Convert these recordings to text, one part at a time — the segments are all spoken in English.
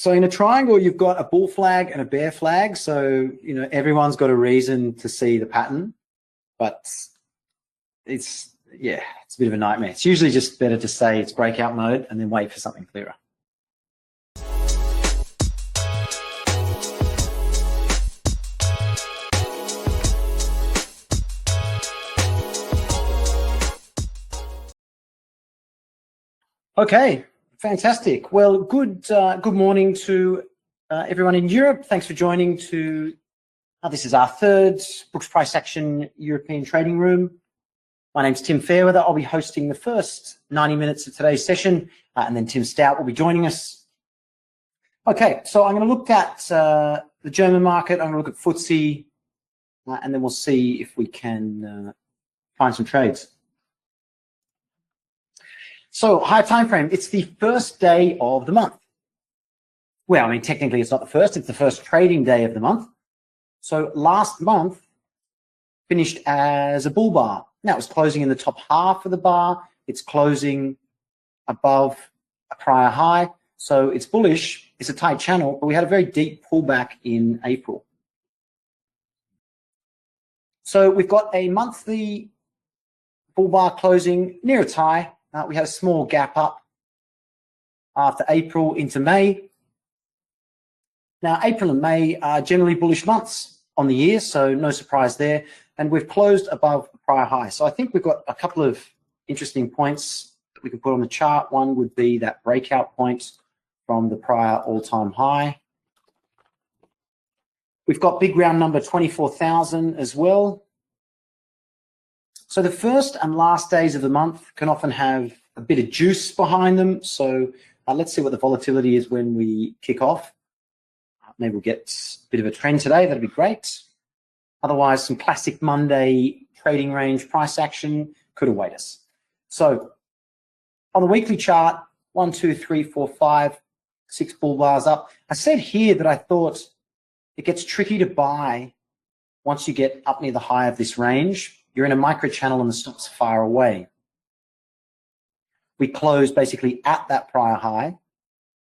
So in a triangle, you've got a bull flag and a bear flag. So, you know, everyone's got a reason to see the pattern, but it's a bit of a nightmare. It's usually just better to say it's breakout mode and then wait for something clearer. Okay, fantastic. Well, good morning to everyone in Europe. Thanks for joining this is our third Brooks Price Action European Trading Room. My name's Tim Fairweather. I'll be hosting the first 90 minutes of today's session, and then Tim Stout will be joining us. Okay, so I'm going to look at the German market. I'm going to look at FTSE, and then we'll see if we can find some trades. So higher time frame, it's the first day of the month. Well, I mean, technically it's not the first, it's the first trading day of the month. So last month finished as a bull bar. Now it's closing in the top half of the bar. It's closing above a prior high. So it's bullish, it's a tight channel, but we had a very deep pullback in April. So we've got a monthly bull bar closing near its high. We had a small gap up after April into May. Now, April and May are generally bullish months on the year, so no surprise there. And we've closed above the prior high. So I think we've got a couple of interesting points that we can put on the chart. One would be that breakout point from the prior all-time high. We've got big round number 24,000 as well. So the first and last days of the month can often have a bit of juice behind them. So let's see what the volatility is when we kick off. Maybe we'll get a bit of a trend today. That'd be great. Otherwise, some classic Monday trading range price action could await us. So on the weekly chart, 1, 2, 3, 4, 5, 6 bull bars up. I said here that I thought it gets tricky to buy once you get up near the high of this range. You're in a micro channel and the stop's far away. We closed basically at that prior high.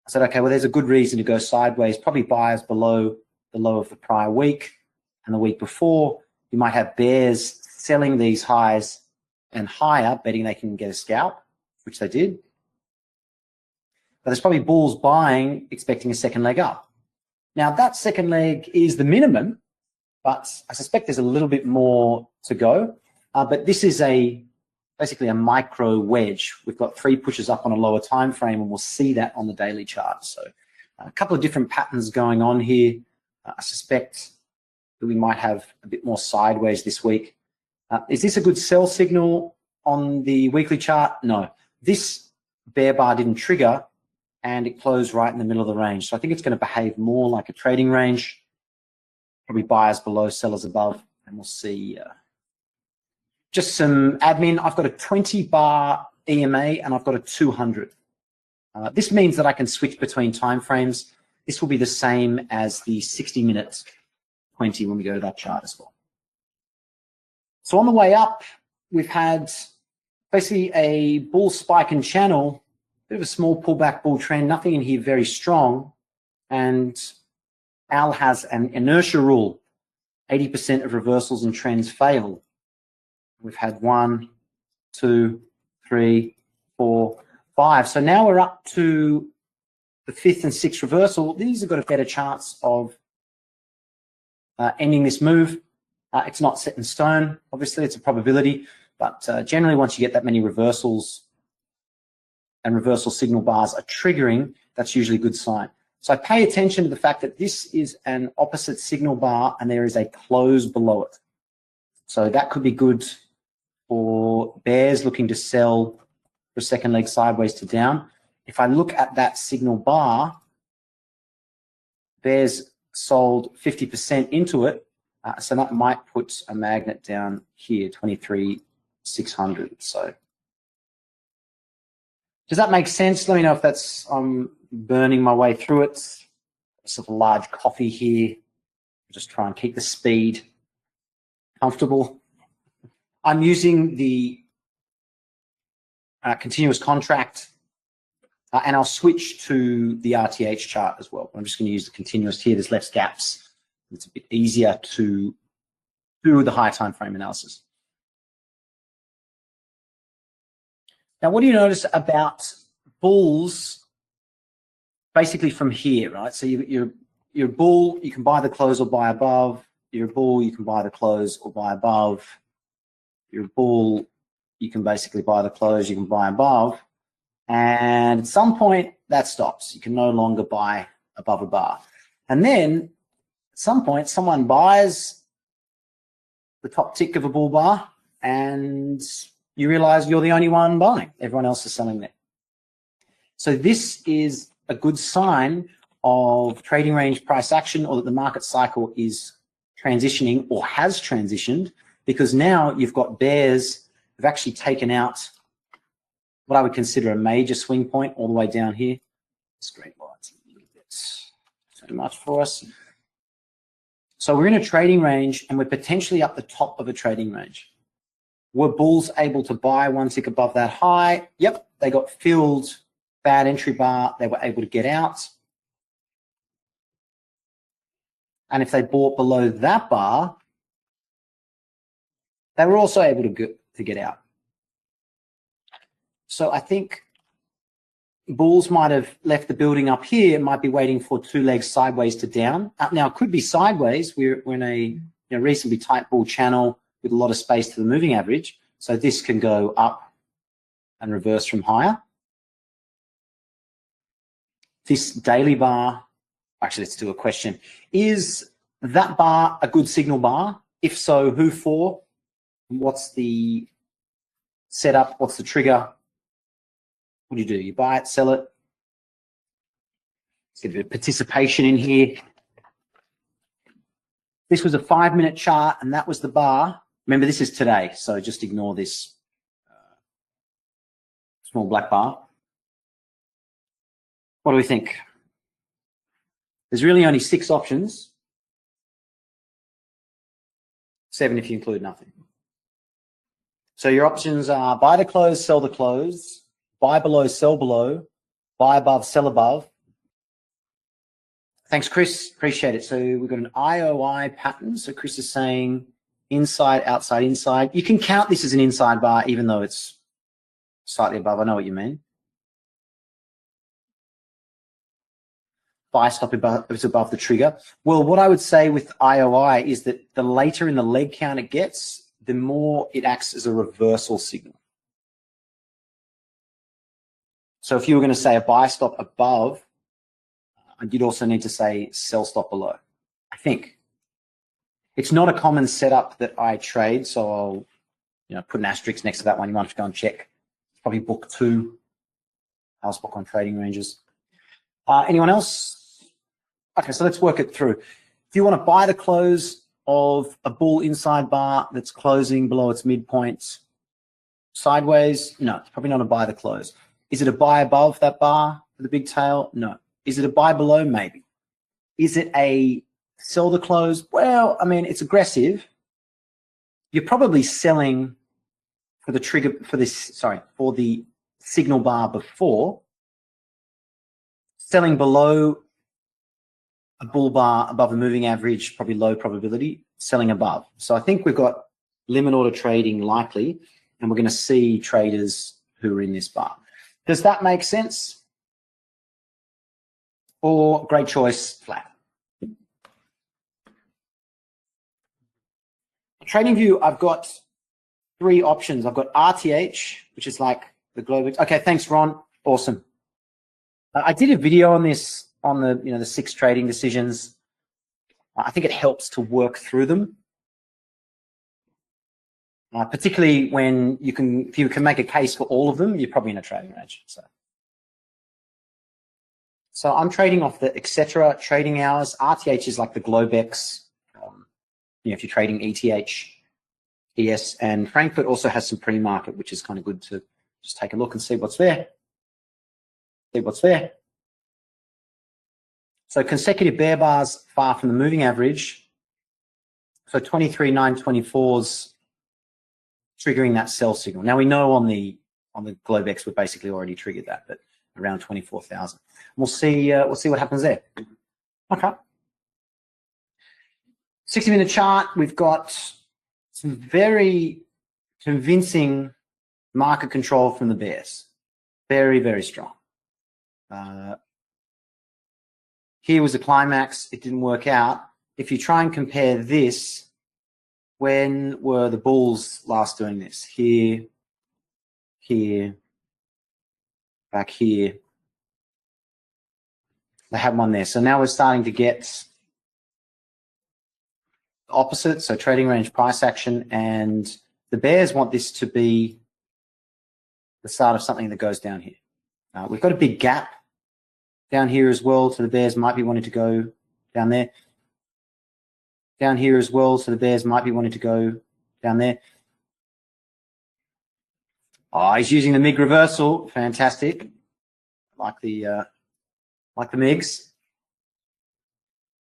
I said, okay, well, there's a good reason to go sideways, probably buyers below the low of the prior week and the week before. You might have bears selling these highs and higher, betting they can get a scalp, which they did. But there's probably bulls buying, expecting a second leg up. Now, that second leg is the minimum, but I suspect there's a little bit more to go. But this is basically a micro wedge. We've got 3 pushes up on a lower time frame, and we'll see that on the daily chart. So a couple of different patterns going on here. I suspect that we might have a bit more sideways this week. Is this a good sell signal on the weekly chart? No. This bear bar didn't trigger, and it closed right in the middle of the range. So I think it's going to behave more like a trading range. Probably buyers below, sellers above, and we'll see. Just some admin. I've got a 20 bar EMA and I've got a 200. This means that I can switch between time frames. This will be the same as the 60-minute 20 when we go to that chart as well. So on the way up, we've had basically a bull spike and channel, bit of a small pullback bull trend, nothing in here very strong. And Al has an inertia rule. 80% of reversals and trends fail. We've had 1, 2, 3, 4, 5. So now we're up to the 5th and 6th reversal. These have got a better chance of ending this move. It's not set in stone. Obviously, it's a probability. But generally, once you get that many reversals and reversal signal bars are triggering, that's usually a good sign. So I pay attention to the fact that this is an opposite signal bar and there is a close below it. So that could be good for bears looking to sell for a second leg sideways to down. If I look at that signal bar, bears sold 50% into it. So that might put a magnet down here, 23,600. So does that make sense? Let me know if that's burning my way through it. Sort of a large coffee here. Just try and keep the speed comfortable. I'm using the continuous contract And I'll switch to the RTH chart as well. I'm just going to use the continuous here. There's less gaps. It's a bit easier to do the high time frame analysis. Now, what do you notice about bulls basically from here, right? So you're a bull, you can buy the close or buy above. You're a bull, you can buy the close or buy above. You're a bull, you can basically buy the close, you can buy above. And at some point, that stops. You can no longer buy above a bar. And then at some point, someone buys the top tick of a bull bar and you realize you're the only one buying. Everyone else is selling there. So this is a good sign of trading range price action, or that the market cycle is transitioning or has transitioned, because now you've got bears who've actually taken out what I would consider a major swing point all the way down here. Straight lines a little bit too much for us. So we're in a trading range and we're potentially up the top of a trading range. Were bulls able to buy one tick above that high? Yep, they got filled, bad entry bar, they were able to get out. And if they bought below that bar, they were also able to get out. So I think bulls might have left the building up here, might be waiting for two legs sideways to down. Now, it could be sideways. We're in a reasonably tight bull channel with a lot of space to the moving average. So this can go up and reverse from higher. This daily bar, actually, let's do a question. Is that bar a good signal bar? If so, who for? What's the setup? What's the trigger? What do? You buy it, sell it? Let's get a bit of participation in here. This was a 5-minute chart, and that was the bar. Remember, this is today, so just ignore this small black bar. What do we think? There's really only 6 options. 7 if you include nothing. So your options are buy the close, sell the close, buy below, sell below, buy above, sell above. Thanks, Chris. Appreciate it. So we've got an IOI pattern. So Chris is saying inside, outside, inside. You can count this as an inside bar, even though it's slightly above. I know what you mean. Buy stop above, it's above the trigger. Well, what I would say with IOI is that the later in the leg count it gets, the more it acts as a reversal signal. So if you were going to say a buy stop above, you'd also need to say sell stop below. I think it's not a common setup that I trade, so I'll put an asterisk next to that one. You might have to go and check. It's probably book 2, house book on trading ranges. Anyone else? Okay, so let's work it through. If you want to buy the close of a bull inside bar that's closing below its midpoint sideways, no, it's probably not a buy the close. Is it a buy above that bar for the big tail? No. Is it a buy below? Maybe. Is it a sell the close? Well, I mean, it's aggressive. You're probably selling for the trigger for the signal bar before, selling below a bull bar above the moving average, probably low probability, selling above. So I think we've got limit order trading likely, and we're going to see traders who are in this bar. Does that make sense? Or great choice, flat? Trading view, I've got 3 options. I've got RTH, which is like the Globex. Okay, thanks, Ron. Awesome. I did a video on this, on the 6 trading decisions. I think it helps to work through them, particularly when if you can make a case for all of them, you're probably in a trading range. So I'm trading off the etc. trading hours. RTH is like the Globex. If you're trading ETH, ES, and Frankfurt also has some pre-market, which is kind of good to just take a look and see what's there. So consecutive bear bars far from the moving average. So 23,924's triggering that sell signal. Now we know on the Globex we've basically already triggered that, but around 24,000. We'll see what happens there. Okay. 60-minute chart, we've got some very convincing market control from the bears. Very, very strong. Here was the climax. It didn't work out. If you try and compare this, when were the bulls last doing this? Here, here, back here. They had one there. So now we're starting to get the opposite. So trading range price action, and the bears want this to be the start of something that goes down here. We've got a big gap down here as well, so the bears might be wanting to go down there. Down here as well, so the bears might be wanting to go down there. Oh, he's using the MIG reversal. Fantastic. Like the MIGs.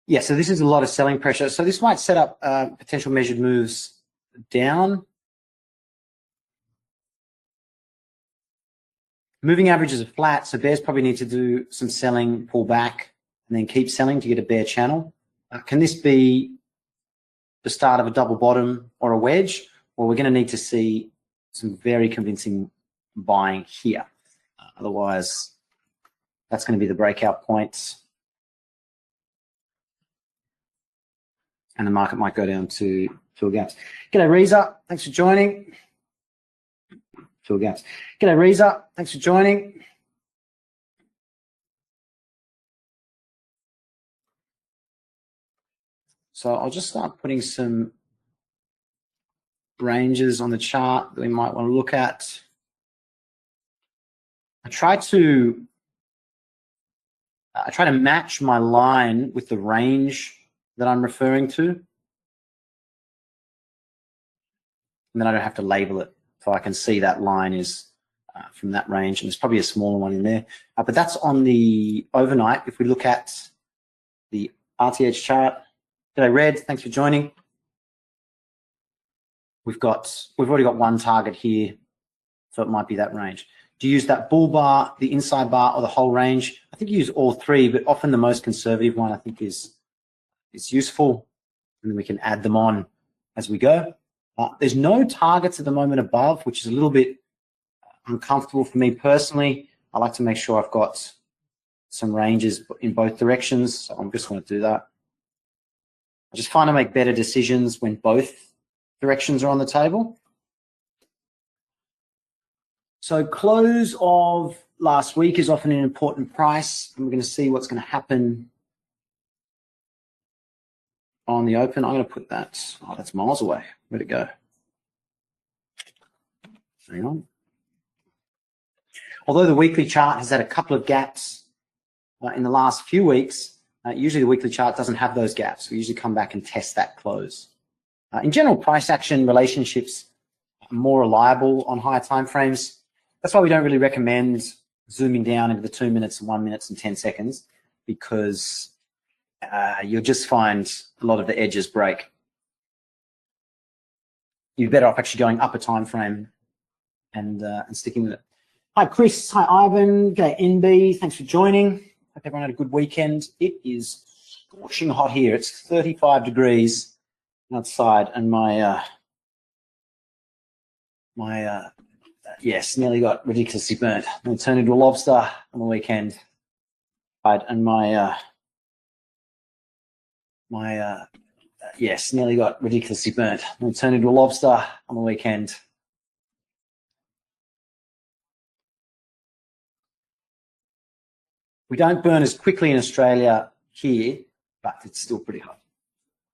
Yeah, so this is a lot of selling pressure. So this might set up potential measured moves down. Moving averages are flat, so bears probably need to do some selling, pull back, and then keep selling to get a bear channel. Can this be the start of a double bottom or a wedge? Well, we're going to need to see some very convincing buying here. Otherwise, that's going to be the breakout point. And the market might go down to fill gaps. G'day, Reza. Thanks for joining. Fill gaps. G'day, Reza. Thanks for joining. So I'll just start putting some ranges on the chart that we might want to look at. I try to match my line with the range that I'm referring to, and then I don't have to label it, so I can see that line is from that range, and there's probably a smaller one in there. But that's on the overnight. If we look at the RTH chart, g'day Red, thanks for joining. We've already got one target here, so it might be that range. Do you use that bull bar, the inside bar, or the whole range? I think you use all three, but often the most conservative one I think is useful, and then we can add them on as we go. There's no targets at the moment above, which is a little bit uncomfortable for me personally. I like to make sure I've got some ranges in both directions, so I'm just going to do that. I just find I make better decisions when both directions are on the table. So close of last week is often an important price, and we're going to see what's going to happen on the open. I'm going to put that, oh, that's miles away. Where'd it go? Hang on. Although the weekly chart has had a couple of gaps in the last few weeks, usually the weekly chart doesn't have those gaps. We usually come back and test that close. In general, price action relationships are more reliable on higher time frames. That's why we don't really recommend zooming down into the 2 minutes and 1 minute and 10 seconds, because you'll just find a lot of the edges break. You're better off actually going up a time frame and sticking with it. Hi Chris, hi Ivan, g'day NB, thanks for joining. Hope everyone had a good weekend. It is scorching hot here. It's 35 degrees outside, and yes, nearly got ridiculously burnt. I'm going to turn into a lobster on the weekend. And yes, nearly got ridiculously burnt. I'm going to turn into a lobster on the weekend. We don't burn as quickly in Australia here, but it's still pretty hot.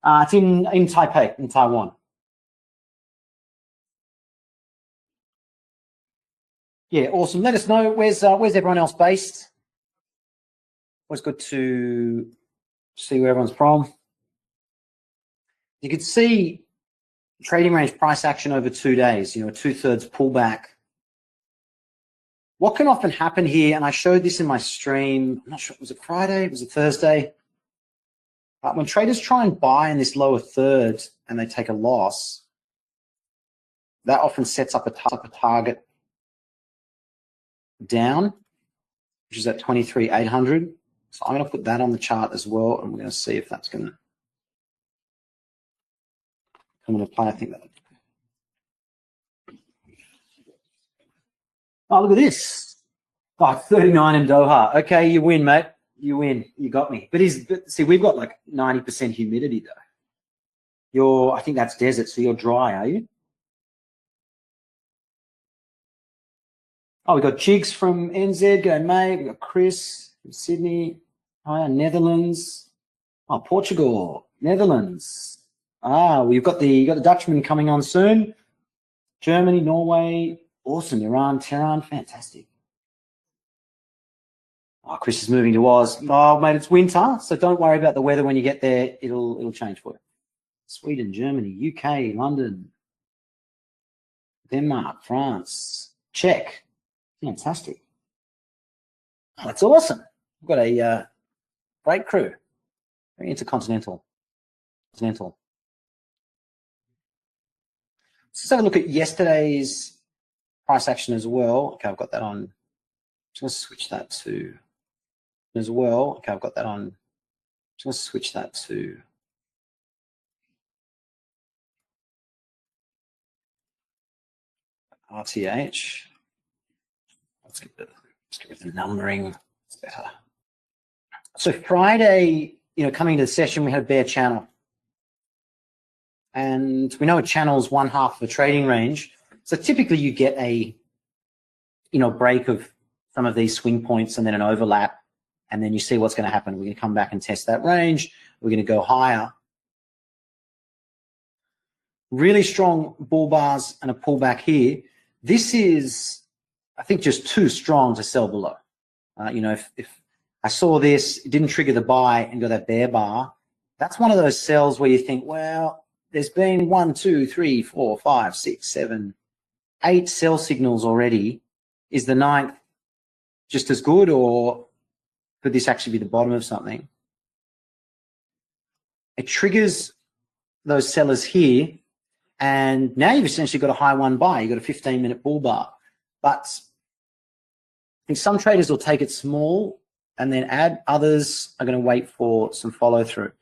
It's in Taipei, in Taiwan. Yeah, awesome. Let us know where's everyone else based. Always good to see where everyone's from. You could see trading range price action over 2 days, you know, a 2/3 pullback. What can often happen here, and I showed this in my stream, I'm not sure, was it Friday, was it Thursday? When traders try and buy in this lower third and they take a loss, that often sets up a target down. which is at 23,800. So I'm going to put that on the chart as well, and we're going to see if that's going to come into play. I think that. Oh, look at this. Oh, 39 in Doha. Okay, you win, mate. You win. You got me. But see, we've got like 90% humidity though. I think that's desert, so you're dry, are you? Oh, we got Jigs from NZ, go mate. We got Chris from Sydney. Oh, yeah, Netherlands. Oh, Portugal, Netherlands. Ah, we've got the Dutchman coming on soon. Germany, Norway, awesome. Iran, Tehran, fantastic. Oh, Chris is moving to Oz. Oh, mate, it's winter, so don't worry about the weather when you get there. It'll change for you. Sweden, Germany, UK, London, Denmark, France, Czech. Fantastic. Oh, that's awesome. We've got a great crew. Very intercontinental. Let's just have a look at yesterday's price action as well. Okay, I've got that on. I'm just going to switch that to as well. Okay, I've got that on. I'm just going to switch that to RTH. Let's get the numbering. It's better. So Friday, coming to the session, we had a bear channel. And we know a channel is one half of a trading range. So typically you get a, break of some of these swing points and then an overlap. And then you see what's going to happen. We're going to come back and test that range. We're going to go higher. Really strong bull bars and a pullback here. This is, I think, just too strong to sell below. If I saw this, it didn't trigger the buy and got that bear bar, that's one of those sells where you think, well, there's been 1, 2, 3, 4, 5, 6, 7, 8 sell signals already. Is the 9th just as good, or could this actually be the bottom of something? It triggers those sellers here, and now you've essentially got a high one buy. You've got a 15-minute bull bar. But I think some traders will take it small and then add. Others are going to wait for some follow through.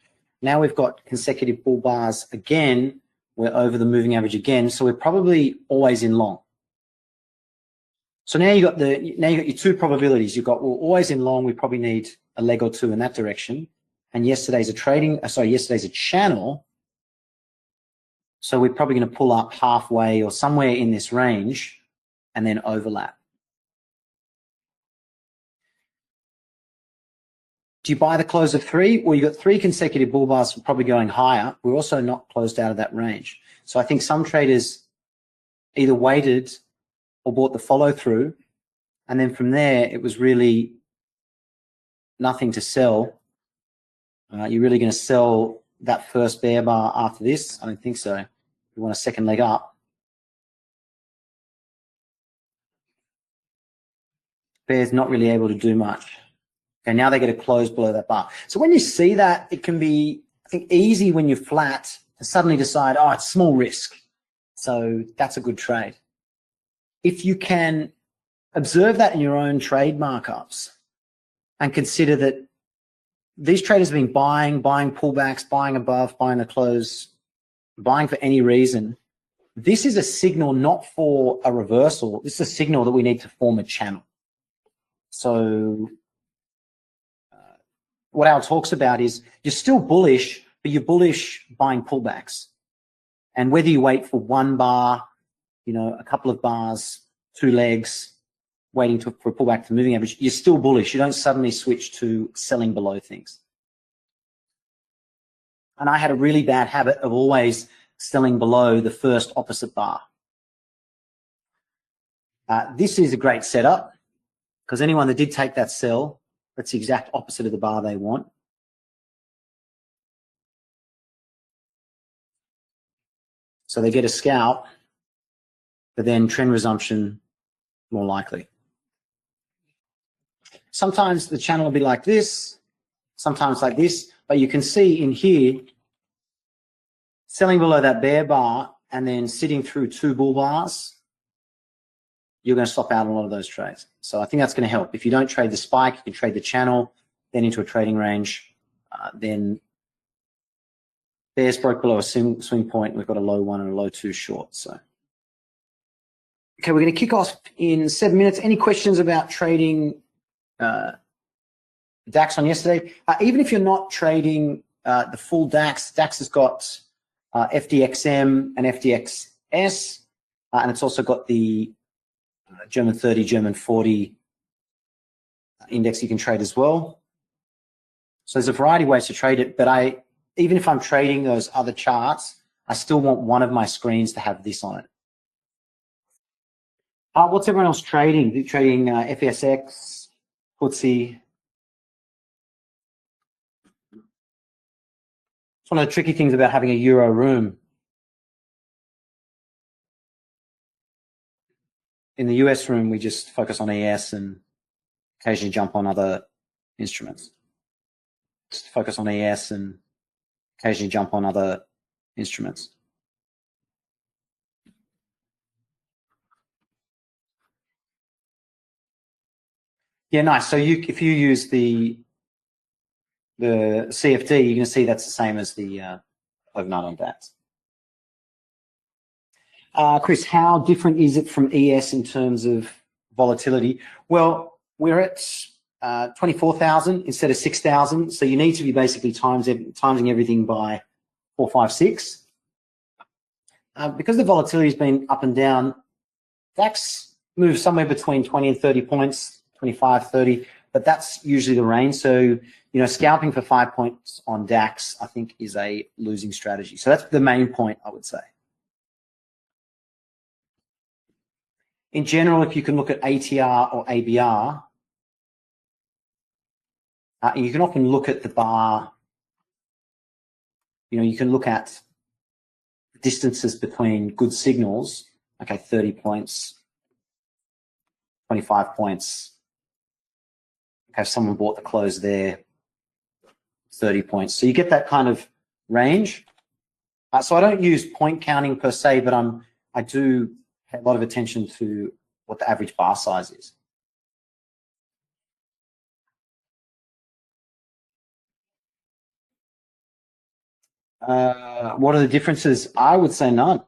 Now we've got consecutive bull bars again. We're over the moving average again, so we're probably always in long. So now you got your two probabilities. You've got, well, always in long. We probably need a leg or two in that direction. And yesterday's a channel. So we're probably going to pull up halfway or somewhere in this range and then overlap. Do you buy the close of 3? Well, you've got 3 consecutive bull bars probably going higher. We're also not closed out of that range. So I think some traders either waited or bought the follow through. And then from there, it was really nothing to sell. You're really going to sell that first bear bar after this? I don't think so. You want a second leg up. Bear's not really able to do much. Okay, now they get a close below that bar. So when you see that, it can be, I think, easy when you're flat to suddenly decide, oh, it's small risk. So that's a good trade. If you can observe that in your own trade markups and consider that these traders have been buying pullbacks, buying above, buying the close, buying for any reason, this is a signal not for a reversal. This is a signal that we need to form a channel. So what Al talks about is you're still bullish, but you're bullish buying pullbacks. And whether you wait for one bar, a couple of bars, 2 legs, waiting for a pullback to moving average, you're still bullish. You don't suddenly switch to selling below things. And I had a really bad habit of always selling below the first opposite bar. This is a great setup because anyone that did take that sell, that's the exact opposite of the bar they want. So they get a scalp, but then trend resumption more likely. Sometimes the channel will be like this, sometimes like this, but you can see in here, selling below that bear bar and then sitting through 2 bull bars you're going to stop out a lot of those trades. So I think that's going to help. If you don't trade the spike, you can trade the channel, then into a trading range. Then bears broke below a swing point. We've got a low 1 and a low 2 short. So, okay, we're going to kick off in 7 minutes. Any questions about trading DAX on yesterday? Even if you're not trading the full DAX, DAX has got FDXM and FDXS, and it's also got the German 30, German 40 index you can trade as well. So there's a variety of ways to trade it, but even if I'm trading those other charts, I still want one of my screens to have this on it. What's everyone else trading? They're trading FSX, FTSE. It's one of the tricky things about having a Euro room. In the US room, we just focus on ES and occasionally jump on other instruments. Just focus on ES and occasionally jump on other instruments. Yeah, nice. So if you use the CFD, you're going to see that's the same as the overnight on DAX. Chris, how different is it from ES in terms of volatility? Well, we're at 24,000 instead of 6,000. So you need to be basically timesing everything by 4, 5, 6. Because the volatility has been up and down, DAX moves somewhere between 20 and 30 points, 25, 30, but that's usually the range. So, scalping for 5 points on DAX, I think, is a losing strategy. So that's the main point, I would say. In general, if you can look at ATR or ABR, you can often look at the bar. You can look at distances between good signals. Okay, 30 points, 25 points. Okay, if someone bought the close there, 30 points. So you get that kind of range. So I don't use point counting per se, but I do pay a lot of attention to what the average bar size is. What are the differences? I would say none.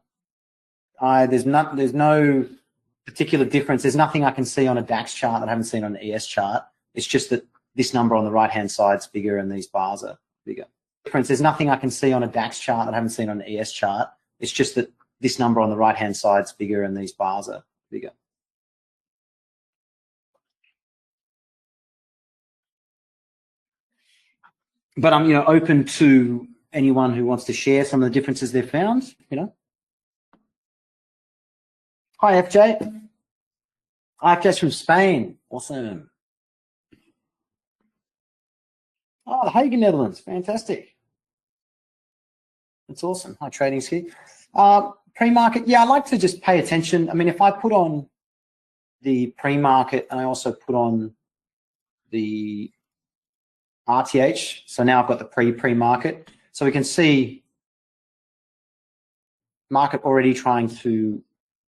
There's no particular difference. There's nothing I can see on a DAX chart that I haven't seen on the ES chart. It's just that this number on the right-hand side is bigger and these bars are bigger. There's nothing I can see on a DAX chart that I haven't seen on the ES chart. It's just that this number on the right-hand side is bigger and these bars are bigger. But I'm open to anyone who wants to share some of the differences they've found. Hi, FJ. Hi, FJ's from Spain. Awesome. Oh, the Hague, Netherlands. Fantastic. That's awesome. Hi, trading ski. Pre-market, yeah, I like to just pay attention. I mean, if I put on the pre-market and I also put on the RTH, so now I've got the pre-market, so we can see market already trying to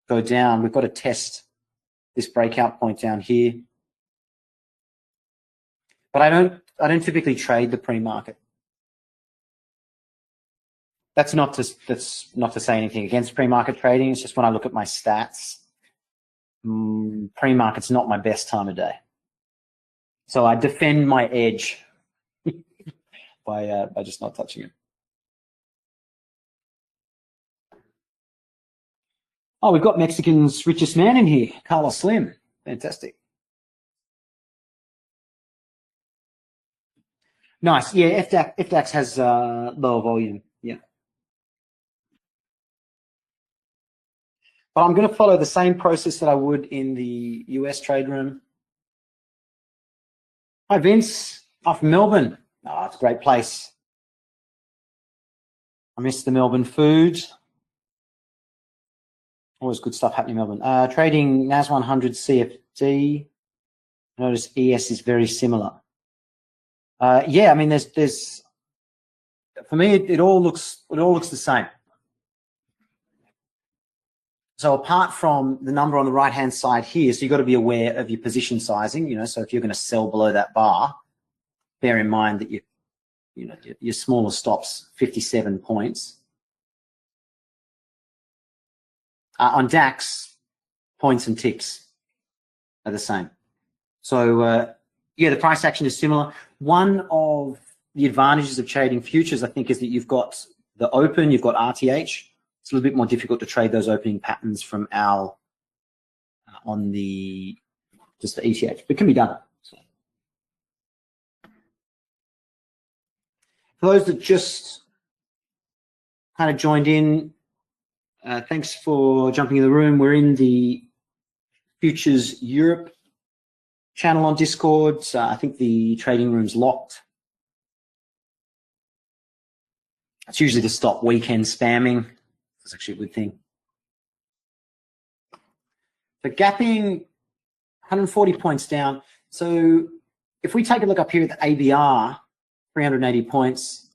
go down. We've got to test this breakout point down here, but I don't typically trade the pre-market. That's not to say anything against pre-market trading. It's just when I look at my stats, pre-market's not my best time of day. So I defend my edge by just not touching it. Oh, we've got Mexican's richest man in here, Carlos Slim. Fantastic. Nice. Yeah, FDAX has lower volume. Yeah. But I'm going to follow the same process that I would in the US trade room. Hi, Vince. I'm from Melbourne. Oh, it's a great place. I miss the Melbourne food. Always good stuff happening in Melbourne. Trading NAS 100 CFD. Notice ES is very similar. Yeah, I mean, there's for me, it all looks the same. So apart from the number on the right-hand side here, so you've got to be aware of your position sizing, so if you're going to sell below that bar, bear in mind that your smaller stops 57 points. On DAX, points and ticks are the same. So yeah, the price action is similar. One of the advantages of trading futures, I think, is that you've got the open, you've got RTH. It's a little bit more difficult to trade those opening patterns from AL on just the ETH, but it can be done. So, for those that just kind of joined in, thanks for jumping in the room. We're in the Futures Europe channel on Discord. I think the trading room's locked. It's usually to stop weekend spamming. That's actually a good thing. So gapping 140 points down. So if we take a look up here at the ABR, 380 points,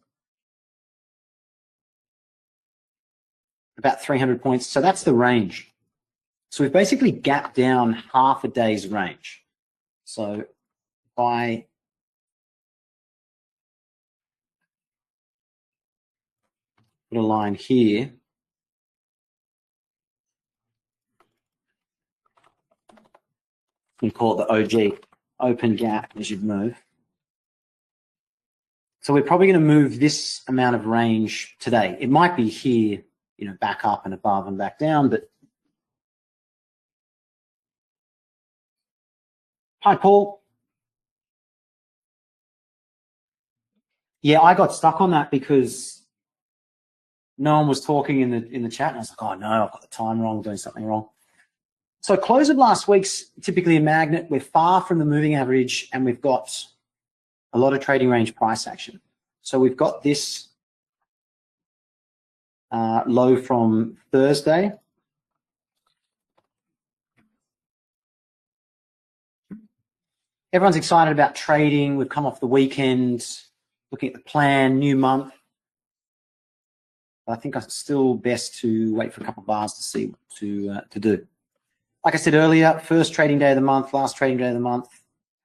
about 300 points. So that's the range. So we've basically gapped down half a day's range. So if I put a line here, we call it the OG, open gap as you'd move. So we're probably going to move this amount of range today. It might be here, back up and above and back down, but hi, Paul. Yeah, I got stuck on that because no one was talking in the chat, and I was like, oh no, I've got the time wrong, doing something wrong. So close of last week's typically a magnet. We're far from the moving average, and we've got a lot of trading range price action. So we've got this low from Thursday. Everyone's excited about trading. We've come off the weekend, looking at the plan, new month. I think it's still best to wait for a couple of bars to see what to do. Like I said earlier, first trading day of the month, last trading day of the month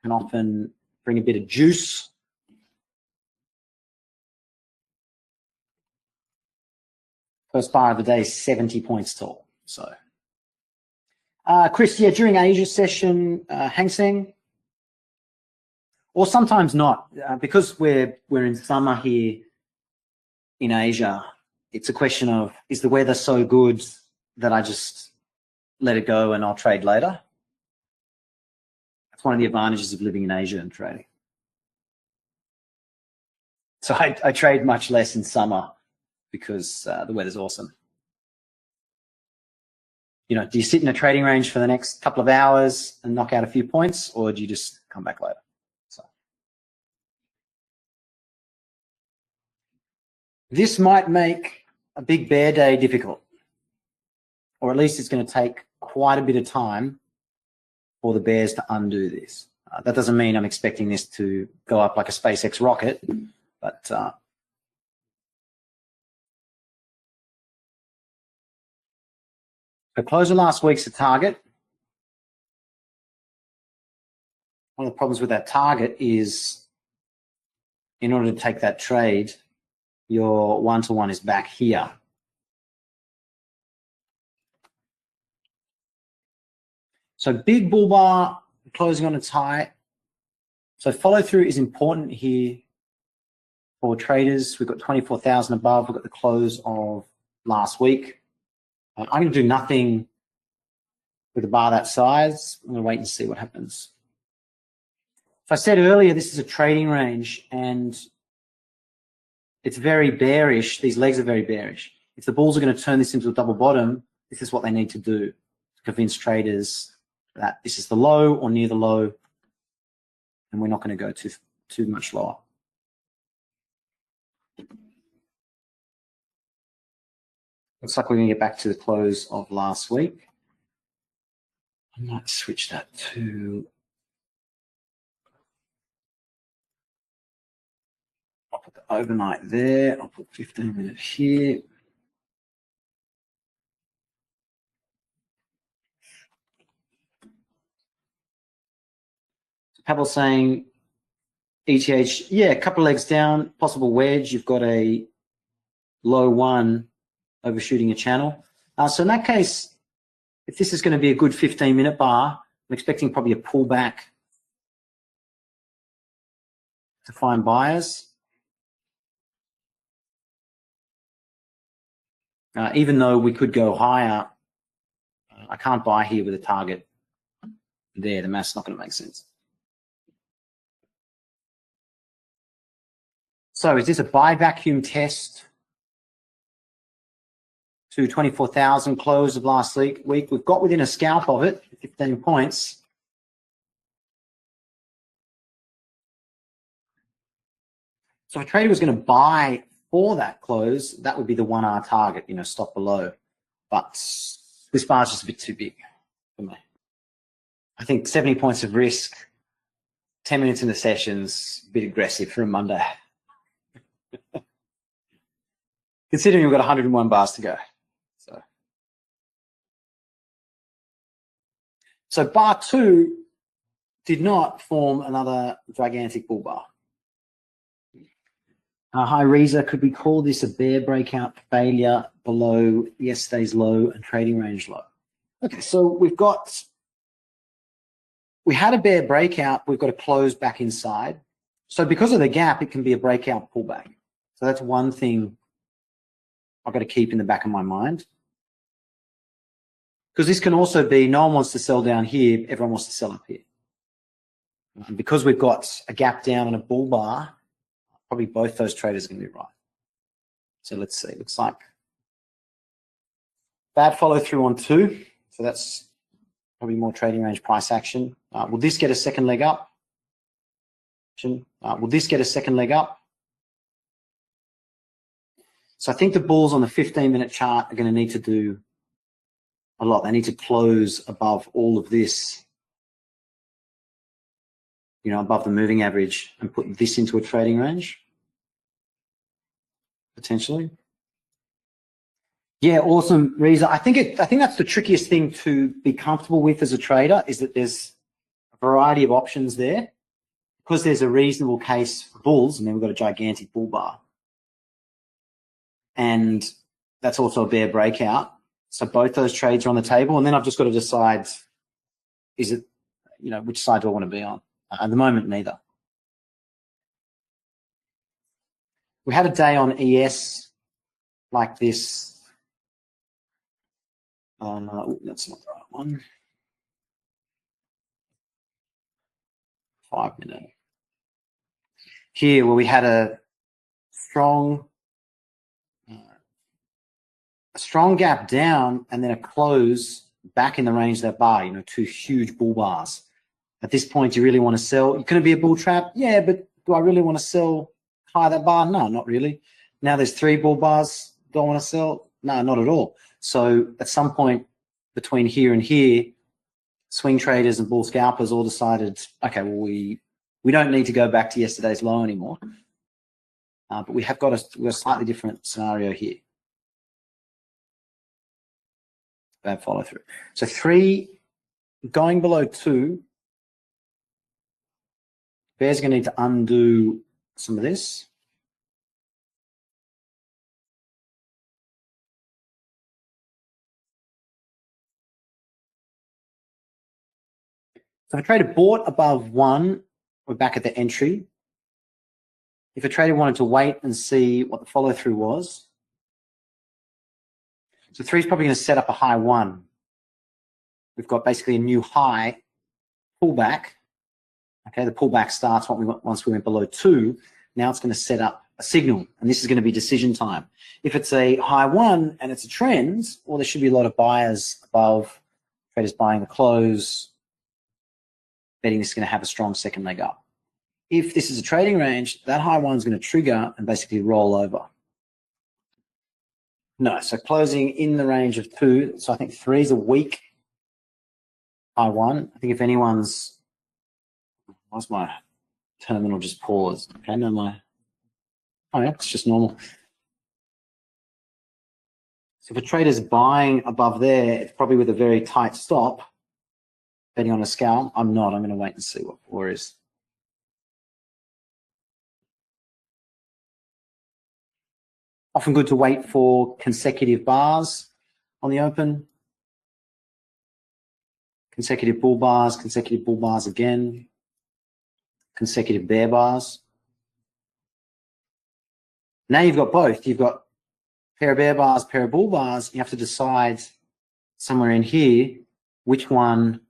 can often bring a bit of juice. First bar of the day is 70 points tall. So, Chris, yeah, during Asia session, Hang Seng, or sometimes not, because we're in summer here in Asia. It's a question of, is the weather so good that I just let it go and I'll trade later? That's one of the advantages of living in Asia and trading. So I trade much less in summer because the weather's awesome. Do you sit in a trading range for the next couple of hours and knock out a few points, or do you just come back later? So this might make a big bear day difficult, or at least it's going to take quite a bit of time for the bears to undo this. That doesn't mean I'm expecting this to go up like a SpaceX rocket, but the close of last week's a target. One of the problems with that target is, in order to take that trade, your one-to-one is back here. So big bull bar closing on its high. So follow through is important here for traders. We've got 24,000 above. We've got the close of last week. I'm going to do nothing with a bar that size. I'm going to wait and see what happens. So I said earlier, this is a trading range and it's very bearish. These legs are very bearish. If the bulls are going to turn this into a double bottom, this is what they need to do to convince traders that this is the low or near the low, and we're not going to go too much lower. Looks like we're going to get back to the close of last week. I might switch that to, I'll put the overnight there. I'll put 15 minutes here. Pavel saying ETH, yeah, a couple of legs down, possible wedge. You've got a low one overshooting a channel. So in that case, if this is going to be a good 15-minute bar, I'm expecting probably a pullback to find buyers. Even though we could go higher, I can't buy here with a target there. The math's not going to make sense. So is this a buy vacuum test to 24,000 close of last week? We've got within a scalp of it, 15 points. So if a trader was going to buy for that close, that would be the 1 hour target, you know, stop below. But this bar is just a bit too big for me. I think 70 points of risk, 10 minutes in the sessions, a bit aggressive for a Monday. Considering we've got 101 bars to go. So bar 2 did not form another gigantic bull bar. Hi Reza, could we call this a bear breakout failure below yesterday's low and trading range low? Okay, so we had a bear breakout, we've got to close back inside. So because of the gap, it can be a breakout pullback. So that's one thing I've got to keep in the back of my mind. Because this can also be, no one wants to sell down here, everyone wants to sell up here. And because we've got a gap down and a bull bar, probably both those traders are going to be right. So let's see, looks like bad follow through on 2. So that's probably more trading range price action. Will this get a second leg up? Will this get a second leg up? So I think the bulls on the 15-minute chart are going to need to do a lot. They need to close above all of this, you know, above the moving average, and put this into a trading range, potentially. Yeah, awesome, Reza. I think that's the trickiest thing to be comfortable with as a trader, is that there's a variety of options there. Because there's a reasonable case for bulls, and then we've got a gigantic bull bar. And that's also a bear breakout. So both those trades are on the table, and then I've just got to decide, is it, you know, which side do I want to be on? At the moment, neither. We had a day on ES like this. No, that's not the right one. 5 minute. Here, where we had a strong gap down and then a close back in the range of that bar, you know, 2 huge bull bars. At this point, you really want to sell. Can it be a bull trap? Yeah, but do I really want to sell high that bar? No, not really. Now there's 3 bull bars. Do I want to sell? No, not at all. So at some point between here and here, swing traders and bull scalpers all decided, okay, well, we don't need to go back to yesterday's low anymore. But we've got a slightly different scenario here. Bad follow through. So 3 going below 2. Bears are going to need to undo some of this. So if a trader bought above 1, we're back at the entry. If a trader wanted to wait and see what the follow through was, so 3 is probably going to set up a high 1. We've got basically a new high pullback. Okay, the pullback starts once we went below 2. Now it's going to set up a signal, and this is going to be decision time. If it's a high 1 and it's a trend, well, there should be a lot of buyers above, traders buying the close, betting this is going to have a strong second leg up. If this is a trading range, that high 1 is going to trigger and basically roll over. No, so closing in the range of 2. So I think 3 is a weak high 1. I think if anyone's, why's my terminal just paused? Okay, no, oh yeah, it's just normal. So if a trader's buying above there, it's probably with a very tight stop. betting on a scalp. I'm not. I'm going to wait and see what 4 is. Often good to wait for consecutive bars on the open. Consecutive bull bars again. Consecutive bear bars. Now you've got both. You've got pair of bear bars, pair of bull bars. You have to decide somewhere in here which one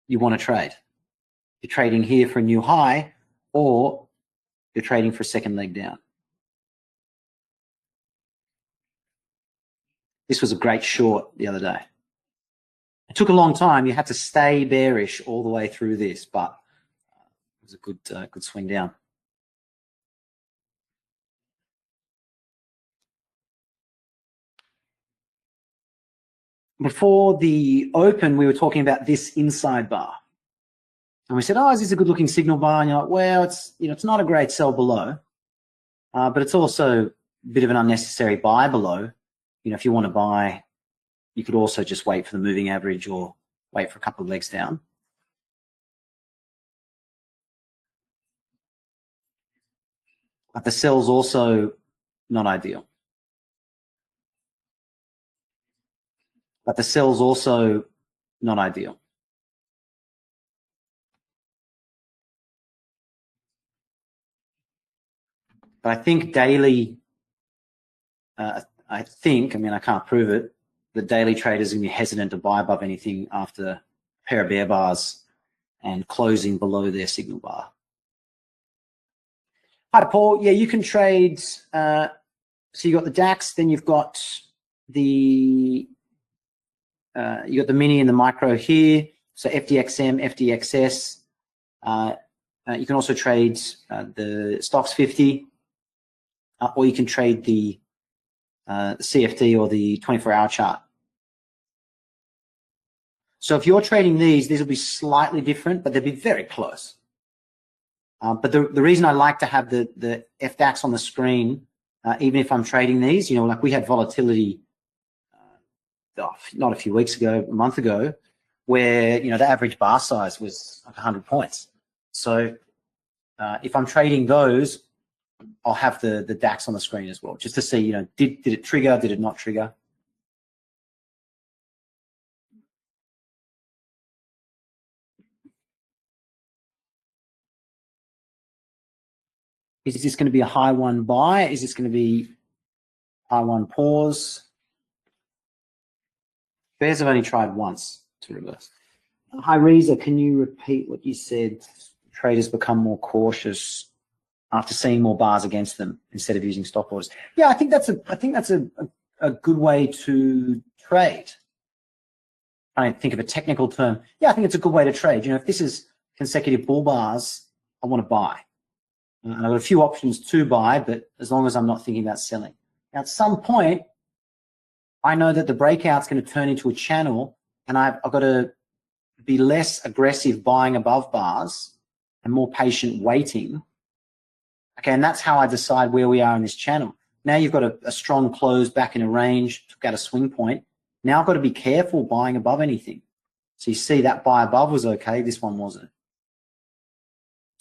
you want to trade. You're trading here for a new high, or you're trading for a second leg down. This was a great short the other day. It took a long time. You had to stay bearish all the way through this, but it was a good swing down. Before the open, we were talking about this inside bar. And we said, oh, is this a good looking signal bar? And you're like, well, it's not a great sell below, but it's also a bit of an unnecessary buy below. If you want to buy, you could also just wait for the moving average or wait for a couple of legs down. But the sell's also not ideal. But I think daily, I can't prove it, the daily traders are going to be hesitant to buy above anything after a pair of bear bars and closing below their signal bar. Hi, Paul. Yeah, you can trade. So you've got the DAX, then you've got the mini and the micro here. So FDXM, FDXS. You can also trade the Stocks 50, or you can trade the CFD or the 24-hour chart. So if you're trading these will be slightly different, but they'll be very close. But the reason I like to have the FDAX on the screen, even if I'm trading these, like we had volatility not a few weeks ago, a month ago, where the average bar size was like 100 points. So if I'm trading those, I'll have the DAX on the screen as well, just to see, did it trigger, did it not trigger? Is this going to be a high one buy? Is this going to be high one pause? Bears have only tried once to reverse. Hi, Reza, can you repeat what you said? Traders become more cautious after seeing more bars against them instead of using stop orders. Yeah, I think that's a good way to trade. I think of a technical term. Yeah, I think it's a good way to trade. If this is consecutive bull bars, I want to buy. And I've got a few options to buy, but as long as I'm not thinking about selling. Now, at some point, I know that the breakout's going to turn into a channel, and I've got to be less aggressive buying above bars and more patient waiting. Okay, and that's how I decide where we are in this channel. Now you've got a strong close back in a range, took out a swing point. Now I've got to be careful buying above anything. So you see that buy above was okay, this one wasn't.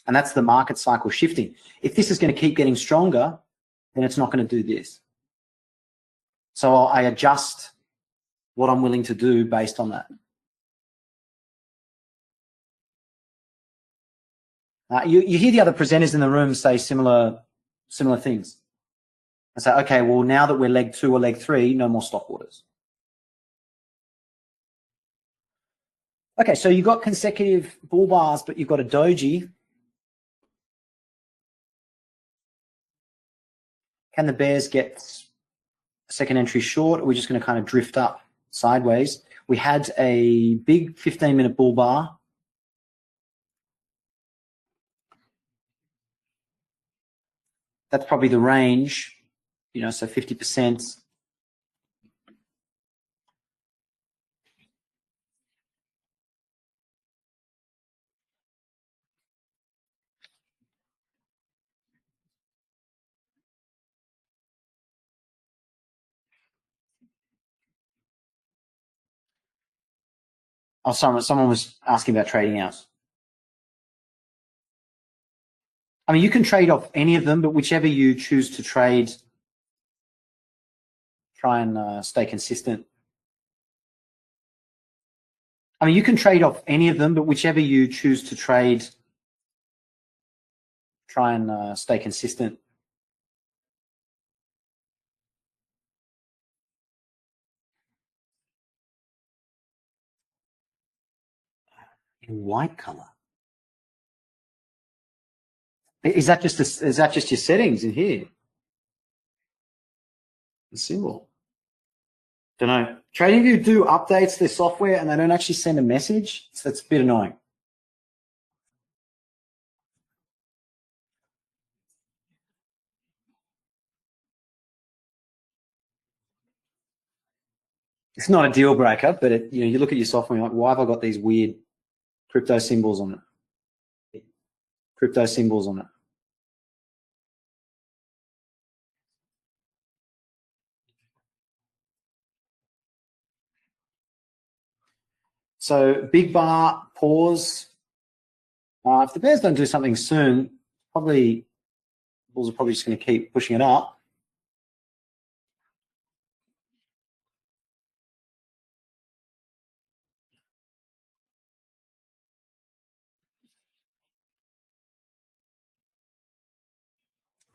And that's the market cycle shifting. If this is going to keep getting stronger, then it's not going to do this. So I adjust what I'm willing to do based on that. You hear the other presenters in the room say similar things. I say, okay, well, now that we're leg 2 or leg 3, no more stop orders. Okay, so you've got consecutive bull bars, but you've got a doji. Can the bears get a second entry short, or are we just going to kind of drift up sideways? We had a big 15-minute bull bar. That's probably the range, so 50%. Oh, someone was asking about trading hours. I mean, you can trade off any of them, but whichever you choose to trade, try and stay consistent. I mean, you can trade off any of them, but whichever you choose to trade, try and stay consistent. In white color. Is that just your settings in here? The symbol. Don't know. TradingView do updates to their software and they don't actually send a message. So that's a bit annoying. It's not a deal breaker, but you look at your software and you're like, why have I got these weird crypto symbols on it? Crypto symbols on it. So big bar, pause. If the bears don't do something soon, bulls are probably just going to keep pushing it up.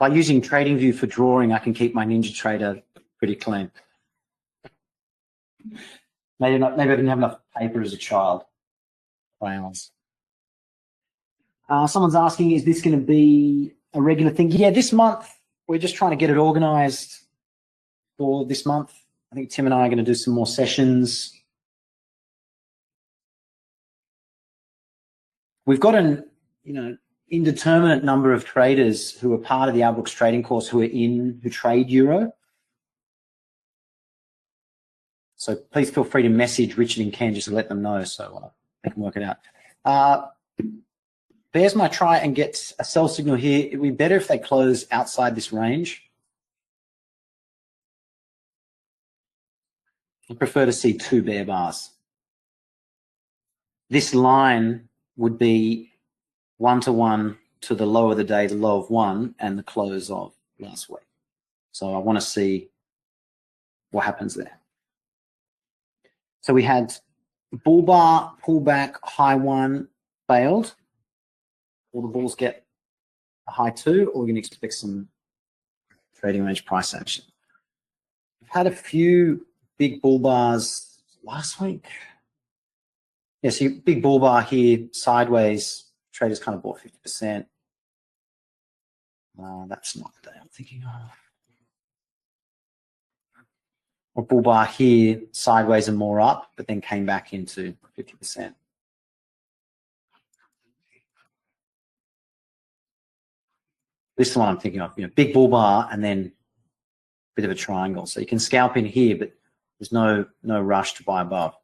By using TradingView for drawing, I can keep my NinjaTrader pretty clean. Maybe I didn't have enough paper as a child. Crayons. Someone's asking, is this going to be a regular thing? Yeah, this month, we're just trying to get it organized for this month. I think Tim and I are going to do some more sessions. We've got an indeterminate number of traders who are part of the Our Books trading course who trade Euro. So please feel free to message Richard and Ken just to let them know so they can work it out. Bears might try and get a sell signal here. It would be better if they close outside this range. I prefer to see two bear bars. This line would be 1-to-1 to the low of the day, the low of 1, and the close of last week. So I want to see what happens there. So we had bull bar, pullback, high 1, failed. All the bulls get a high 2, or we're going to expect some trading range price action. We've had a few big bull bars last week. Yeah, so big bull bar here, sideways. Traders kind of bought 50%. That's not the day I'm thinking of. Or bull bar here, sideways and more up, but then came back into 50%. This is the one I'm thinking of. Big bull bar and then a bit of a triangle. So you can scalp in here, but there's no rush to buy above.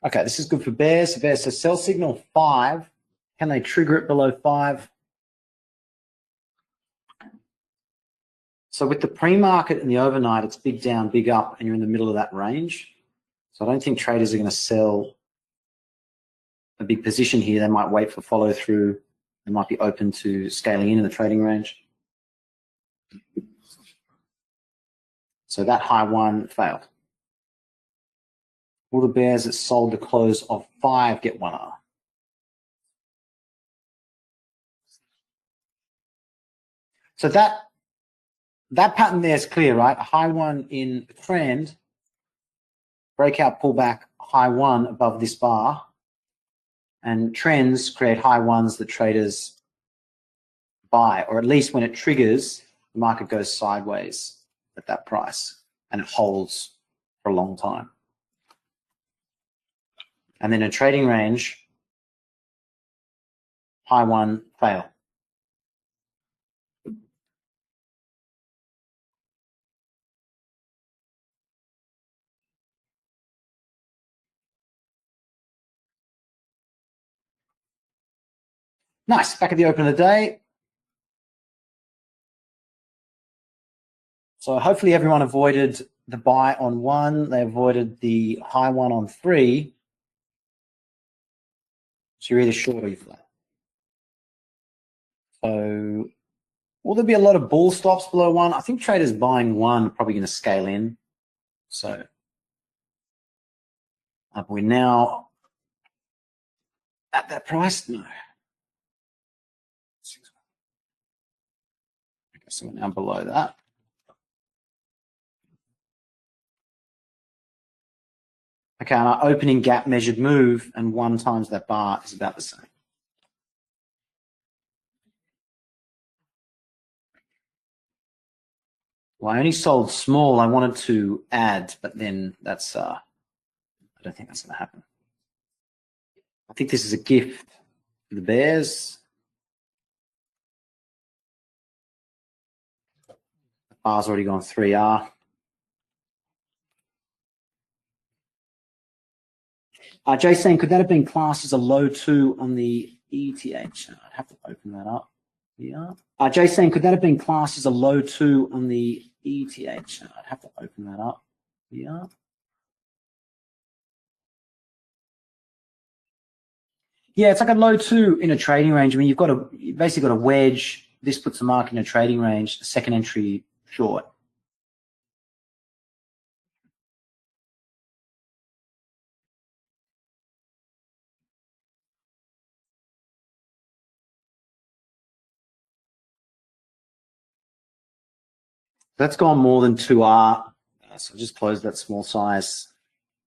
Okay, this is good for bears. So sell signal 5. Can they trigger it below 5? So with the pre-market and the overnight, it's big down, big up, and you're in the middle of that range. So I don't think traders are going to sell a big position here. They might wait for follow through. They might be open to scaling in the trading range. So that high 1 failed. All the bears that sold the close of 5 get 1R. So that pattern there is clear, right? A high 1 in the trend, breakout, pullback, high 1 above this bar, and trends create high 1s that traders buy, or at least when it triggers, the market goes sideways at that price and it holds for a long time. And then a trading range, high 1, fail. Nice, back at the open of the day. So hopefully everyone avoided the buy on 1. They avoided the high one on 3. So you're either short or you're flat. So will there be a lot of bull stops below 1? I think traders buying 1 are probably going to scale in. So we're now at that price? No. Okay, so we're now below that. Okay, and our opening gap measured move and 1 times that bar is about the same. Well, I only sold small. I wanted to add, but then that's, I don't think that's going to happen. I think this is a gift for the bears. The bar's already gone 3R. Jay's saying, could that have been classed as a low 2 on the ETH? I'd have to open that up. Yeah. Jay's saying, could that have been classed as a low 2 on the ETH? I'd have to open that up. Yeah. Yeah, it's like a low 2 in a trading range. I mean, you basically got a wedge. This puts the market in a trading range, second entry short. That's gone more than 2R. So just close that small size.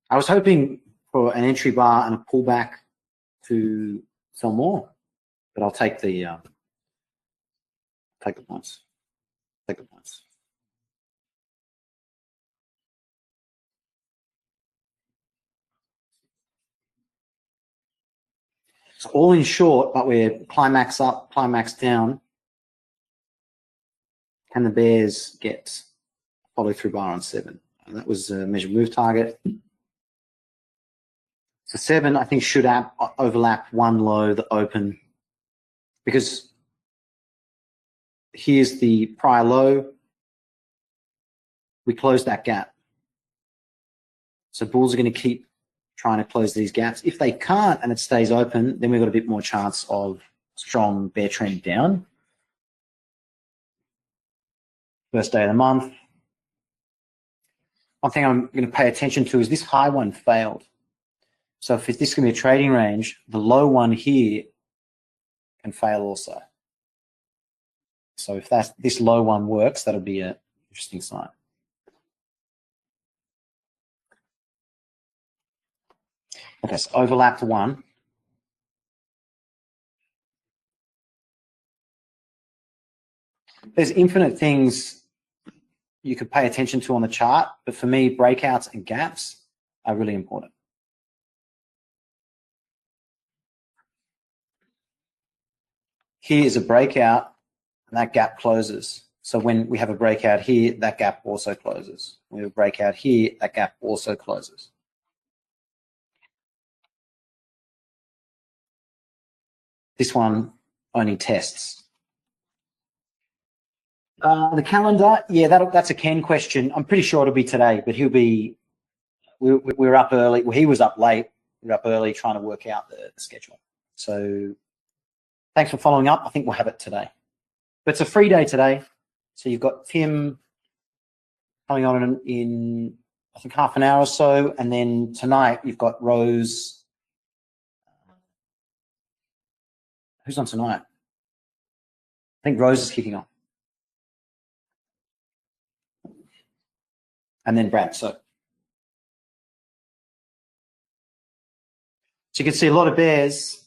I was hoping for an entry bar and a pullback to sell more, but I'll take the points. Take the points. So all in short, but we're climax up, climax down. Can the bears get follow through bar on 7? And that was a measured move target. So 7, I think, should overlap 1 low, the open, because here's the prior low. We closed that gap. So bulls are going to keep trying to close these gaps. If they can't and it stays open, then we've got a bit more chance of strong bear trend down. First day of the month. One thing I'm going to pay attention to is this high one failed. So if this is going to be a trading range, the low one here can fail also. So if this low one works, that'll be an interesting sign. Okay, so overlapped 1. There's infinite things you could pay attention to on the chart, but for me, breakouts and gaps are really important. Here is a breakout, and that gap closes. So when we have a breakout here, that gap also closes. When we have a breakout here, that gap also closes. This one only tests. The calendar, yeah, that's a Ken question. I'm pretty sure it'll be today, but he'll be. We're up early. Well, he was up late. We're up early trying to work out the schedule. So thanks for following up. I think we'll have it today. But it's a free day today. So you've got Tim coming on in I think half an hour or so, and then tonight you've got Rose. Who's on tonight? I think Rose is kicking off. And then Brad. So you can see a lot of bears.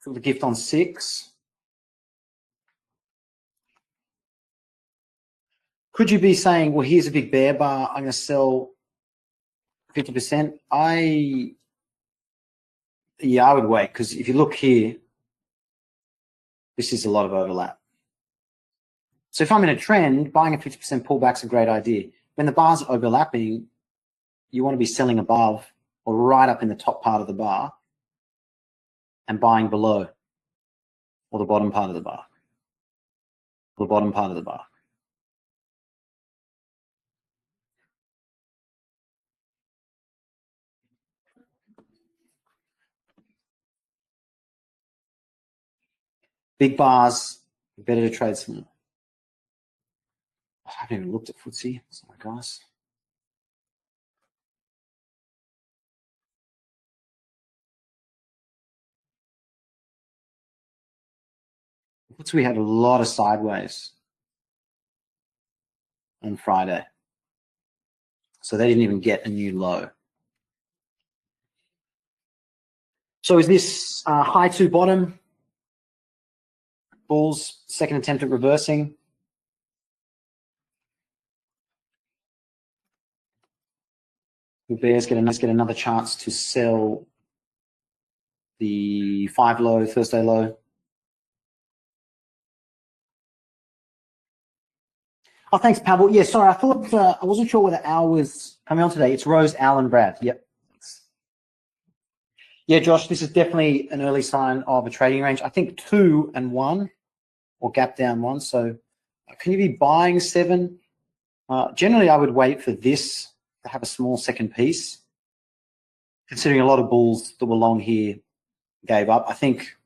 The gift on 6. Could you be saying, well, here's a big bear bar, I'm going to sell 50%? Yeah, I would wait, because if you look here, this is a lot of overlap. So if I'm in a trend, buying a 50% pullback is a great idea. When the bars are overlapping, you want to be selling above or right up in the top part of the bar and buying below or the bottom part of the bar. Or the bottom part of the bar. Big bars, better to trade small. I haven't even looked at FTSE. Sorry, guys. FTSE, we had a lot of sideways on Friday. So they didn't even get a new low. So is this high to bottom? Bulls, second attempt at reversing. The bears get another chance to sell the 5 low, Thursday low. Oh, thanks, Pavel. Yeah, sorry, I thought I wasn't sure whether Al was coming on today. It's Rose, Al, and Brad. Yep. Yeah, Josh, this is definitely an early sign of a trading range. I think 2 and 1, or gap down 1. So, can you be buying 7? Generally, I would wait for this to have a small second piece. Considering a lot of bulls that were long here gave up, I think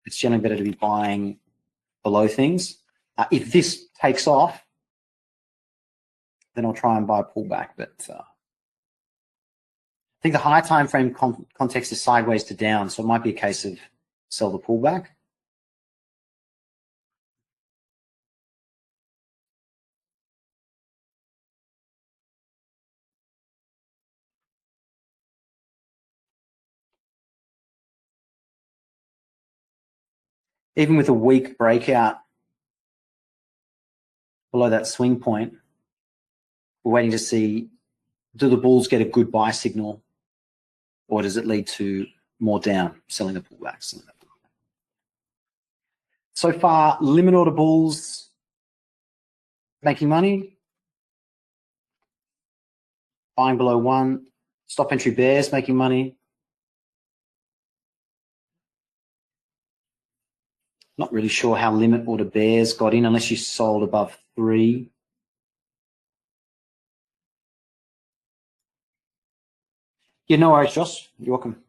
it's generally better to be buying below things. If this takes off, then I'll try and buy a pullback. But I think the high time frame context is sideways to down, so it might be a case of sell the pullback. Even with a weak breakout below that swing point, we're waiting to see, do the bulls get a good buy signal, or does it lead to more down, selling the pullbacks? So far, limit order bulls making money, buying below 1, stop entry bears making money. Not really sure how limit order bears got in unless you sold above 3. Yeah, no worries, Josh. You're welcome.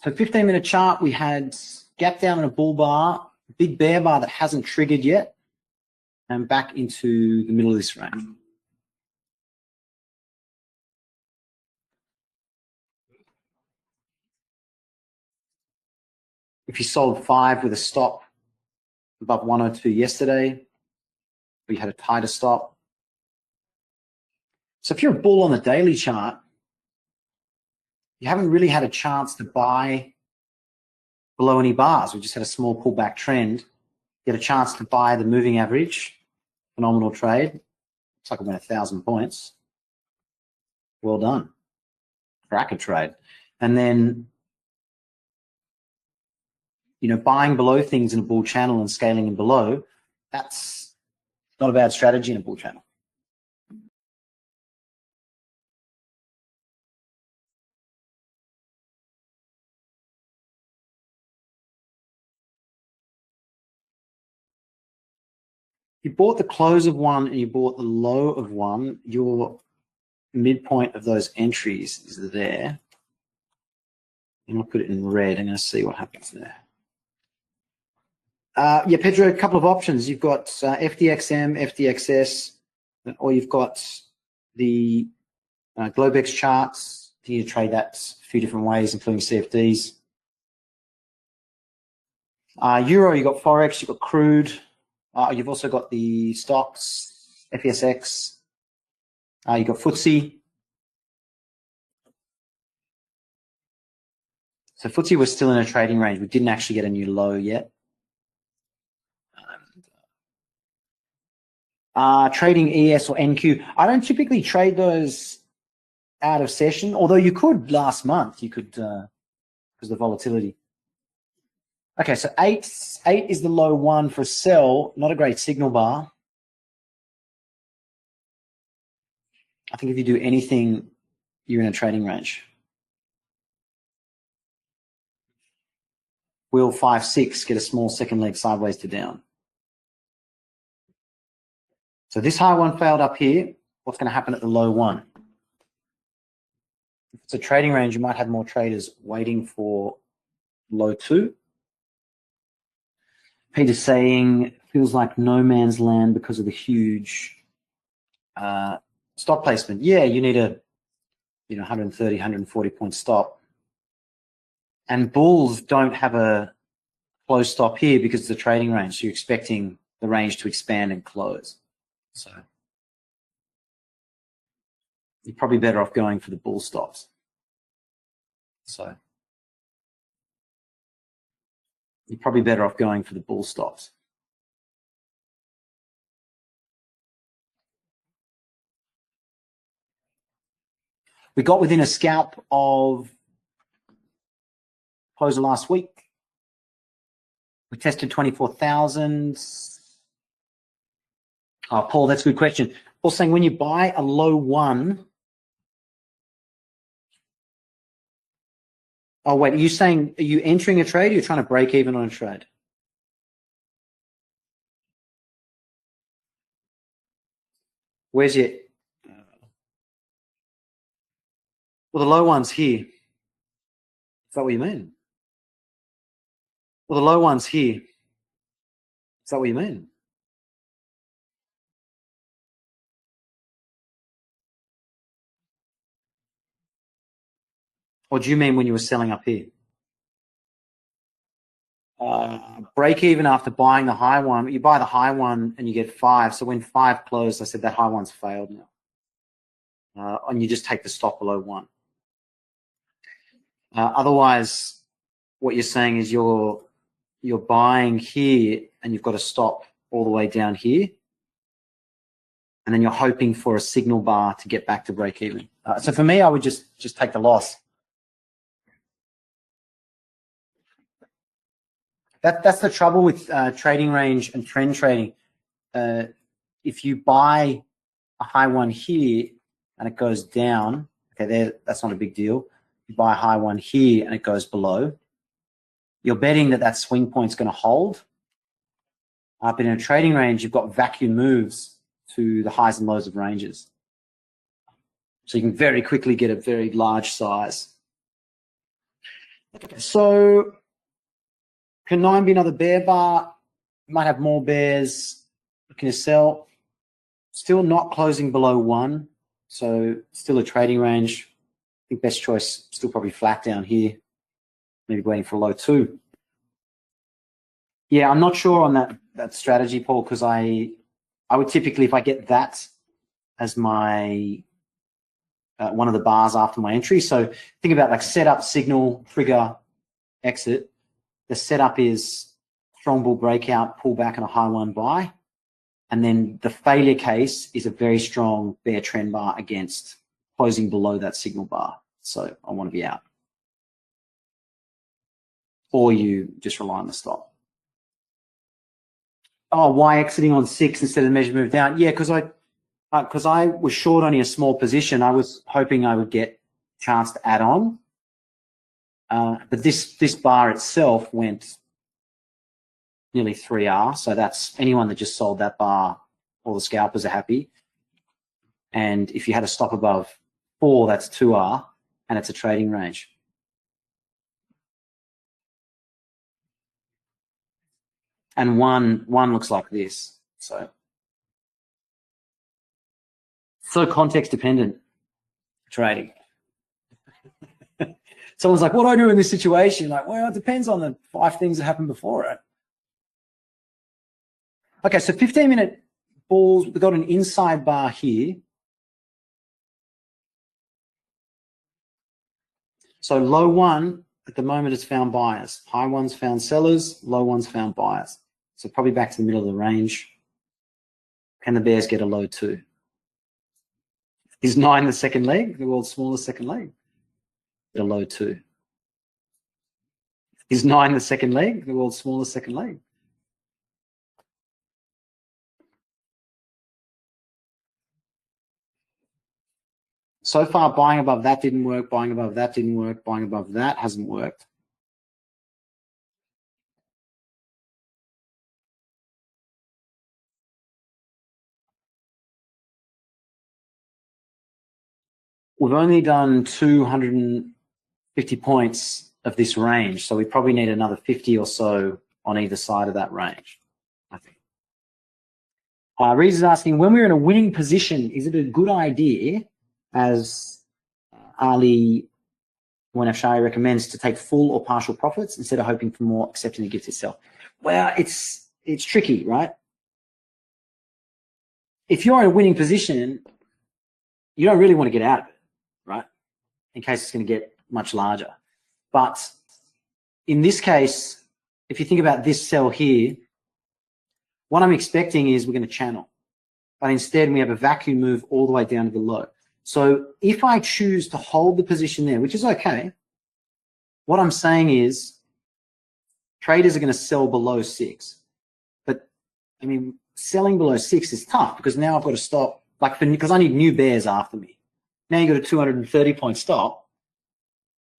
So 15-minute chart, we had gap down in a bull bar, big bear bar that hasn't triggered yet, and back into the middle of this range. If you sold 5 with a stop above 102 yesterday, we had a tighter stop. So if you're a bull on the daily chart, you haven't really had a chance to buy below any bars. We just had a small pullback trend. You had a chance to buy the moving average. Phenomenal trade. Looks like I went 1,000 points. Well done. Cracker trade. And then, you know, buying below things in a bull channel and scaling in below, that's not a bad strategy in a bull channel. You bought the close of 1 and you bought the low of 1, your midpoint of those entries is there. And I'll put it in red. I'm going to see what happens there. Yeah, Pedro, a couple of options. You've got FDXM, FDXS, or you've got the Globex charts. You can trade that a few different ways, including CFDs. Euro, you've got Forex, you've got crude. You've also got the stocks, FSX. You've got FTSE. So FTSE was still in a trading range. We didn't actually get a new low yet. Trading ES or NQ. I don't typically trade those out of session, although you could last month. You could, because of the volatility. Okay, so 8 is the low 1 for sell. Not a great signal bar. I think if you do anything, you're in a trading range. Will 5, 6 get a small second leg sideways to down? So this high one failed up here. What's going to happen at the low one? If it's a trading range, you might have more traders waiting for low two. Peter's saying feels like no man's land because of the huge stop placement. Yeah, you need a 130, 140 point stop. And bulls don't have a close stop here because it's a trading range. So you're expecting the range to expand and close. So you're probably better off going for the bull stops. So you're probably better off going for the bull stops. We got within a scalp of close of last week. We tested 24,000. Oh, Paul, that's a good question. Paul's saying when you buy a low one. Oh, wait, are you entering a trade or you're trying to break even on a trade? Where's your... Well, the low one's here. Is that what you mean? Well, the low one's here. Is that what you mean? Or do you mean when you were selling up here? Break even after buying the high one. You buy the high one and you get 5. So when 5 closed, I said that high one's failed now. And you just take the stop below 1. Otherwise, what you're saying is you're buying here and you've got to stop all the way down here. And then you're hoping for a signal bar to get back to break even. So for me, I would just take the loss. That's the trouble with trading range and trend trading. If you buy a high one here and it goes down, okay, that's not a big deal. You buy a high one here and it goes below, you're betting that swing point's going to hold. But in a trading range, you've got vacuum moves to the highs and lows of ranges. So you can very quickly get a very large size. Okay, so can 9 be another bear bar? You might have more bears looking to sell. Still not closing below 1. So still a trading range. I think best choice, still probably flat down here. Maybe waiting for a low 2. Yeah, I'm not sure on that strategy, Paul, because I would typically, if I get that as my one of the bars after my entry. So think about like setup, signal, trigger, exit. The setup is strong bull breakout, pull back, and a high one buy. And then the failure case is a very strong bear trend bar against closing below that signal bar. So I want to be out. Or you just rely on the stop. Oh, why exiting on 6 instead of the measure move down? Yeah, because I was short only a small position. I was hoping I would get a chance to add on. But this bar itself went nearly 3R. So that's anyone that just sold that bar, all the scalpers are happy. And if you had a stop above 4, that's 2R, and it's a trading range. And one looks like this. So context dependent trading. Someone's like, what do I do in this situation? Like, well, it depends on the 5 things that happened before it. Okay, so 15-minute bulls, we've got an inside bar here. So low 1 at the moment has found buyers. High one's found sellers, low one's found buyers. So probably back to the middle of the range. Can the bears get a low 2? Is 9 the second leg, the world's smallest second leg? Get a low 2. Is 9 the second leg, the world's smallest second leg? So far, buying above that didn't work, buying above that didn't work, buying above that hasn't worked. we've only done 250 points of this range, so we probably need another 50 or so on either side of that range, I think. Reese is asking, when we're in a winning position, is it a good idea, as Ali Wanafshari recommends, to take full or partial profits instead of hoping for more, accepting the gift itself? Well, it's tricky, right? If you're in a winning position, you don't really want to get out of it, right? In case it's going to get much larger. But in this case, if you think about this sell here, what I'm expecting is we're going to channel. But instead, we have a vacuum move all the way down to the low. So if I choose to hold the position there, which is okay, what I'm saying is traders are going to sell below 6. But, I mean, selling below 6 is tough because now I've got to stop, because I need new bears after me. Now you've got a 230-point stop.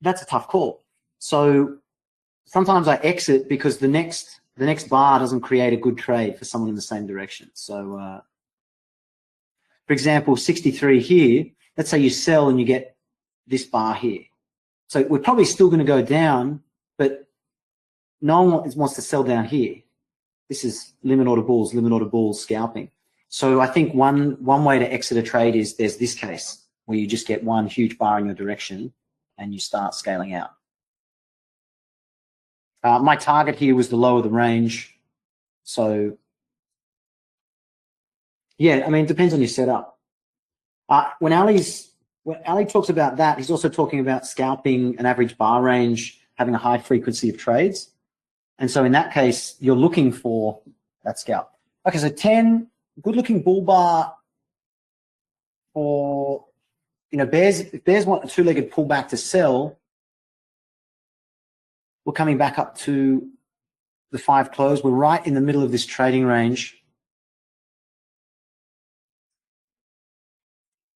That's a tough call. So sometimes I exit because the next bar doesn't create a good trade for someone in the same direction. So, for example, 63 here, let's say you sell and you get this bar here. So we're probably still going to go down, but no one wants to sell down here. This is limit order bulls scalping. So I think one way to exit a trade is there's this case where you just get one huge bar in your direction and you start scaling out. My target here was the low of the range. So yeah, I mean, it depends on your setup. When Ali talks about that, he's also talking about scalping an average bar range, having a high frequency of trades. And so in that case, you're looking for that scalp. Okay, so 10, good looking bull bar for, bears. If bears want a two-legged pullback to sell, we're coming back up to the 5 close. We're right in the middle of this trading range.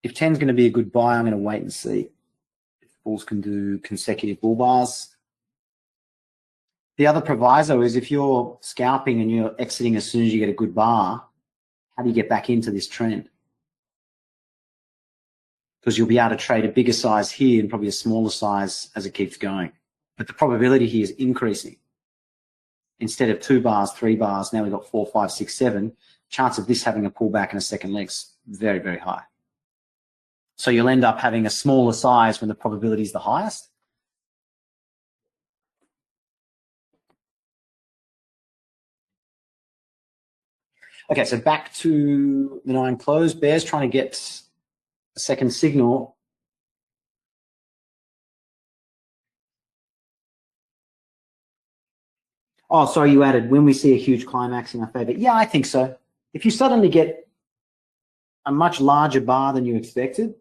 If 10 is going to be a good buy, I'm going to wait and see if bulls can do consecutive bull bars. The other proviso is if you're scalping and you're exiting as soon as you get a good bar, how do you get back into this trend? Because you'll be able to trade a bigger size here and probably a smaller size as it keeps going. But the probability here is increasing. Instead of 2 bars, 3 bars, now we've got 4, 5, 6, 7. Chance of this having a pullback in a second leg's very, very high. So you'll end up having a smaller size when the probability is the highest. Okay, so back to the 9 close. Bears trying to get a second signal. Oh, sorry, you added when we see a huge climax in our favor. Yeah, I think so. If you suddenly get a much larger bar than you expected,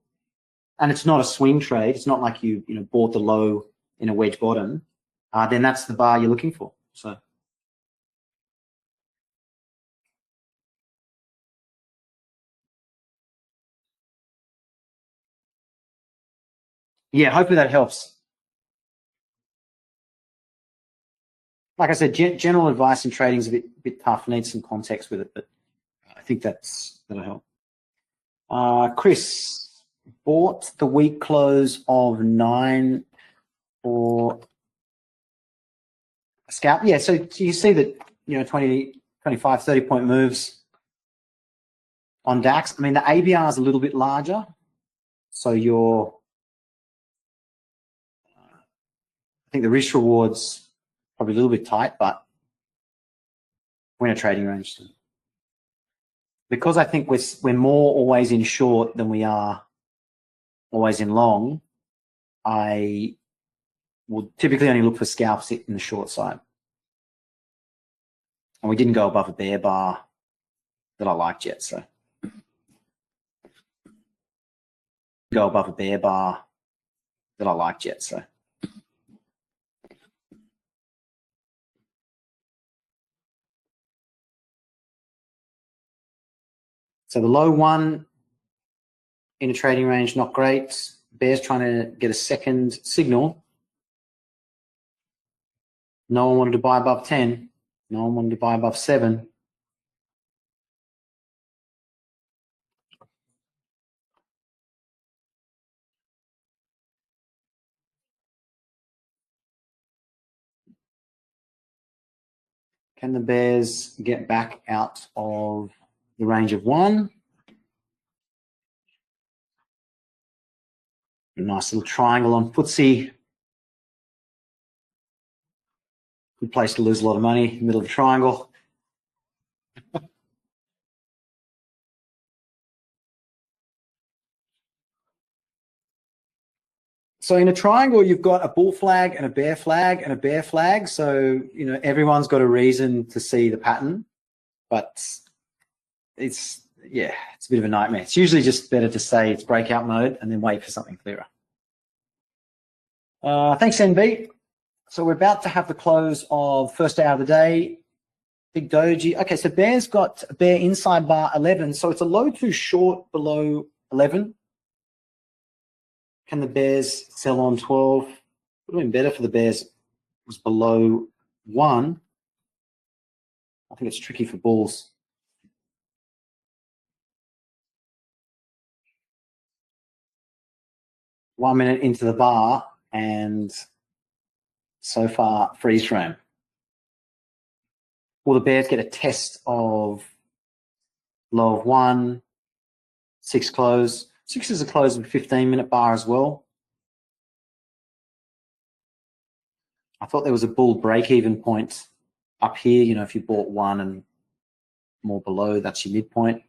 and it's not a swing trade, it's not like you bought the low in a wedge bottom, then that's the bar you're looking for. So yeah, hopefully that helps. Like I said, general advice in trading is a bit tough. Needs some context with it, but I think that'll help. Chris bought the week close of 9 for a scalp. Yeah, so you see that 20, 25, 30-point moves on DAX. I mean, the ABR is a little bit larger, so I think the risk rewards probably a little bit tight, but we're in a trading range too. Because I think we're more always in short than we are always in long, I will typically only look for scalps in the short side. And we didn't go above a bear bar that I liked yet, so. Go above a bear bar that I liked yet, so. So the low one in a trading range, not great. Bears trying to get a second signal. No one wanted to buy above 10. No one wanted to buy above 7. Can the bears get back out of the range of 1? Nice little triangle on FTSE. Good place to lose a lot of money, middle of the triangle. So in a triangle, you've got a bull flag and a bear flag and a bear flag. So, you know, everyone's got a reason to see the pattern, but it's a bit of a nightmare. It's usually just better to say it's breakout mode and then wait for something clearer. Thanks, NB. So we're about to have the close of first hour of the day. Big doji. Okay, so bear's got a bear inside bar 11. So it's a low too short below 11. Can the bears sell on 12? Would have been better for the bears. It was below 1. I think it's tricky for bulls. One minute into the bar, and so far freeze frame. Will the bears get a test of low of 1, 6 close? 6 is a close of a 15-minute bar as well. I thought there was a bull break-even point up here. You know, if you bought 1 and more below, that's your midpoint.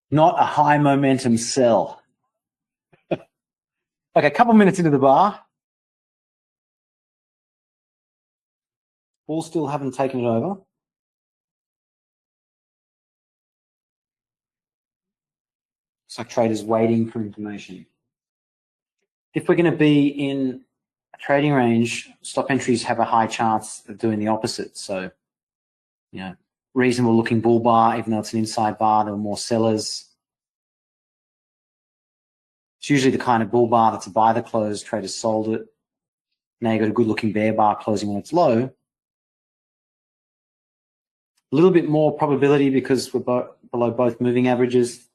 Not a high momentum sell. Okay, a couple minutes into the bar. Bulls still haven't taken it over. It's like traders waiting for information. If we're going to be in a trading range, stop entries have a high chance of doing the opposite. So, you know, reasonable looking bull bar, even though it's an inside bar, there were more sellers. It's usually the kind of bull bar that's a buy the close, traders sold it. Now you've got a good looking bear bar closing when it's low. A little bit more probability because we're below both moving averages.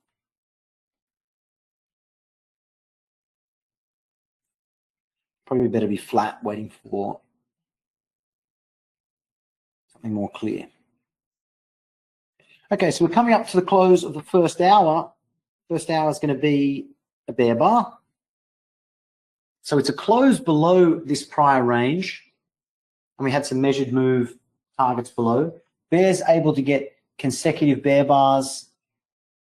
Probably better be flat, waiting for something more clear. Okay, so we're coming up to the close of the first hour. First hour is going to be a bear bar. So it's a close below this prior range, and we had some measured move targets below. Bears able to get consecutive bear bars.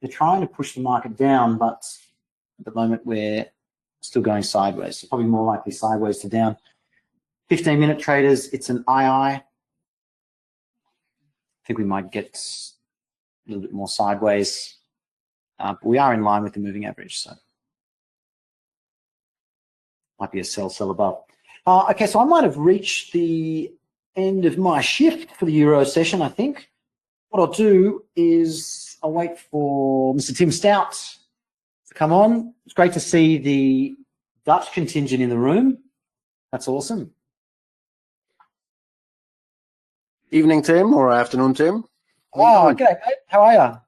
They're trying to push the market down, but at the moment we're still going sideways, so probably more likely sideways to down. 15-minute traders, it's an II. I think we might get a little bit more sideways, but we are in line with the moving average, so might be a sell above. Okay, so I might have reached the end of my shift for the Euro session, I think. What I'll do is I'll wait for Mr. Tim Stout to come on. It's great to see the Dutch contingent in the room. That's awesome. Evening, Tim, or afternoon, Tim. Oh, okay, mate. How are you?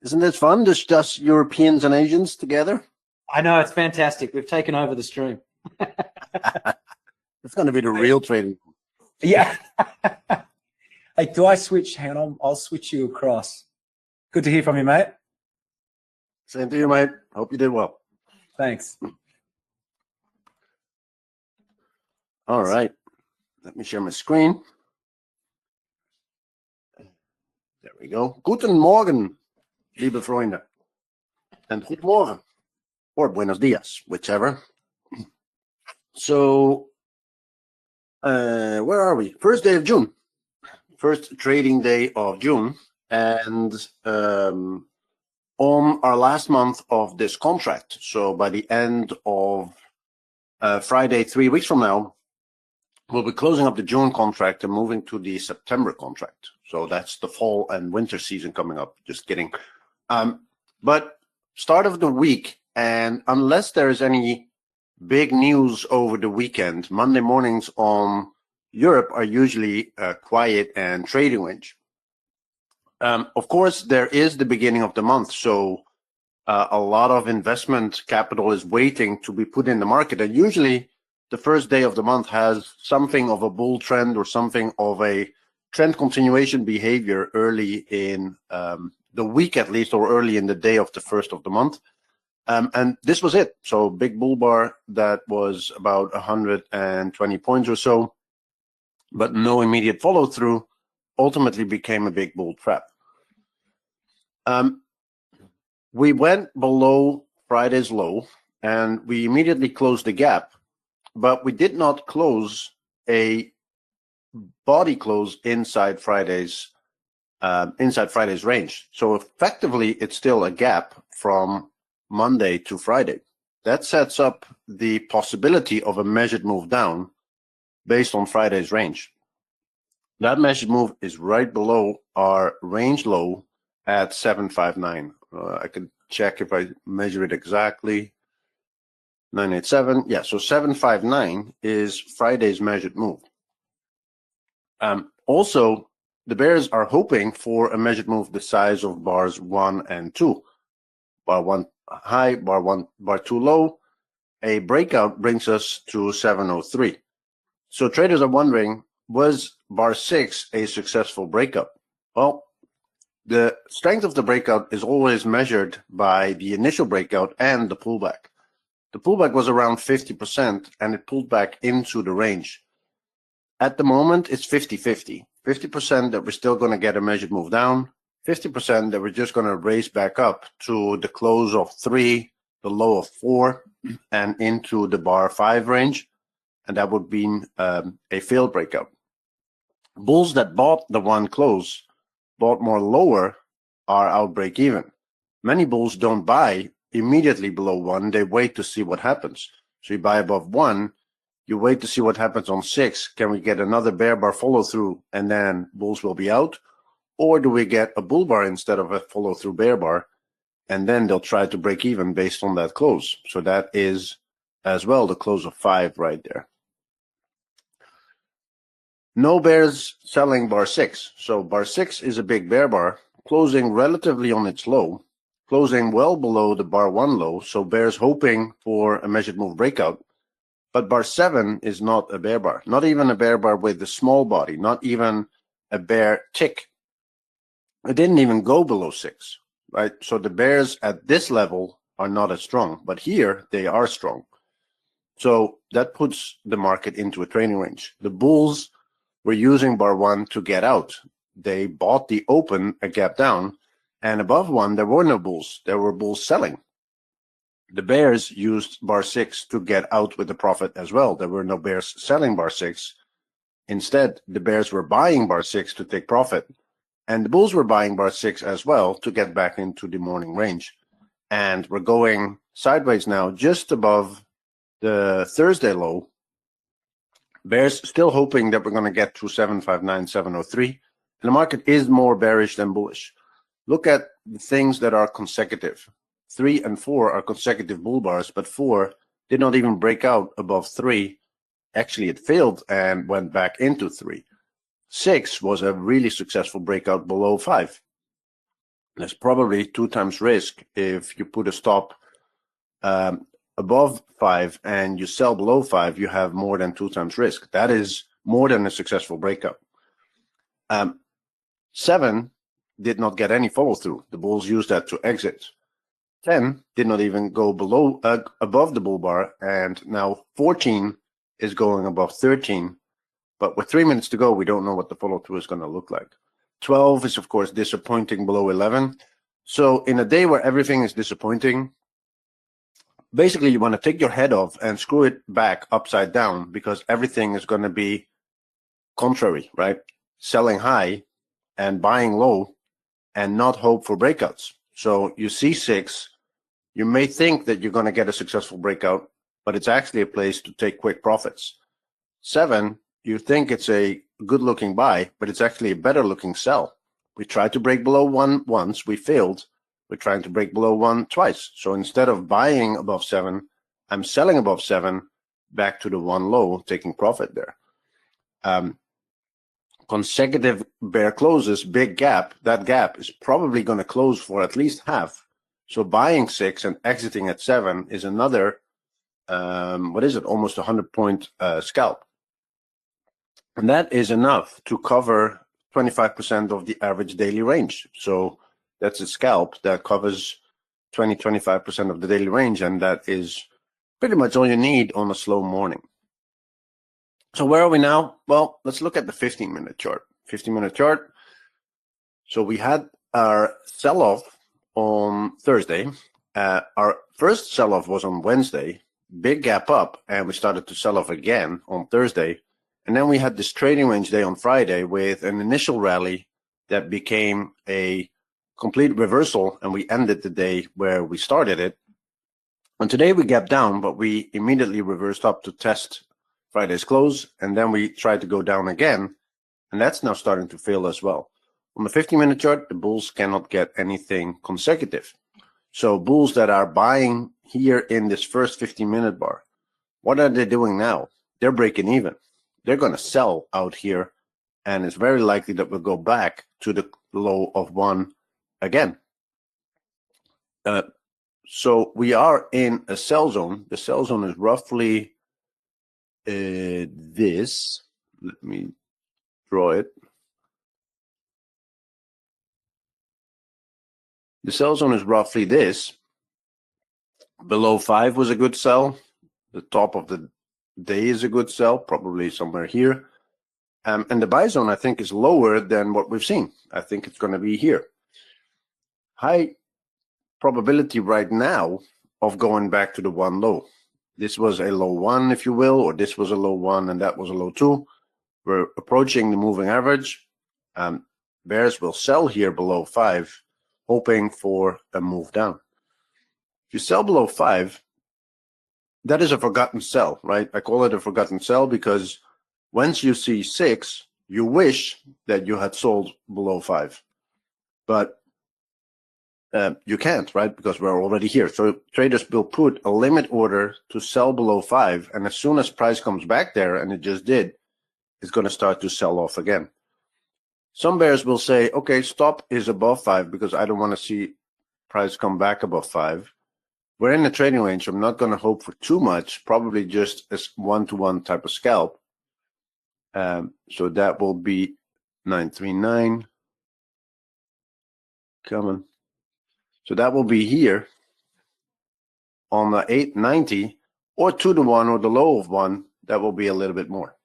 Isn't this fun, just Europeans and Asians together? I know, it's fantastic. We've taken over the stream. It's going to be the real trading. Yeah. Hey, do I switch? Hang on, I'll switch you across. Good to hear from you, mate. Same to you, mate. Hope you did well. Thanks. All right. Let me share my screen. There we go. Guten Morgen, liebe Freunde. And good morgen. Or buenos dias, whichever. So, where are we? First day of June. First trading day of June. And on our last month of this contract. So by the end of Friday, 3 weeks from now, we'll be closing up the June contract and moving to the September contract. So that's the fall and winter season coming up. Just kidding. But start of the week, and unless there is any big news over the weekend, Monday mornings on Europe are usually quiet and trading range. Of course, there is the beginning of the month, so a lot of investment capital is waiting to be put in the market. And usually the first day of the month has something of a bull trend or something of a trend continuation behavior early in the week at least, or early in the day of the first of the month. And this was it. So big bull bar that was about 120 points or so, but no immediate follow through, ultimately became a big bull trap. We went below Friday's low and we immediately closed the gap, but we did not close a body close inside Friday's range. So effectively, it's still a gap from Monday to Friday. That sets up the possibility of a measured move down based on Friday's range. That measured move is right below our range low at 759. I can check if I measure it exactly. 987. Yeah, so 759 is Friday's measured move. Also, the bears are hoping for a measured move the size of bars 1 and 2. Bar 1 high, bar 2 low. A breakout brings us to 703. So traders are wondering, was bar 6 a successful breakout? Well, the strength of the breakout is always measured by the initial breakout and the pullback. The pullback was around 50% and it pulled back into the range. At the moment, it's 50-50. 50% that we're still going to get a measured move down, 50% that we're just going to race back up to the close of 3, the low of 4, and into the bar 5 range. And that would be a failed breakout. Bulls that bought the one close, bought more lower, are out break even. Many bulls don't buy immediately below 1. They wait to see what happens. So you buy above 1. You wait to see what happens on 6. Can we get another bear bar follow through and then bulls will be out? Or do we get a bull bar instead of a follow through bear bar? And then they'll try to break even based on that close. So that is as well the close of 5 right there. No bears selling bar 6. So bar 6 is a big bear bar, closing relatively on its low, closing well below the bar 1 low. So bears hoping for a measured move breakout. But bar 7 is not a bear bar, not even a bear bar with a small body, not even a bear tick. It didn't even go below 6, right? So the bears at this level are not as strong, but here they are strong. So that puts the market into a trading range. The bulls were using bar 1 to get out. They bought the open, a gap down, and above 1 there were no bulls. There were bulls selling. The bears used bar 6 to get out with a profit as well. There were no bears selling bar 6. Instead, the bears were buying bar 6 to take profit. And the bulls were buying bar 6 as well to get back into the morning range. And we're going sideways now, just above the Thursday low. Bears still hoping that we're going to get to 759, 703. And the market is more bearish than bullish. Look at the things that are consecutive. 3 and 4 are consecutive bull bars, but 4 did not even break out above 3. Actually, it failed and went back into 3. 6 was a really successful breakout below 5. There's probably 2 times risk if you put a stop above 5 and you sell below 5, you have more than 2 times risk. That is more than a successful breakout. 7 did not get any follow through. The bulls used that to exit. 10 did not even go above the bull bar, and now 14 is going above 13. But with 3 minutes to go, we don't know what the follow through is going to look like. 12 is, of course, disappointing below 11. So in a day where everything is disappointing, basically you want to take your head off and screw it back upside down, because everything is going to be contrary, right? Selling high and buying low and not hope for breakouts. So you see 6, you may think that you're going to get a successful breakout, but it's actually a place to take quick profits. 7, you think it's a good looking buy, but it's actually a better looking sell. We tried to break below 1 once, we failed. We're trying to break below 1 twice. So instead of buying above 7, I'm selling above 7 back to the 1 low, taking profit there. Consecutive bear closes, big gap. That gap is probably going to close for at least half. So buying 6 and exiting at 7 is another what is it, almost 100-point scalp. And that is enough to cover 25% of the average daily range. So that's a scalp that covers 25% of the daily range, and that is pretty much all you need on a slow morning. So where are we now? Well, let's look at the 15-minute chart. 15-minute chart. So we had our sell-off on Thursday. Our first sell-off was on Wednesday, big gap up, and we started to sell off again on Thursday. And then we had this trading range day on Friday with an initial rally that became a complete reversal, and we ended the day where we started it. And today we gapped down, but we immediately reversed up to test Friday's close, and then we tried to go down again, and that's now starting to fail as well. On the 15-minute chart, the bulls cannot get anything consecutive. So bulls that are buying here in this first 15-minute bar, what are they doing now? They're breaking even. They're going to sell out here, and it's very likely that we'll go back to the low of 1 again. So we are in a sell zone. The sell zone is roughly this. Let me draw it. The sell zone is roughly this. Below 5 was a good sell. The top of the day is a good sell, probably somewhere here. And the buy zone, I think, is lower than what we've seen. I think it's going to be here. High probability right now of going back to the 1 low. This was a low 1, if you will, or this was a low 1 and that was a low 2. We're approaching the moving average. Bears will sell here below 5, hoping for a move down. If you sell below 5, that is a forgotten sell, right? I call it a forgotten sell because once you see 6, you wish that you had sold below 5. But you can't, right? Because we're already here. So traders will put a limit order to sell below 5. And as soon as price comes back there, and it just did, it's going to start to sell off again. Some bears will say, okay, stop is above 5 because I don't want to see price come back above 5. We're in the trading range. I'm not going to hope for too much, probably just a 1-to-1 type of scalp. So that will be 939. Coming. So that will be here on the 890 or 2-to-1 or the low of 1. That will be a little bit more.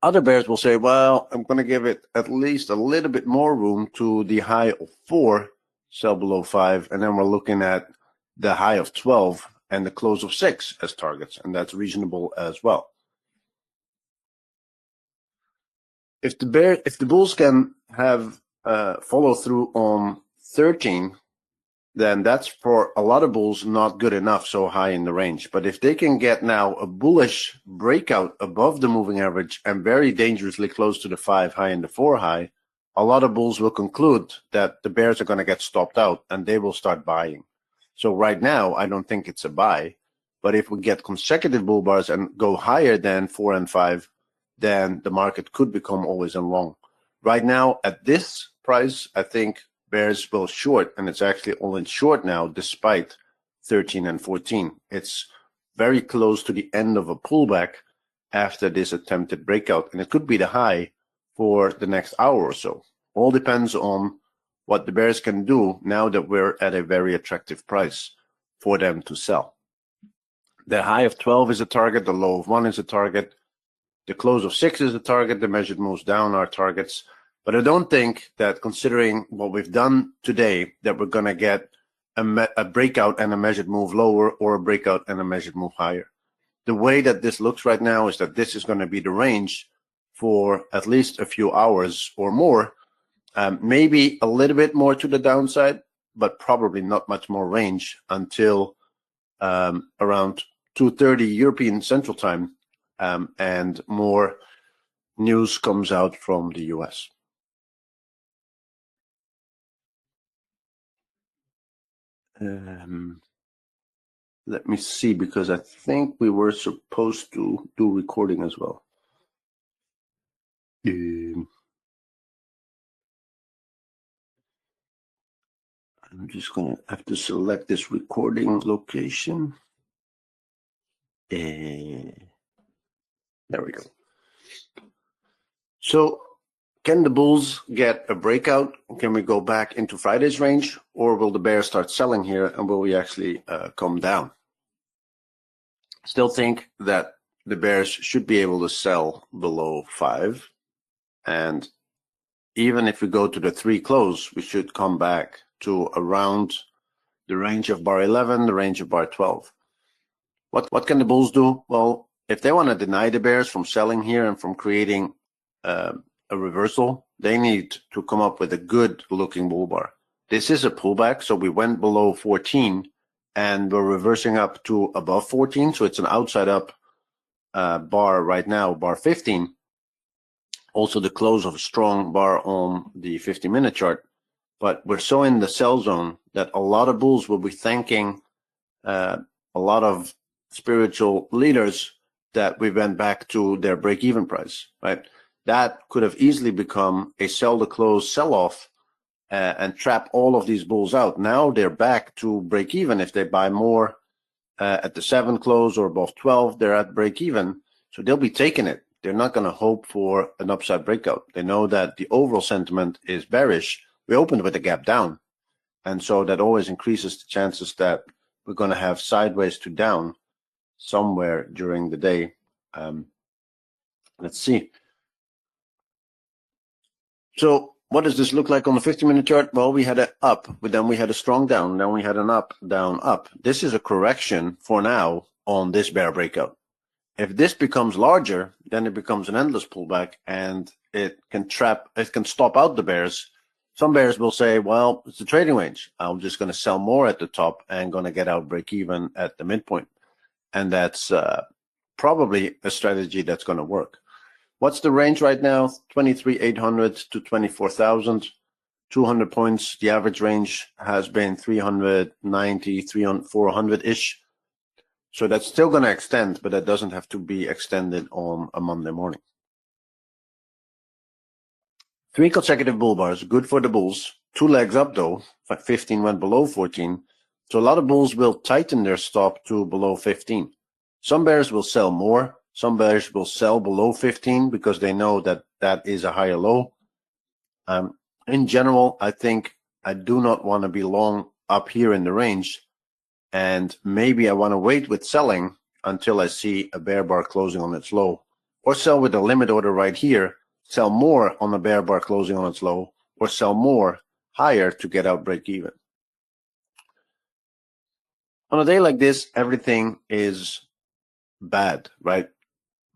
Other bears will say, well, I'm going to give it at least a little bit more room to the high of 4, sell below 5, and then we're looking at the high of 12 and the close of 6 as targets, and that's reasonable as well. If the bulls can have follow through on 13, then that's for a lot of bulls not good enough so high in the range. But if they can get now a bullish breakout above the moving average and very dangerously close to the 5 high and the 4 high, a lot of bulls will conclude that the bears are going to get stopped out and they will start buying. So right now, I don't think it's a buy. But if we get consecutive bull bars and go higher than 4 and 5, then the market could become always in long. Right now, at this price, I think bears will short, and it's actually all in short now, despite 13 and 14. It's very close to the end of a pullback after this attempted breakout, and it could be the high for the next hour or so. All depends on what the bears can do now that we're at a very attractive price for them to sell. The high of 12 is a target, the low of 1 is a target, the close of 6 is a target, the measured moves down are targets. But I don't think that, considering what we've done today, that we're going to get a breakout and a measured move lower or a breakout and a measured move higher. The way that this looks right now is that this is going to be the range for at least a few hours or more, maybe a little bit more to the downside, but probably not much more range until around 2:30 European Central Time, and more news comes out from the US. Let me see, because I think we were supposed to do recording as well. I'm just going to have to select this recording location. There we go. So can the bulls get a breakout? Can we go back into Friday's range, or will the bears start selling here and will we actually come down? Still think that the bears should be able to sell below 5. And even if we go to the 3 close, we should come back to around the range of bar 11, the range of bar 12. What can the bulls do? Well, if they want to deny the bears from selling here and from creating a reversal, they need to come up with a good looking bull bar. This is a pullback, so we went below 14 and we're reversing up to above 14, so it's an outside up bar right now, bar 15. Also the close of a strong bar on the 50-minute chart. But we're so in the sell zone that a lot of bulls will be thanking a lot of spiritual leaders that we went back to their break-even price, right? That could have easily become a sell to close sell-off and trap all of these bulls out. Now they're back to break-even. If they buy more at the 7 close or above 12, they're at break-even. So they'll be taking it. They're not going to hope for an upside breakout. They know that the overall sentiment is bearish. We opened with a gap down. And so that always increases the chances that we're going to have sideways to down somewhere during the day. Let's see. So what does this look like on the 50-minute chart? Well, we had an up, but then we had a strong down. Then we had an up, down, up. This is a correction for now on this bear breakout. If this becomes larger, then it becomes an endless pullback and it can stop out the bears. Some bears will say, well, it's a trading range. I'm just going to sell more at the top and going to get out break even at the midpoint. And that's probably a strategy that's going to work. What's the range right now? 23,800 to 24,000, 200 points. The average range has been 390, 400-ish. So that's still going to extend, but that doesn't have to be extended on a Monday morning. 3 consecutive bull bars, good for the bulls. 2 legs up though, 15 went below 14. So a lot of bulls will tighten their stop to below 15. Some bears will sell more. Some bears will sell below 15 because they know that that is a higher low. In general, I think I do not want to be long up here in the range. And maybe I want to wait with selling until I see a bear bar closing on its low. Or sell with a limit order right here. Sell more on a bear bar closing on its low. Or sell more higher to get out break even. On a day like this, everything is bad, right?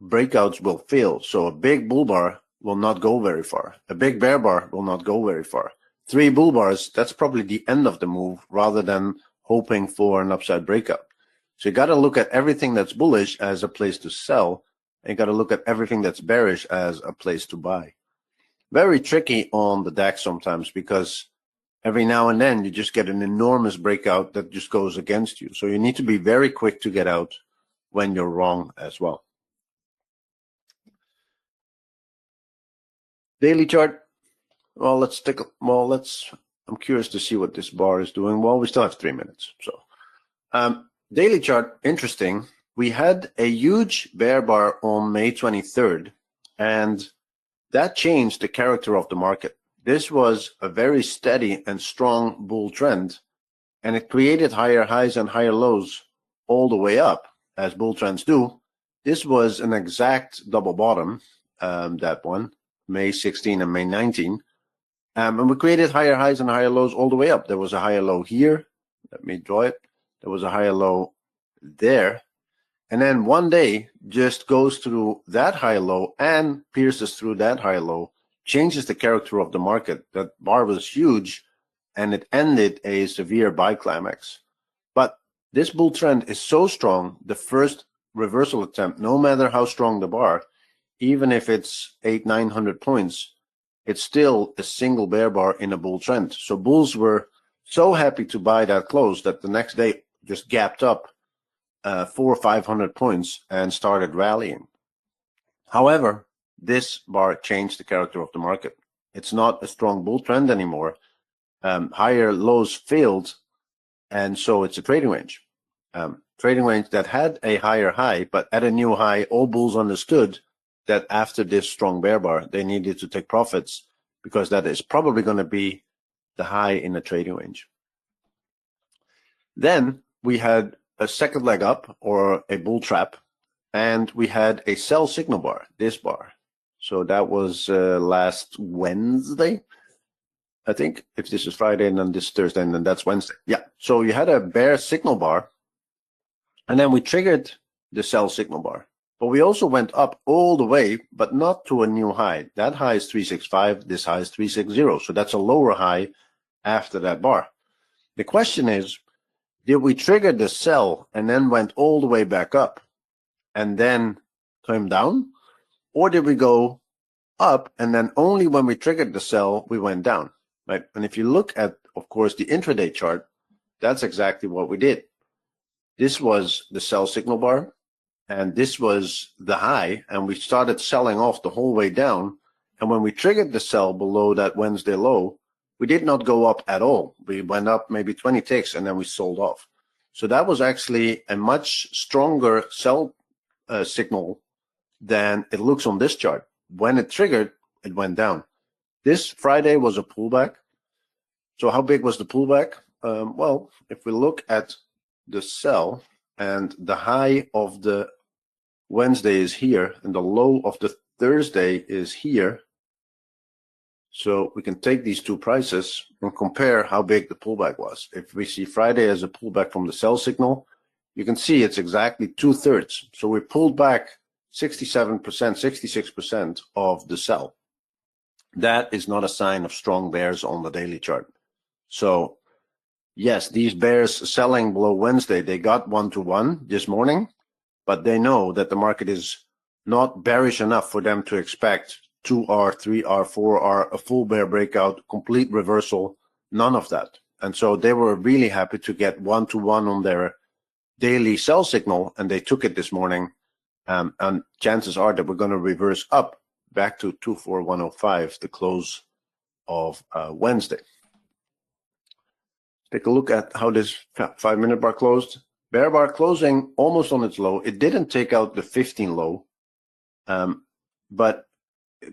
Breakouts will fail. So a big bull bar will not go very far. A big bear bar will not go very far. 3 bull bars, that's probably the end of the move rather than hoping for an upside breakout. So you got to look at everything that's bullish as a place to sell. And you got to look at everything that's bearish as a place to buy. Very tricky on the DAX sometimes because every now and then you just get an enormous breakout that just goes against you. So you need to be very quick to get out when you're wrong as well. Daily chart. Well, I'm curious to see what this bar is doing. Well, we still have 3 minutes. So daily chart, interesting. We had a huge bear bar on May 23rd, and that changed the character of the market. This was a very steady and strong bull trend, and it created higher highs and higher lows all the way up, as bull trends do. This was an exact double bottom, that one, May 16 and May 19. And we created higher highs and higher lows all the way up. There was a higher low here. Let me draw it. There was a higher low there. And then one day just goes through that high low and pierces through that high low, changes the character of the market. That bar was huge and it ended a severe buy climax. But this bull trend is so strong, the first reversal attempt, no matter how strong the bar, even if it's 800-900 points, it's still a single bear bar in a bull trend. So bulls were so happy to buy that close that the next day just gapped up 400 or 500 points and started rallying. However, this bar changed the character of the market. It's not a strong bull trend anymore. Higher lows failed, and so it's a trading range. trading range that had a higher high, but at a new high, all bulls understood that after this strong bear bar, they needed to take profits because that is probably going to be the high in the trading range. Then we had a second leg up, or a bull trap, and we had a sell signal bar, this bar. So that was last Wednesday, I think. If this is Friday and then this is Thursday, and then that's Wednesday. Yeah. So you had a bear signal bar, and then we triggered the sell signal bar. But we also went up all the way, but not to a new high. That high is 365. This high is 360. So that's a lower high after that bar. The question is, did we trigger the sell and then went all the way back up and then came down? Or did we go up and then only when we triggered the sell, we went down, right? And if you look at, of course, the intraday chart, that's exactly what we did. This was the sell signal bar, and this was the high, and we started selling off the whole way down. And when we triggered the sell below that Wednesday low, we did not go up at all. We went up maybe 20 ticks, and then we sold off. So that was actually a much stronger sell signal than it looks on this chart. When it triggered, it went down. This Friday was a pullback. So how big was the pullback? Well, if we look at the sell, and the high of the Wednesday is here, and the low of the Thursday is here. So we can take these two prices and compare how big the pullback was. If we see Friday as a pullback from the sell signal, you can see it's exactly 2/3. So we pulled back 67%, 66% of the sell. That is not a sign of strong bears on the daily chart. So yes, these bears selling below Wednesday, they got 1-to-1 this morning, but they know that the market is not bearish enough for them to expect 2R, 3R, 4R, a full bear breakout, complete reversal, none of that. And so they were really happy to get 1-to-1 on their daily sell signal, and they took it this morning. And chances are that we're going to reverse up back to 24105, the close of Wednesday. Take a look at how this 5-minute bar closed. Bear bar closing almost on its low. It didn't take out the 15 low, but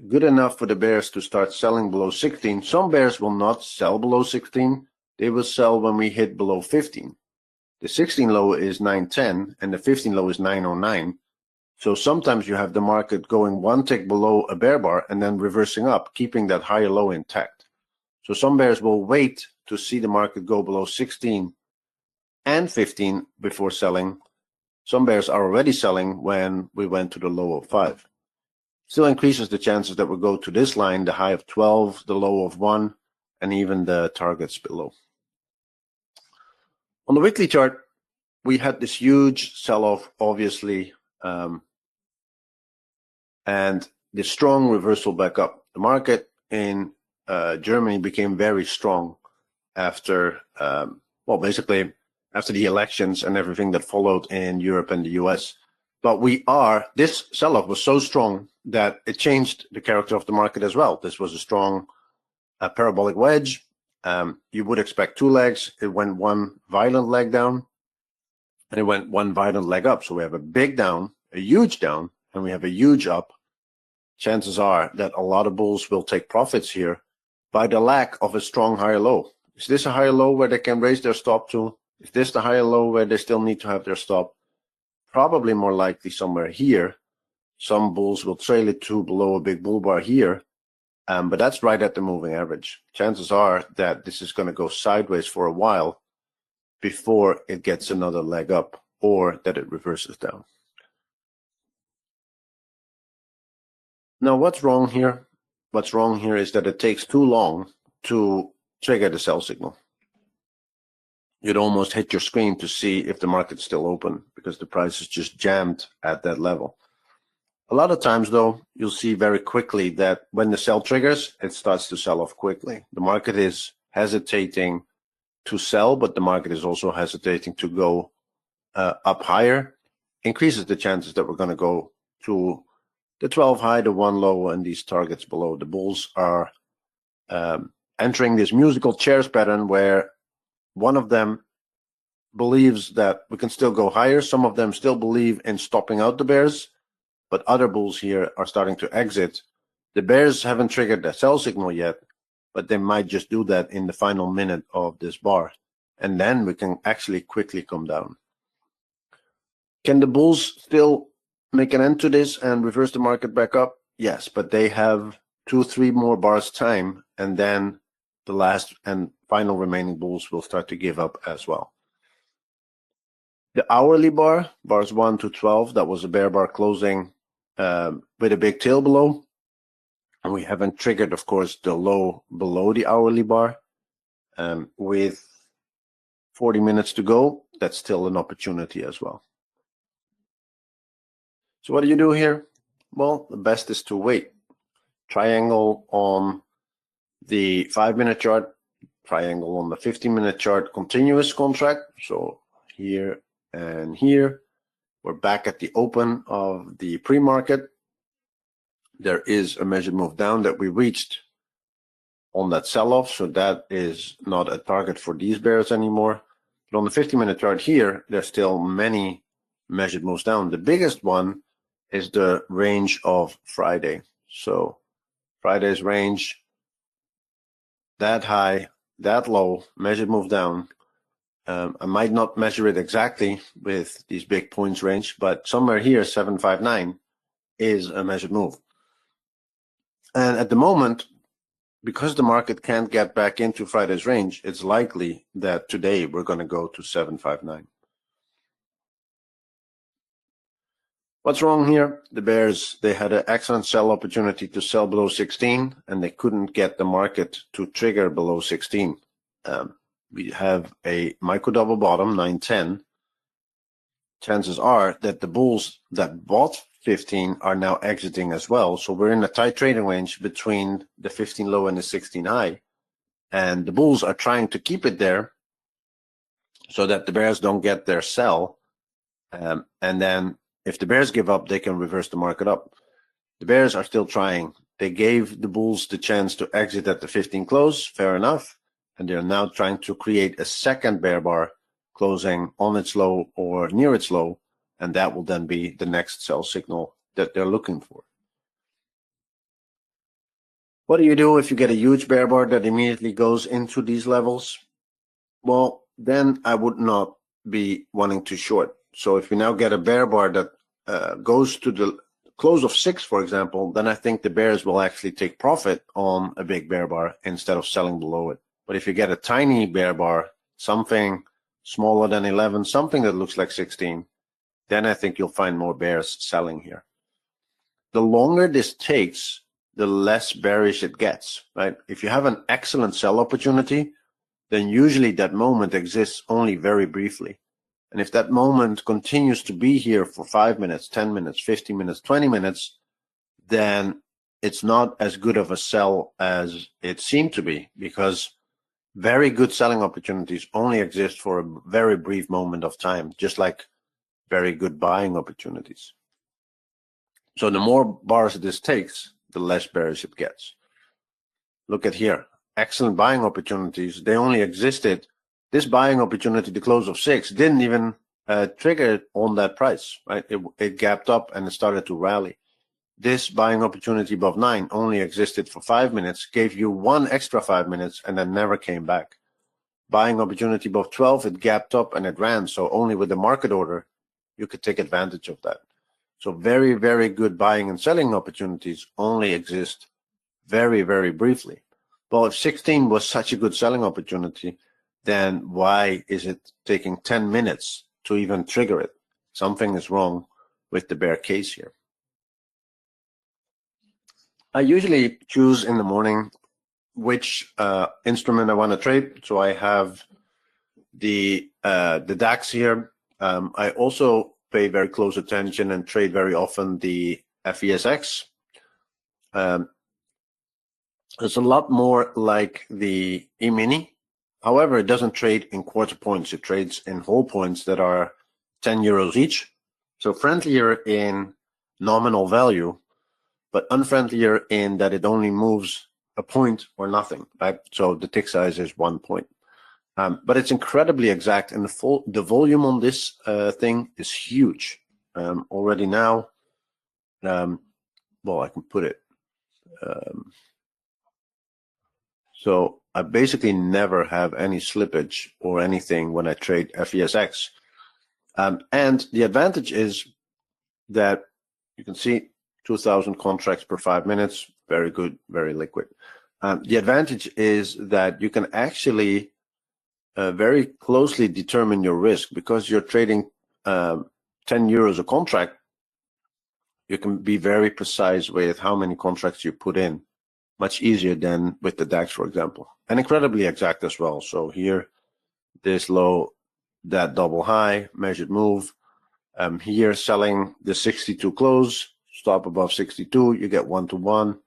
good enough for the bears to start selling below 16. Some bears will not sell below 16. They will sell when we hit below 15. The 16 low is 910 and the 15 low is 909. So sometimes you have the market going one tick below a bear bar and then reversing up, keeping that higher low intact. So some bears will wait to see the market go below 16 and 15 before selling. Some bears are already selling when we went to the low of 5. Still increases the chances that we'll go to this line, the high of 12, the low of 1, and even the targets below. On the weekly chart, we had this huge sell-off, obviously, and the strong reversal back up. The market in Germany became very strong after, basically after the elections and everything that followed in Europe and the US. But this sell-off was so strong that it changed the character of the market as well. This was a strong parabolic wedge. You would expect two legs. It went one violent leg down, and it went one violent leg up. So we have a big down, a huge down, and we have a huge up. Chances are that a lot of bulls will take profits here by the lack of a strong higher low. Is this a higher low where they can raise their stop to? Is this the higher low where they still need to have their stop? Probably more likely somewhere here. Some bulls will trail it to below a big bull bar here, but that's right at the moving average. Chances are that this is going to go sideways for a while before it gets another leg up or that it reverses down. Now, what's wrong here? What's wrong here is that it takes too long to trigger the sell signal. You'd almost hit your screen to see if the market's still open because the price is just jammed at that level. A lot of times, though, you'll see very quickly that when the sell triggers, it starts to sell off quickly. The market is hesitating to sell, but the market is also hesitating to go up higher. Increases the chances that we're going to go to the 12 high, the 1 low, and these targets below. The bulls are entering this musical chairs pattern where one of them believes that we can still go higher. Some of them still believe in stopping out the bears, but other bulls here are starting to exit. The bears haven't triggered the sell signal yet, but they might just do that in the final minute of this bar. And then we can actually quickly come down. Can the bulls still make an end to this and reverse the market back up? Yes, but they have 2-3 more bars time, and then the last and final remaining bulls will start to give up as well. The hourly bar, bars 1 to 12, that was a bear bar closing with a big tail below. And we haven't triggered, of course, the low below the hourly bar. With 40 minutes to go, that's still an opportunity as well. So what do you do here? Well, the best is to wait. Triangle on the 5-minute chart, triangle on the 15-minute chart, continuous contract. So here and here, we're back at the open of the pre-market. There is a measured move down that we reached on that sell-off, so that is not a target for these bears anymore. But on the 50-minute chart here, there's still many measured moves down. The biggest one is the range of Friday. So Friday's range, that high, that low, measured move down. I might not measure it exactly with these big points range, but somewhere here, 759 is a measured move. And at the moment, because the market can't get back into Friday's range, it's likely that today we're going to go to 759. What's wrong here? The bears, they had an excellent sell opportunity to sell below 16, and they couldn't get the market to trigger below 16. We have a micro double bottom, 910. Chances are that the bulls that bought 15 are now exiting as well. So we're in a tight trading range between the 15 low and the 16 high. And the bulls are trying to keep it there so that the bears don't get their sell. And then if the bears give up, they can reverse the market up. The bears are still trying. They gave the bulls the chance to exit at the 15 close, fair enough. And they're now trying to create a second bear bar closing on its low or near its low. And that will then be the next sell signal that they're looking for. What do you do if you get a huge bear bar that immediately goes into these levels? Well, then I would not be wanting to short. So if we now get a bear bar that goes to the close of 6, for example, then I think the bears will actually take profit on a big bear bar instead of selling below it. But if you get a tiny bear bar, something smaller than 11, something that looks like 16, then I think you'll find more bears selling here. The longer this takes, the less bearish it gets, right? If you have an excellent sell opportunity, then usually that moment exists only very briefly. And if that moment continues to be here for 5 minutes, 10 minutes, 15 minutes, 20 minutes, then it's not as good of a sell as it seemed to be, because very good selling opportunities only exist for a very brief moment of time, just like very good buying opportunities. So the more bars this takes, the less bearish it gets. Look at here, excellent buying opportunities. They only existed. This buying opportunity, the close of 6, didn't even trigger on that price, right? It gapped up and it started to rally. This buying opportunity above 9 only existed for 5 minutes, gave you 1 extra 5 minutes, and then never came back. Buying opportunity above 12, it gapped up and it ran. So only with the market order, you could take advantage of that. So very, very good buying and selling opportunities only exist very, very briefly. Well, if 16 was such a good selling opportunity, then why is it taking 10 minutes to even trigger it? Something is wrong with the bear case here. I usually choose in the morning which instrument I want to trade. So I have the DAX here. I also pay very close attention and trade very often the FESX. It's a lot more like the E-mini. However, it doesn't trade in quarter points. It trades in whole points that are 10 euros each. So friendlier in nominal value, but unfriendlier in that it only moves a point or nothing, right? So the tick size is 1 point. But it's incredibly exact, and the volume on this thing is huge. Already now, well, I can put it. So I basically never have any slippage or anything when I trade FESX. And the advantage is that you can see 2,000 contracts per 5 minutes, very good, very liquid. The advantage is that you can actually very closely determine your risk because you're trading 10 euros a contract. You can be very precise with how many contracts you put in, much easier than with the DAX, for example, and incredibly exact as well. So here, this low, that double high, measured move. Here, selling the 62 close, stop above 62, you get 1-to-1,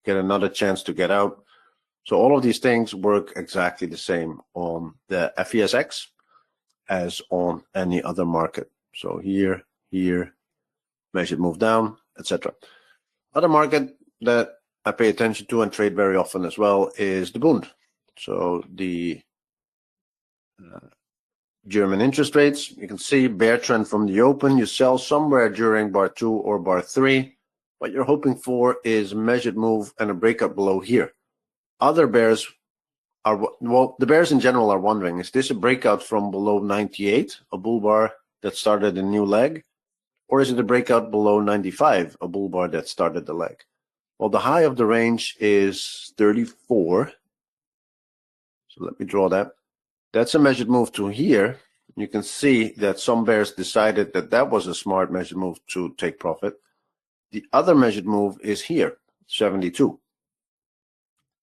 get another chance to get out. So all of these things work exactly the same on the FESX as on any other market. So here, measured move down, etc. Other market that I pay attention to and trade very often as well is the Bund. So the German interest rates, you can see bear trend from the open. You sell somewhere during bar 2 or bar 3. What you're hoping for is measured move and a breakout below here. Other bears are, well, the bears in general are wondering, is this a breakout from below 98, a bull bar that started a new leg? Or is it a breakout below 95, a bull bar that started the leg? Well, the high of the range is 34. So let me draw that. That's a measured move to here. You can see that some bears decided that that was a smart measured move to take profit. The other measured move is here, 72.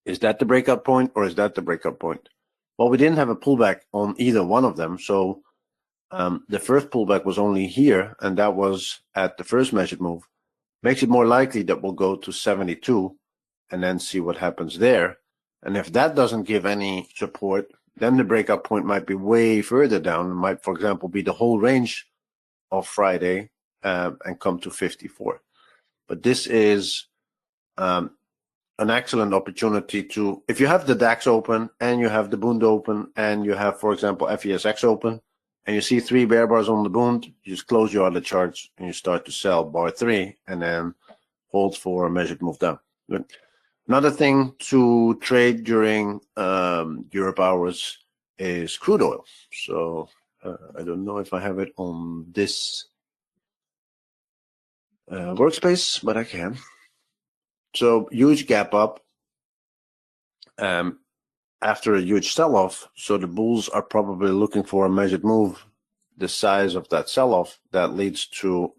Is that the breakout point or is that the breakout point? Well, we didn't have a pullback on either one of them. So the first pullback was only here, and that was at the first measured move. Makes it more likely that we'll go to 72 and then see what happens there. And if that doesn't give any support, then the breakout point might be way further down. It might, for example, be the whole range of Friday and come to 54. But this is an excellent opportunity to, if you have the DAX open and you have the Bund open and you have, for example, FESX open, and you see 3 bear bars on the Bund, you just close your other charts and you start to sell bar 3 and then hold for a measured move down. Good. Another thing to trade during Europe hours is crude oil. So I don't know if I have it on this workspace, but I can. So huge gap up after a huge sell-off. So the bulls are probably looking for a measured move, the size of that sell-off that leads to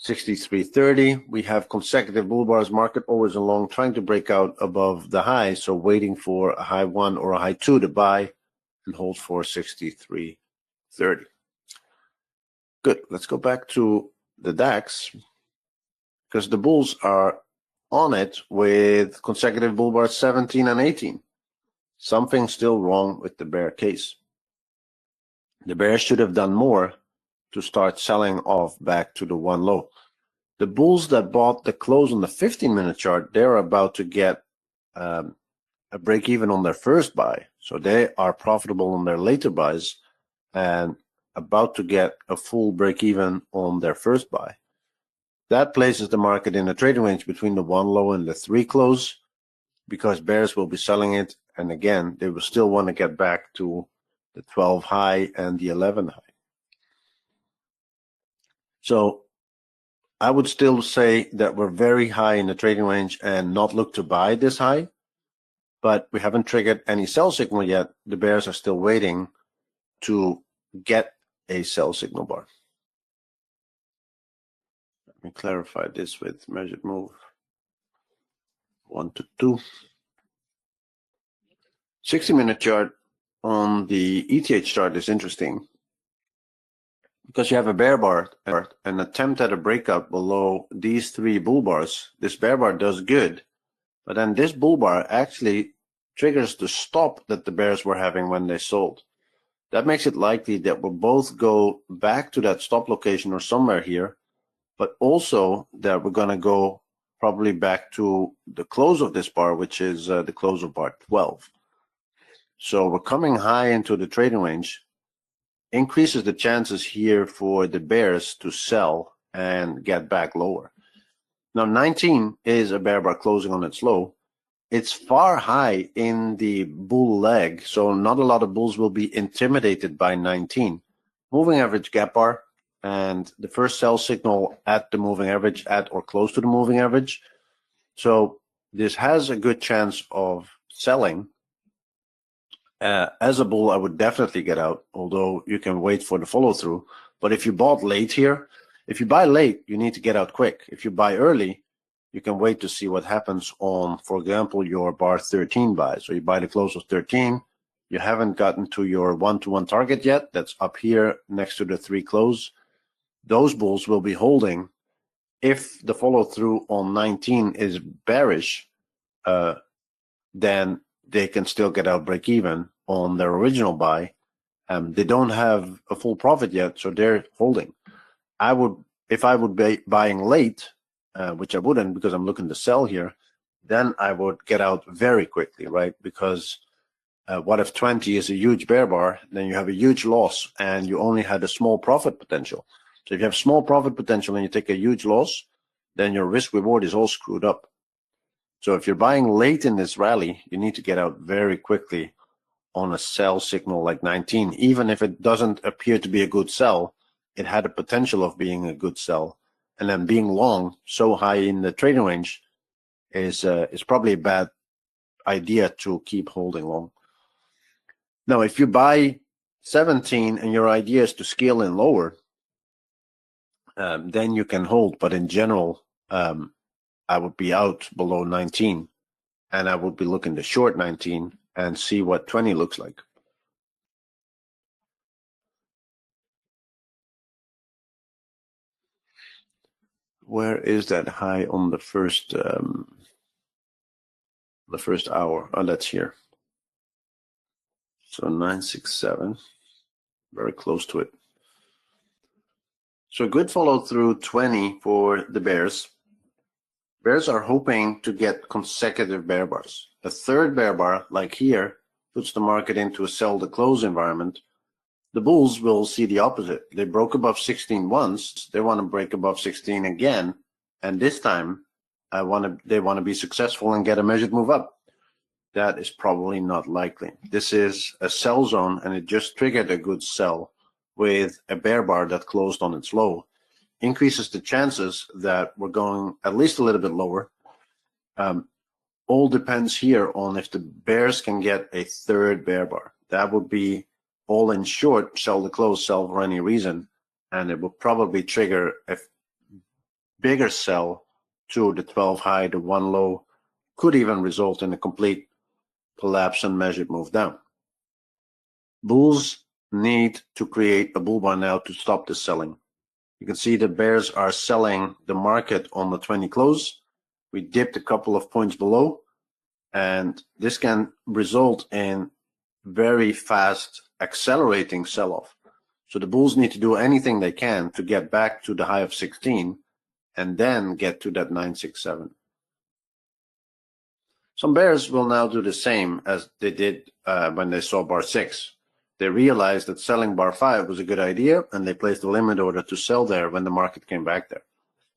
63.30. We have consecutive bull bars, market always along, trying to break out above the high. So waiting for a high 1 or a high 2 to buy and hold for 63.30. Good. Let's go back to the DAX because the bulls are on it with consecutive bull bars 17 and 18. Something still wrong with the bear case. The bears should have done more to start selling off back to the one low. The bulls that bought the close on the 15-minute chart, they're about to get a break even on their first buy. So they are profitable on their later buys and about to get a full break even on their first buy. That places the market in a trading range between the 1 low and the 3 close because bears will be selling it. And again, they will still want to get back to the 12 high and the 11 high. So I would still say that we're very high in the trading range and not look to buy this high, but we haven't triggered any sell signal yet. The bears are still waiting to get a sell signal bar. Let me clarify this with measured move 1 to 2. 60-minute chart on the ETH chart is interesting because you have a bear bar, an attempt at a breakout below these 3 bull bars. This bear bar does good, but then this bull bar actually triggers the stop that the bears were having when they sold. That makes it likely that we'll both go back to that stop location or somewhere here, but also that we're going to go probably back to the close of this bar, which is the close of bar 12. So we're coming high into the trading range, increases the chances here for the bears to sell and get back lower. Now 19 is a bear bar closing on its low. It's far high in the bull leg, so not a lot of bulls will be intimidated by 19. Moving average gap bar, and the first sell signal at the moving average, at or close to the moving average. So this has a good chance of selling. As a bull, I would definitely get out, although you can wait for the follow through. But if you bought late here, if you buy late, you need to get out quick. If you buy early, you can wait to see what happens on, for example, your bar 13 buy. So you buy the close of 13. You haven't gotten to your 1-to-1 target yet. That's up here next to the 3 close. Those bulls will be holding. If the follow through on 19 is bearish, then they can still get out break even on their original buy. They don't have a full profit yet, so they're holding. If I would be buying late, which I wouldn't because I'm looking to sell here, then I would get out very quickly, right? Because what if 20 is a huge bear bar, then you have a huge loss and you only had a small profit potential. So if you have small profit potential and you take a huge loss, then your risk reward is all screwed up. So if you're buying late in this rally, you need to get out very quickly on a sell signal like 19. Even if it doesn't appear to be a good sell, it had a potential of being a good sell. And then being long so high in the trading range is probably a bad idea to keep holding long. Now, if you buy 17 and your idea is to scale in lower, then you can hold. But in general, I would be out below 19 and I would be looking to short 19 and see what 20 looks like. Where is that high on the first hour? Oh, that's here. So 967, very close to it. So good follow through 20 for the bears. Bears are hoping to get consecutive bear bars. A third bear bar, like here, puts the market into a sell to close environment. The bulls will see the opposite. They broke above 16 once. They want to break above 16 again. And this time, they want to be successful and get a measured move up. That is probably not likely. This is a sell zone, and it just triggered a good sell with a bear bar that closed on its low. Increases the chances that we're going at least a little bit lower. All depends here on if the bears can get a third bear bar. That would be all in short, sell to close, sell for any reason, and it will probably trigger a bigger sell to the 12 high, the 1 low, could even result in a complete collapse and measured move down. Bulls need to create a bull bar now to stop the selling. You can see the bears are selling the market on the 20 close. We dipped a couple of points below, and this can result in very fast accelerating sell-off. So the bulls need to do anything they can to get back to the high of 16 and then get to that 967. Some bears will now do the same as they did when they saw bar 6. They realized that selling bar 5 was a good idea, and they placed a limit order to sell there when the market came back there.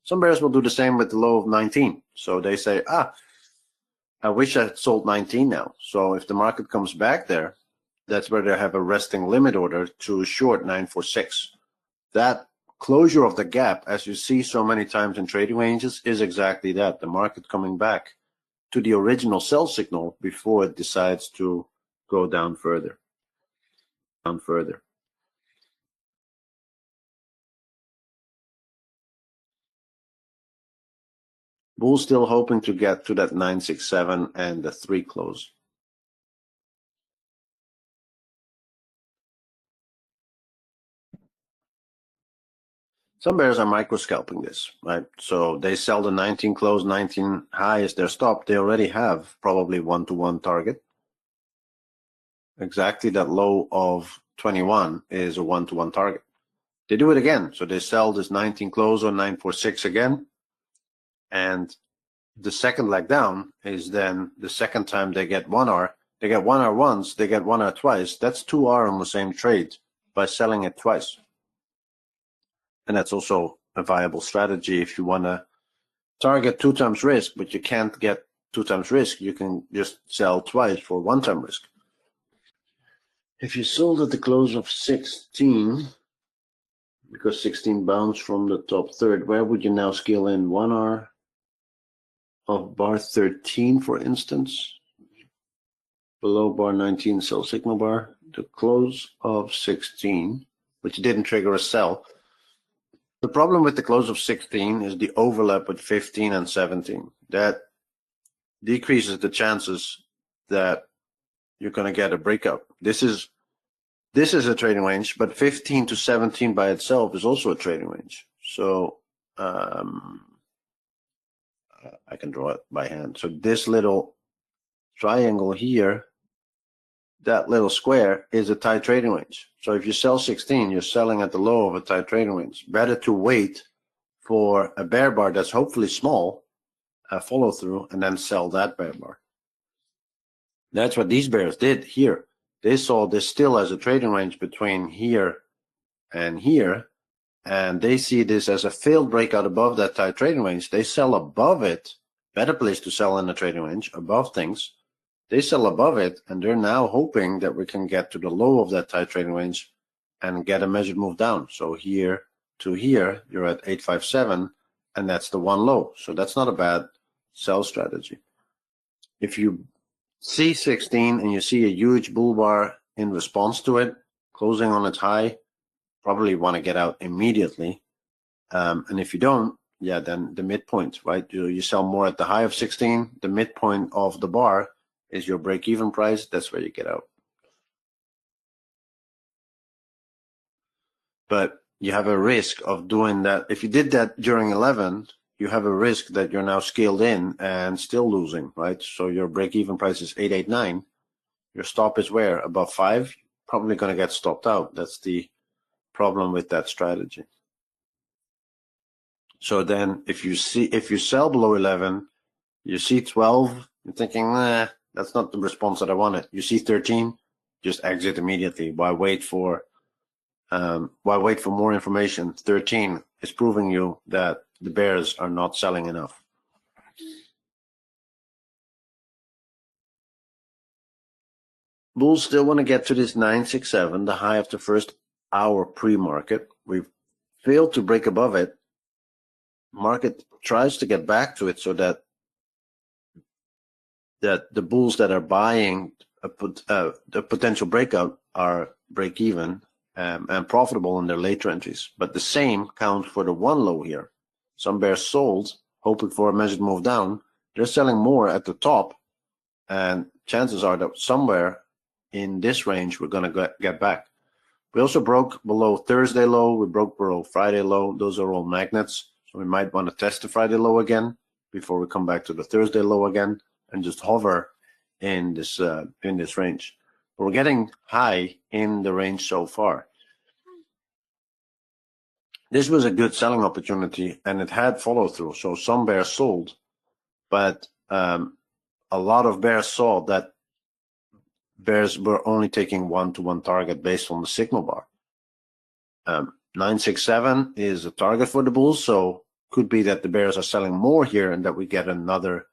Some bears will do the same with the low of 19. So they say, I wish I had sold 19 now. So if the market comes back there, that's where they have a resting limit order to short 946. That closure of the gap, as you see so many times in trading ranges, is exactly that. The market coming back to the original sell signal before it decides to go down further. Bulls still hoping to get to that 967 and the 3 close. Some bears are micro scalping this, right? So they sell the 19 close, 19 high is their stop. They already have probably 1-to-1 target. Exactly that low of 21 is a 1-to-1 target. They do it again. So they sell this 19 close or 946 again. And the second leg down is then the second time they get 1R They get 1 hour once, they get 1 hour twice. That's 2 hours on the same trade by selling it twice. And that's also a viable strategy if you want to target 2 times risk, but you can't get 2 times risk. You can just sell twice for 1 time risk. If you sold at the close of 16, because 16 bounced from the top third, where would you now scale in? 1 hour of bar 13, for instance. Below bar 19, sell signal bar. The close of 16, which didn't trigger a sell. The problem with the close of 16 is the overlap with 15 and 17. That decreases the chances that you're going to get a breakout. This is a trading range, but 15 to 17 by itself is also a trading range. So I can draw it by hand. So this little triangle here, that little square, is a tight trading range. So if you sell 16, you're selling at the low of a tight trading range. Better to wait for a bear bar that's hopefully small, follow through, and then sell that bear bar. That's what these bears did here. They saw this still as a trading range between here and here, and they see this as a failed breakout above that tight trading range. They sell above it. Better place to sell in the trading range, above things. They sell above it, and they're now hoping that we can get to the low of that tight trading range and get a measured move down. So here to here, you're at 857, and that's the one low. So that's not a bad sell strategy. If you see 16 and you see a huge bull bar in response to it, closing on its high, probably want to get out immediately. And if you don't, yeah, then the midpoint, right? You sell more at the high of 16, the midpoint of the bar is your break-even price. That's where you get out. But you have a risk of doing that. If you did that during 11, you have a risk that you're now scaled in and still losing, right? So your break-even price is 889. Your stop is where? Above 5? Probably going to get stopped out. That's the problem with that strategy. So then if you sell below 11, you see 12, you're thinking, nah, that's not the response that I wanted. You see 13, just exit immediately. Why wait for more information? 13 is proving you that the bears are not selling enough. Bulls still want to get to this 967, the high of the first hour pre-market. We've failed to break above it. Market tries to get back to it so that the bulls that are buying the potential breakout are break even and profitable in their later entries. But the same counts for the one low here. Some bears sold, hoping for a measured move down. They're selling more at the top, and chances are that somewhere in this range we're going to get back. We also broke below Thursday low. We broke below Friday low. Those are all magnets. So we might want to test the Friday low again before we come back to the Thursday low again and just hover in this range. But we're getting high in the range so far. This was a good selling opportunity, and it had follow through. So some bears sold, but a lot of bears saw that bears were only taking one-to-one target based on the signal bar. 967 is a target for the bulls, so could be that the bears are selling more here and that we get another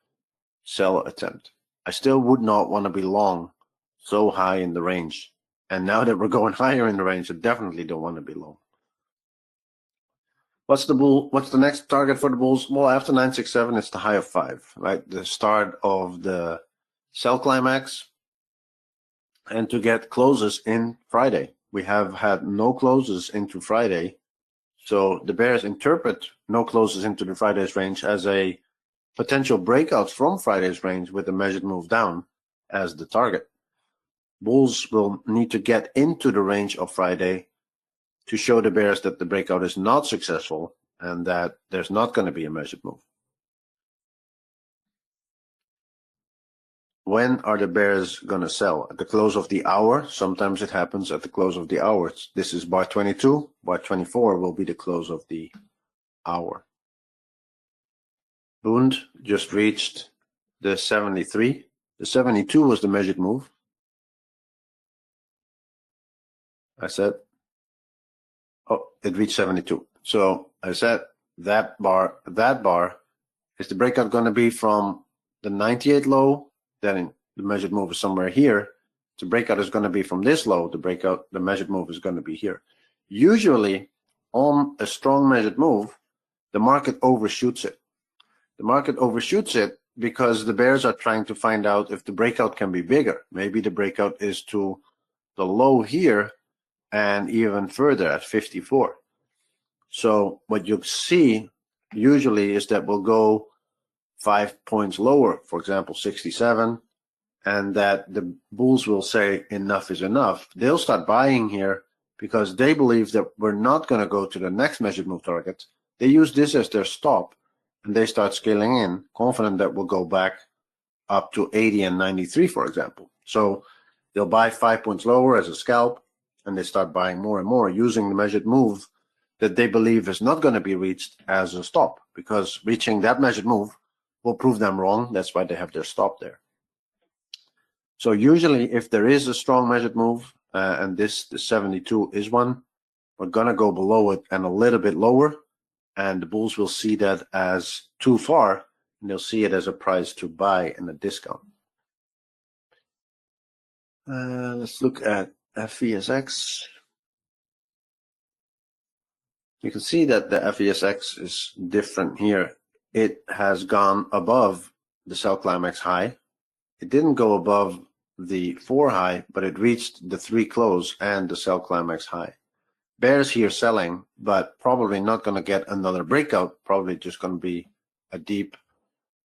sell attempt. I still would not want to be long so high in the range. And now that we're going higher in the range, I definitely don't want to be long. What's the next target for the bulls? Well, after 967, it's the high of 5, right? The start of the sell climax. And to get closes in Friday. We have had no closes into Friday. So the bears interpret no closes into the Friday's range as a potential breakout from Friday's range with a measured move down as the target. Bulls will need to get into the range of Friday to show the bears that the breakout is not successful and that there's not going to be a measured move. When are the bears going to sell? At the close of the hour? Sometimes it happens at the close of the hour. This is bar 22. Bar 24 will be the close of the hour. Bund just reached the 73. The 72 was the measured move. I said, oh, it reached 72. So I said that bar is the breakout going to be from the 98 low, then the measured move is somewhere here. The breakout is going to be from this low, the measured move is going to be here. Usually on a strong measured move, the market overshoots it. The market overshoots it because the bears are trying to find out if the breakout can be bigger. Maybe the breakout is to the low here and even further at 54. So what you'll see usually is that we'll go 5 points lower, for example, 67, and that the bulls will say enough is enough. They'll start buying here because they believe that we're not going to go to the next measured move target. They use this as their stop, and they start scaling in, confident that we'll go back up to 80 and 93, for example. So they'll buy 5 points lower as a scalp, and they start buying more and more using the measured move that they believe is not going to be reached as a stop, because reaching that measured move will prove them wrong. That's why they have their stop there. So usually if there is a strong measured move, and the 72 is one, we're going to go below it and a little bit lower, and the bulls will see that as too far, and they'll see it as a price to buy and a discount. Let's look at FVSX. You can see that the FVSX is different here. It has gone above the sell climax high. It didn't go above the 4 high, but it reached the 3 close and the sell climax high. Bears here selling, but probably not going to get another breakout, probably just going to be a deep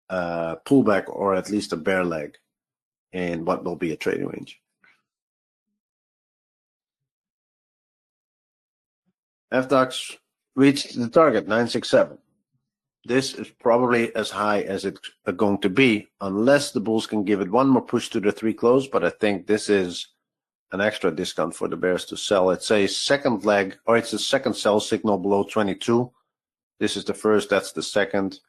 pullback, or at least a bear leg in what will be a trading range. FDAX reached the target 967. This is probably as high as it's going to be, unless the bulls can give it one more push to the 3 close, but I think this is an extra discount for the bears to sell. It's a second leg, or it's a second sell signal below 22. This is the first, that's the second.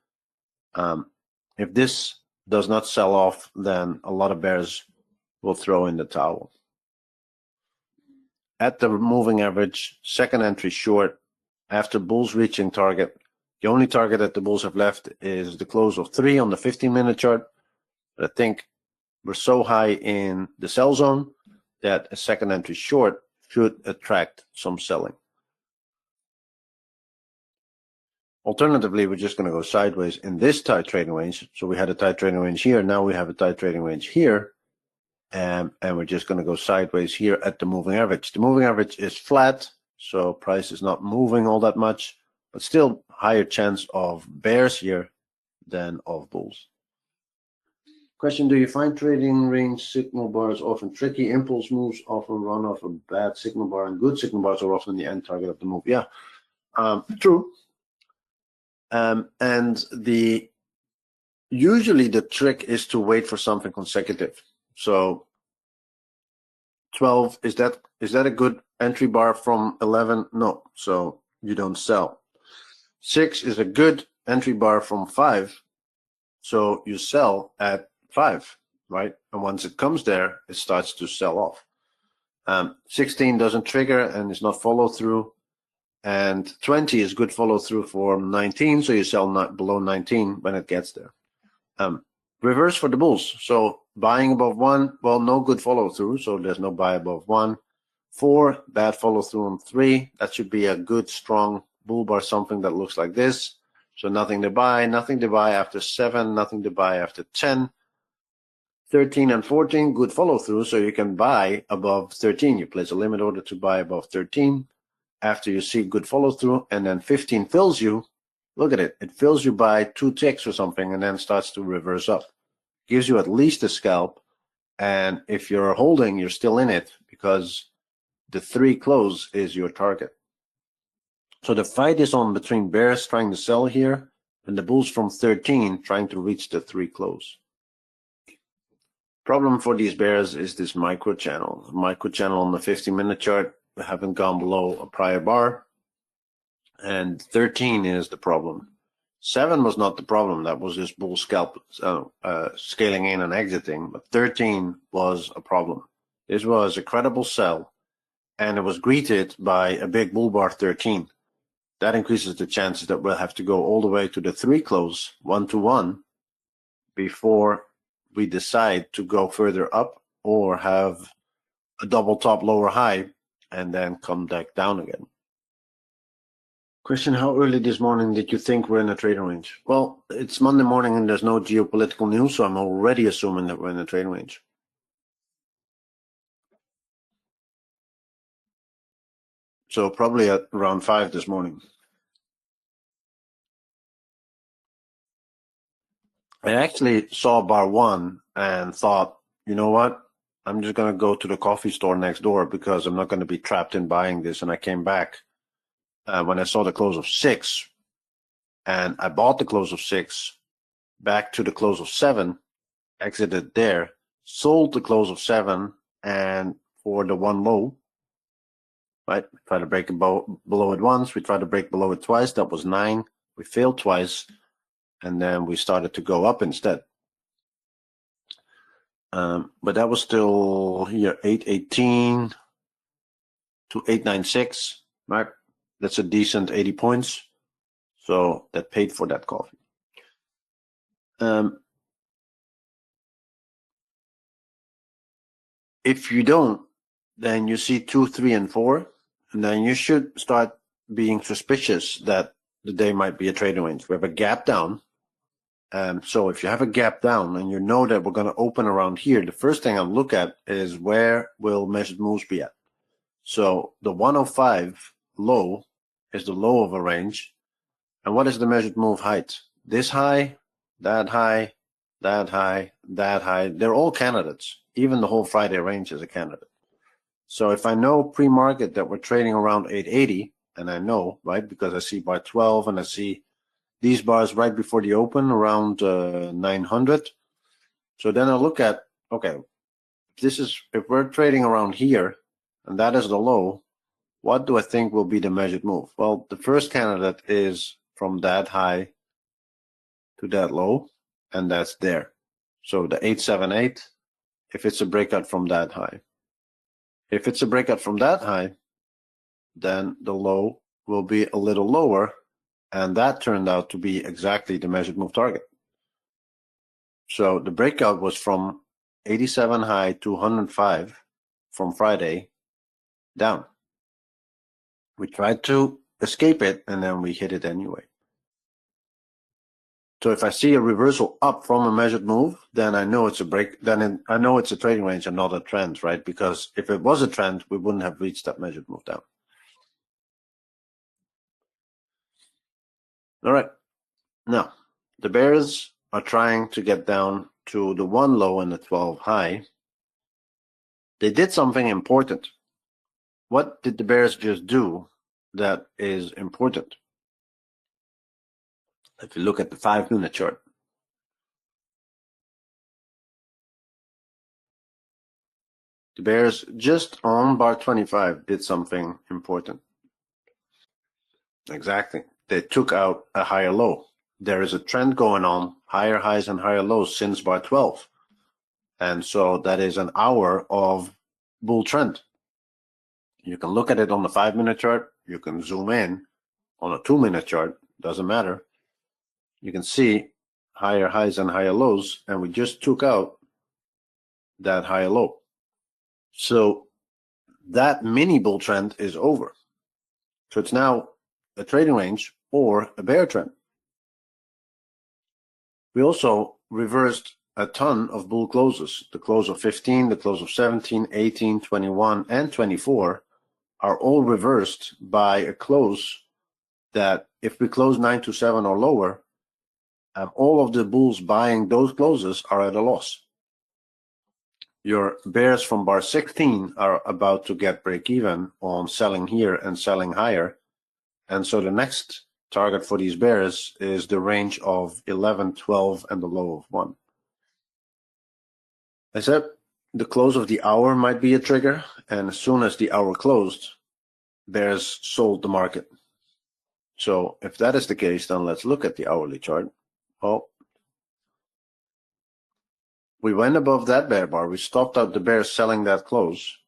If this does not sell off, then a lot of bears will throw in the towel. At the moving average, second entry short, after bulls reaching target, the only target that the bulls have left is the close of 3 on the 15-minute chart. But I think we're so high in the sell zone that a second entry short should attract some selling. Alternatively, we're just going to go sideways in this tight trading range. So we had a tight trading range here. Now we have a tight trading range here. And we're just going to go sideways here at the moving average. The moving average is flat, so price is not moving all that much, but still higher chance of bears here than of bulls. Question: do you find trading range signal bars often tricky? Impulse moves often run off a bad signal bar, and good signal bars are often the end target of the move. Yeah, true. And usually the trick is to wait for something consecutive. So 12, is that a good entry bar from 11? No, so you don't sell. 6 is a good entry bar from 5, so you sell at 5, right? And once it comes there, it starts to sell off. 16 doesn't trigger and is not follow through, and 20 is good follow through for 19, so you sell not below 19 when it gets there. Reverse for the bulls. So buying above 1, well, no good follow through, so there's no buy above 1. 4, bad follow through on 3. That should be a good strong bull bar, something that looks like this. So nothing to buy after 7, nothing to buy after 10. 13 and 14, good follow through, so you can buy above 13. You place a limit order to buy above 13 after you see good follow through, and then 15 fills you. Look at it. It fills you by 2 ticks or something and then starts to reverse up. Gives you at least a scalp. And if you're holding, you're still in it because the 3 close is your target. So the fight is on between bears trying to sell here and the bulls from 13 trying to reach the 3 close. Problem for these bears is this micro channel. Micro channel on the 50-minute chart haven't gone below a prior bar. And 13 is the problem. 7 was not the problem. That was just bull scalp scaling in and exiting. But 13 was a problem. This was a credible sell. and it was greeted by a big bull bar 13. That increases the chances that we'll have to go all the way to the 3 close, 1-to-1, before we decide to go further up or have a double top lower high and then come back down again. Christian, how early this morning did you think we're in a trading range? Well, it's Monday morning and there's no geopolitical news, so I'm already assuming that we're in a trading range. So probably at around 5 this morning. I actually saw bar 1 and thought, you know what? I'm just going to go to the coffee store next door because I'm not going to be trapped in buying this. And I came back when I saw the close of 6, and I bought the close of 6 back to the close of 7, exited there, sold the close of 7, and for the one low, right? Try to break it below it once. We tried to break below it twice. That was 9. We failed twice, and then we started to go up instead. But that was still here 818 to 896, right? That's a decent 80 points. So that paid for that coffee. If you don't, then you see 2, 3, and 4, and then you should start being suspicious that the day might be a trading range. We have a gap down. So if you have a gap down and you know that we're going to open around here, the first thing I'll look at is where will measured moves be at. So the 105 low is the low of a range. And what is the measured move height? This high, that high, that high, that high. They're all candidates. Even the whole Friday range is a candidate. So if I know pre-market that we're trading around 880, and I know, right, because I see bar 12 and I see these bars right before the open around 900. So then I look at, okay, if we're trading around here and that is the low, what do I think will be the measured move? Well, the first candidate is from that high to that low, and that's there. So the 878, if it's a breakout from that high. If it's a breakout from that high, then the low will be a little lower, and that turned out to be exactly the measured move target. So the breakout was from 87 high to 105 from Friday down. We tried to escape it, and then we hit it anyway. So if I see a reversal up from a measured move, then I know it's a break. Then I know it's a trading range and not a trend, right? Because if it was a trend, we wouldn't have reached that measured move down. All right. Now, the bears are trying to get down to the 1 low and the 12 high. They did something important. What did the bears just do that is important? If you look at the 5-minute chart, the bears just on bar 25 did something important. Exactly. They took out a higher low. There is a trend going on, higher highs and higher lows since bar 12. And so that is an hour of bull trend. You can look at it on the 5-minute chart. You can zoom in on a 2-minute chart. Doesn't matter. You can see higher highs and higher lows, and we just took out that higher low. So that mini bull trend is over. So it's now a trading range or a bear trend. We also reversed a ton of bull closes. The close of 15, the close of 17, 18, 21, and 24 are all reversed by a close that if we close 927 or lower, all of the bulls buying those closes are at a loss. Your bears from bar 16 are about to get break even on selling here and selling higher. And so the next target for these bears is the range of 11, 12, and the low of 1. I said the close of the hour might be a trigger, and as soon as the hour closed, bears sold the market. So if that is the case, then let's look at the hourly chart. Well, we went above that bear bar. We stopped out the bears selling that close.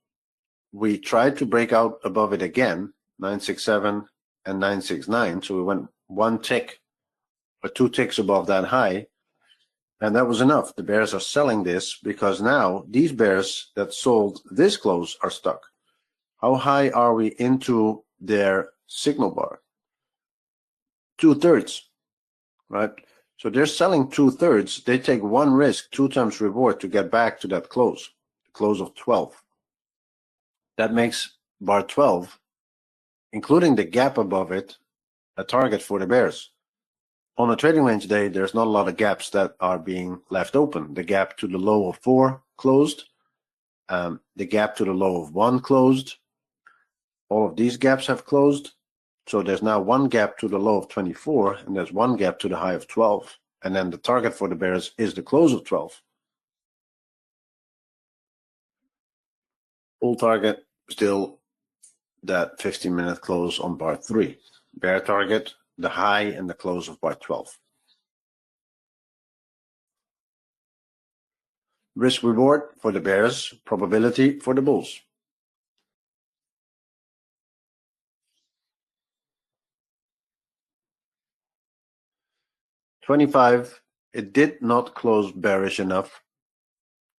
we tried to break out above it again, 967 and 969. So we went one tick or two ticks above that high. And that was enough. The bears are selling this because now these bears that sold this close are stuck. How high are we into their signal bar? 2/3, right? So they're selling 2/3. They take one risk, 2 times reward to get back to that close, the close of 12. That makes bar 12, including the gap above it, a target for the bears. On a trading range day, there's not a lot of gaps that are being left open. The gap to the low of 4 closed. The gap to the low of 1 closed. All of these gaps have closed. So there's now one gap to the low of 24, and there's one gap to the high of 12. And then the target for the bears is the close of 12. Bull target still that 15-minute close on bar 3. Bear target, the high and the close of bar 12. Risk reward for the bears, probability for the bulls. $25, it did not close bearish enough.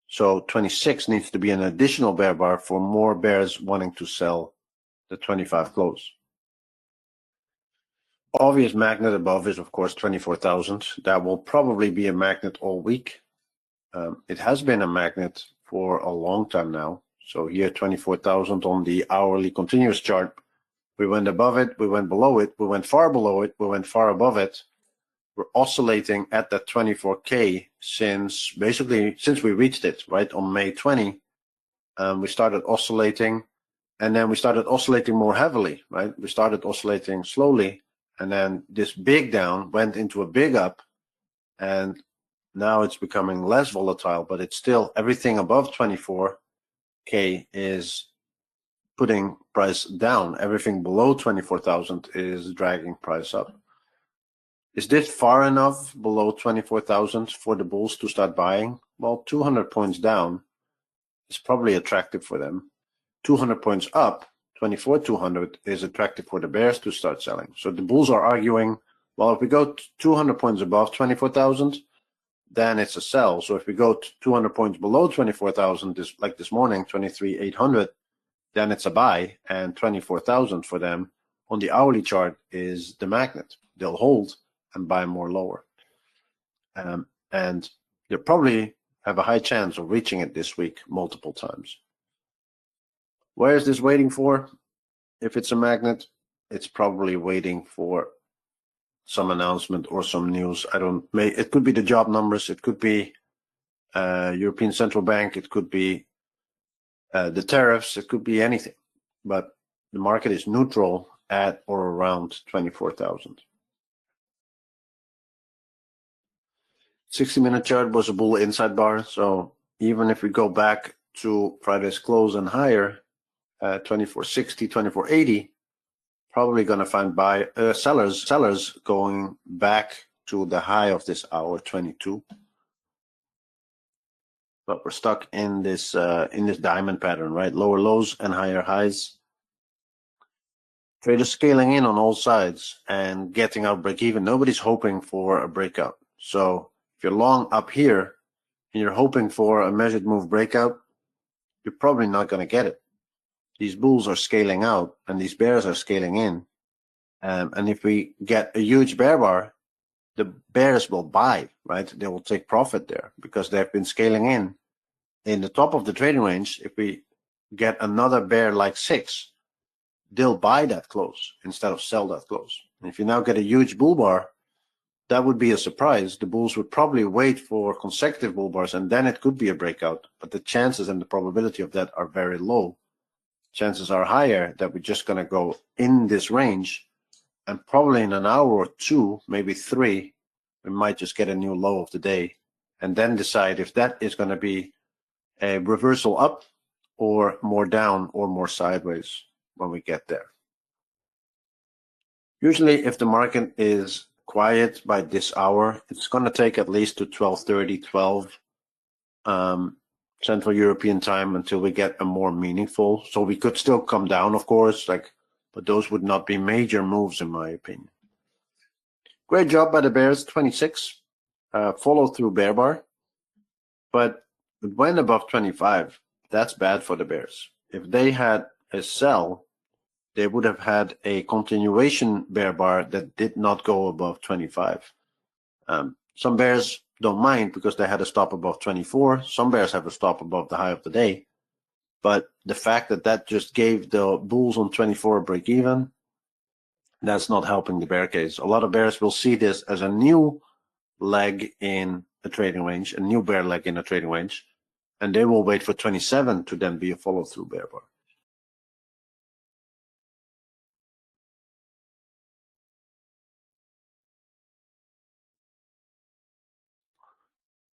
So 26 needs to be an additional bear bar for more bears wanting to sell the 25 close. Obvious magnet above is, of course, 24,000. That will probably be a magnet all week. It has been a magnet for a long time now. So here, 24,000 on the hourly continuous chart. We went above it, we went below it, we went far below it, we went far above it. We're oscillating at that 24K since we reached it, right? On May 20, we started oscillating, and then we started oscillating more heavily, right? We started oscillating slowly, and then this big down went into a big up, and now it's becoming less volatile, but it's still everything above 24K is putting price down. Everything below 24,000 is dragging price up. Is this far enough below 24,000 for the bulls to start buying? Well, 200 points down is probably attractive for them. 200 points up, 24,200 is attractive for the bears to start selling. So the bulls are arguing, well, if we go 200 points above 24,000, then it's a sell. So if we go 200 points below 24,000, like this morning, 23,800, then it's a buy, and 24,000 for them on the hourly chart is the magnet. They'll hold and buy more lower. And you'll probably have a high chance of reaching it this week multiple times. Where is this waiting for? If it's a magnet, it's probably waiting for some announcement or some news. It could be the job numbers, it could be European Central Bank, it could be the tariffs, it could be anything. But the market is neutral at or around 24,000. 60-minute chart was a bull inside bar. So even if we go back to Friday's close and higher, 2460, 2480, probably going to find sellers going back to the high of this hour, 22. But we're stuck in this diamond pattern, right? Lower lows and higher highs. Traders scaling in on all sides and getting out break even. Nobody's hoping for a breakout. So if you're long up here and you're hoping for a measured move breakout, you're probably not going to get it. These bulls are scaling out and these bears are scaling in. And if we get a huge bear bar, the bears will buy, right? They will take profit there because they've been scaling in the top of the trading range. If we get another bear like 6, they'll buy that close instead of sell that close. And if you now get a huge bull bar, that would be a surprise. The bulls would probably wait for consecutive bull bars and then it could be a breakout. But the chances and the probability of that are very low. Chances are higher that we're just going to go in this range, and probably in an hour or 2, maybe 3, we might just get a new low of the day and then decide if that is going to be a reversal up or more down or more sideways when we get there. Usually if the market is quiet by this hour, it's going to take at least to 12:30, 12 Central European time until we get a more meaningful. So we could still come down, of course, but those would not be major moves in my opinion. Great job by the bears, 26. Follow through bear bar, but it went above 25. That's bad for the bears. If they had a sell, they would have had a continuation bear bar that did not go above 25. Some bears don't mind because they had a stop above 24. Some bears have a stop above the high of the day. But the fact that that just gave the bulls on 24 a break even, that's not helping the bear case. A lot of bears will see this as a new leg in a trading range, a new bear leg in a trading range, and they will wait for 27 to then be a follow-through bear bar.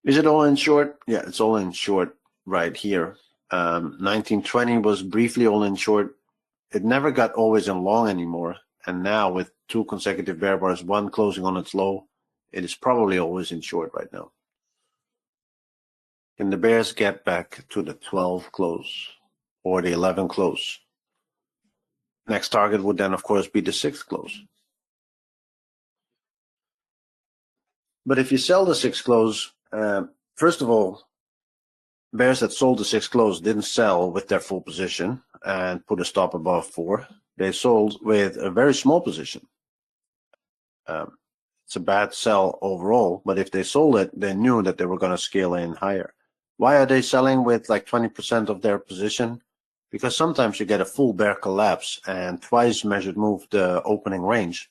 Is it all in short? Yeah, it's all in short right here. 1920 was briefly all in short. It never got always in long anymore. And now with 2 consecutive bear bars, one closing on its low, it is probably always in short right now. Can the bears get back to the 12 close or the 11 close? Next target would then, of course, be the 6th close. But if you sell the 6th close, first of all, bears that sold the 6th close didn't sell with their full position and put a stop above 4. They sold with a very small position. It's a bad sell overall, but if they sold it, they knew that they were going to scale in higher. Why are they selling with like 20% of their position? Because sometimes you get a full bear collapse and twice measured move the opening range,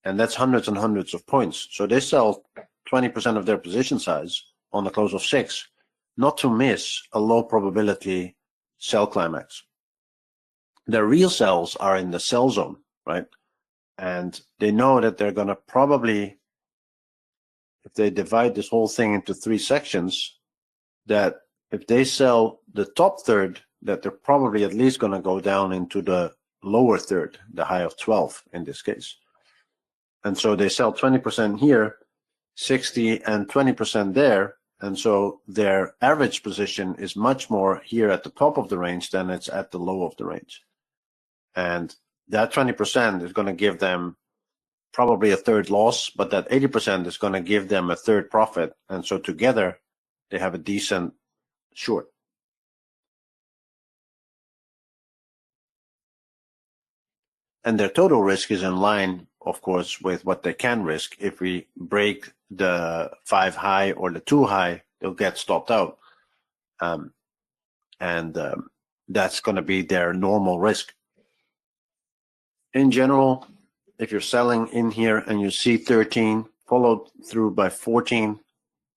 and that's hundreds and hundreds of points. So they sell 20% of their position size on the close of 6, not to miss a low probability sell climax. Their real sells are in the sell zone, right? And they know that they're going to probably, if they divide this whole thing into 3 sections, that if they sell the top third, that they're probably at least going to go down into the lower third, the high of 12 in this case. And so they sell 20% here, 60 and 20% there. And so their average position is much more here at the top of the range than it's at the low of the range. And that 20% is going to give them probably a third loss, but that 80% is going to give them a third profit. And so together they have a decent short. And their total risk is in line, of course, with what they can risk. If we break the 5 high or the 2 high, they'll get stopped out. That's going to be their normal risk. In general, if you're selling in here and you see 13 followed through by 14,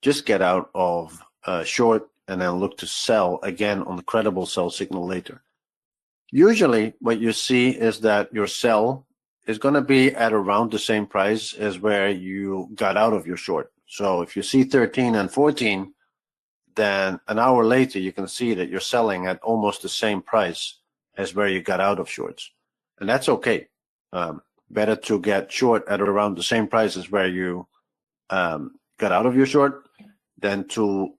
just get out of short and then look to sell again on the credible sell signal later. Usually what you see is that your sell is going to be at around the same price as where you got out of your short. So if you see 13 and 14, then an hour later you can see that you're selling at almost the same price as where you got out of shorts. And that's okay. Better to get short at around the same price as where you got out of your short than to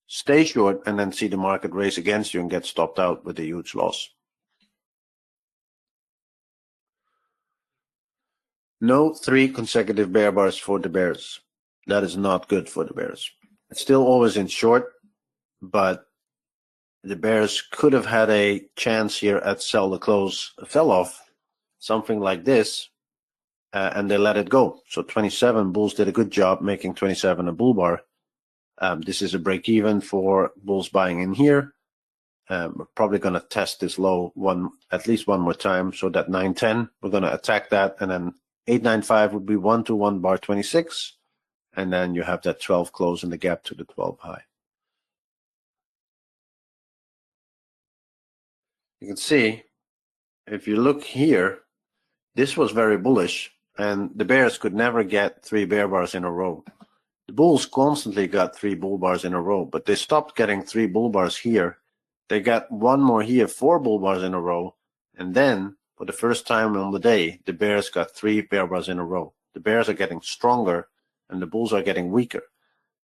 stay short and then see the market race against you and get stopped out with a huge loss. No 3 consecutive bear bars for the bears. That is not good for the bears. It's still always in short, but the bears could have had a chance here at sell the close fell off, something like this, and they let it go. So 27, bulls did a good job making 27 a bull bar. This is a break even for bulls buying in here. We're probably going to test this low at least one more time. So that 910, we're going to attack that, and then 895 would be 1 to 1 bar 26, and then you have that 12 close in the gap to the 12 high. You can see if you look here, this was very bullish, and the bears could never get 3 bear bars in a row. The bulls constantly got 3 bull bars in a row, but they stopped getting 3 bull bars here. They got 1 more here, 4 bull bars in a row, and then for the first time on the day, the bears got 3 bear bars in a row. The bears are getting stronger and the bulls are getting weaker.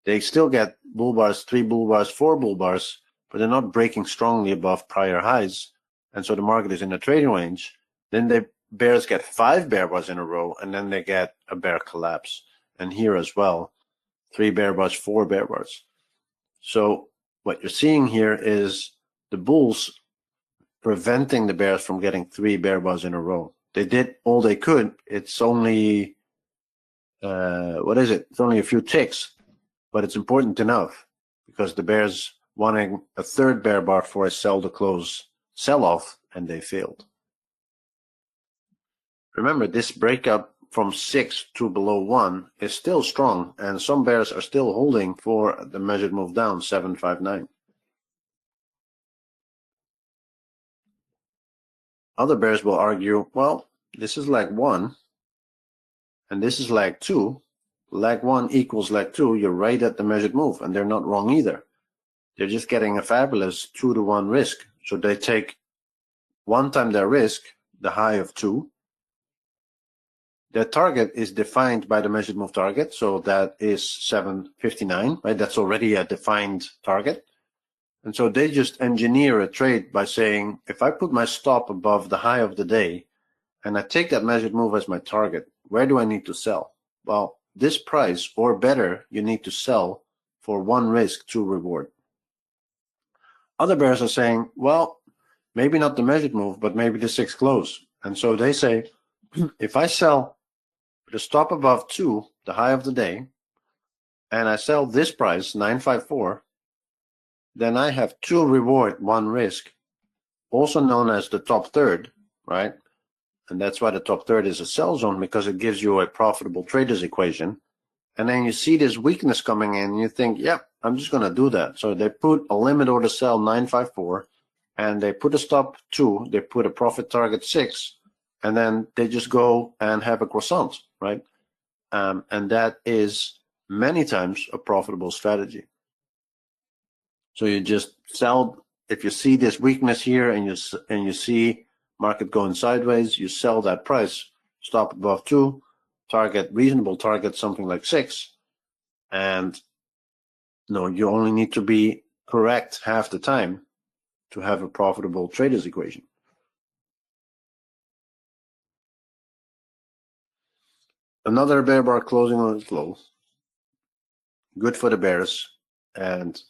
They still get bull bars, 3 bull bars, 4 bull bars, but they're not breaking strongly above prior highs, and so the market is in a trading range, then the bears get 5 bear bars in a row, and then they get a bear collapse. And here as well, 3 bear bars, 4 bear bars. So what you're seeing here is the bulls preventing the bears from getting 3 bear bars in a row. They did all they could. It's only it's only a few ticks, but it's important enough because the bears wanting a 3rd bear bar for a sell to close sell-off, and they failed. Remember, this breakout from 6 to below 1 is still strong, and some bears are still holding for the measured move down 759. Other bears will argue, well, this is leg 1 and this is leg 2. Leg 1 equals leg 2. You're right at the measured move, and they're not wrong either. They're just getting a fabulous 2-to-1 risk. So they take 1 time their risk, the high of 2. Their target is defined by the measured move target, so that is 759, right? That's already a defined target. And so they just engineer a trade by saying, if I put my stop above the high of the day and I take that measured move as my target, where do I need to sell? Well, this price or better, you need to sell for 1 risk, 2 reward. Other bears are saying, well, maybe not the measured move, but maybe the 6 close. And so they say, if I sell the stop above 2, the high of the day, and I sell this price, 954, then I have 2 reward, 1 risk, also known as the top third, right? And that's why the top third is a sell zone, because it gives you a profitable trader's equation. And then you see this weakness coming in, and you think, yep, I'm just going to do that. So they put a limit order sell 954, and they put a stop 2, they put a profit target 6, and then they just go and have a croissant, right? And that is many times a profitable strategy. So you just sell, if you see this weakness here and you see market going sideways, you sell that price, stop above 2, target, reasonable target, something like 6. And no, you only need to be correct half the time to have a profitable trader's equation. Another bear bar closing on its low. Good for the bears. And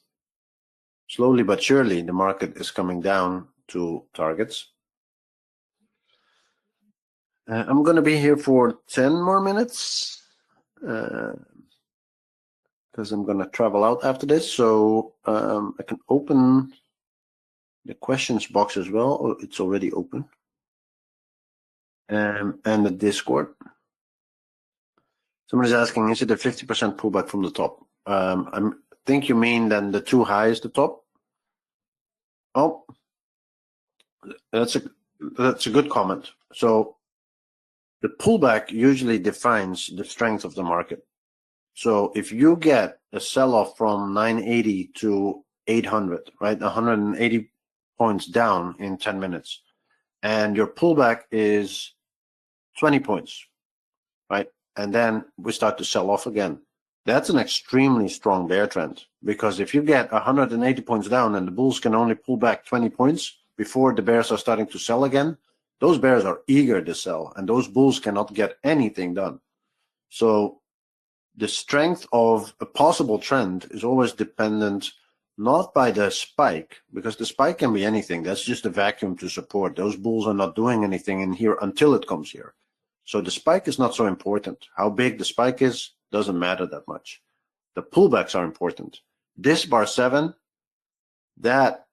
slowly but surely, the market is coming down to targets. I'm going to be here for 10 more minutes because I'm going to travel out after this. So I can open the questions box as well. Oh, it's already open. And the Discord. Somebody's asking, is it a 50% pullback from the top? I think you mean then the 2 high is the top. Oh, that's a good comment. So the pullback usually defines the strength of the market. So if you get a sell-off from 980 to 800, right, 180 points down in 10 minutes, and your pullback is 20 points, right, and then we start to sell off again, that's an extremely strong bear trend, because if you get 180 points down and the bulls can only pull back 20 points before the bears are starting to sell again, those bears are eager to sell, and those bulls cannot get anything done. So the strength of a possible trend is always dependent not by the spike, because the spike can be anything. That's just a vacuum to support. Those bulls are not doing anything in here until it comes here. So the spike is not so important. How big the spike is doesn't matter that much. The pullbacks are important. This bar 7, that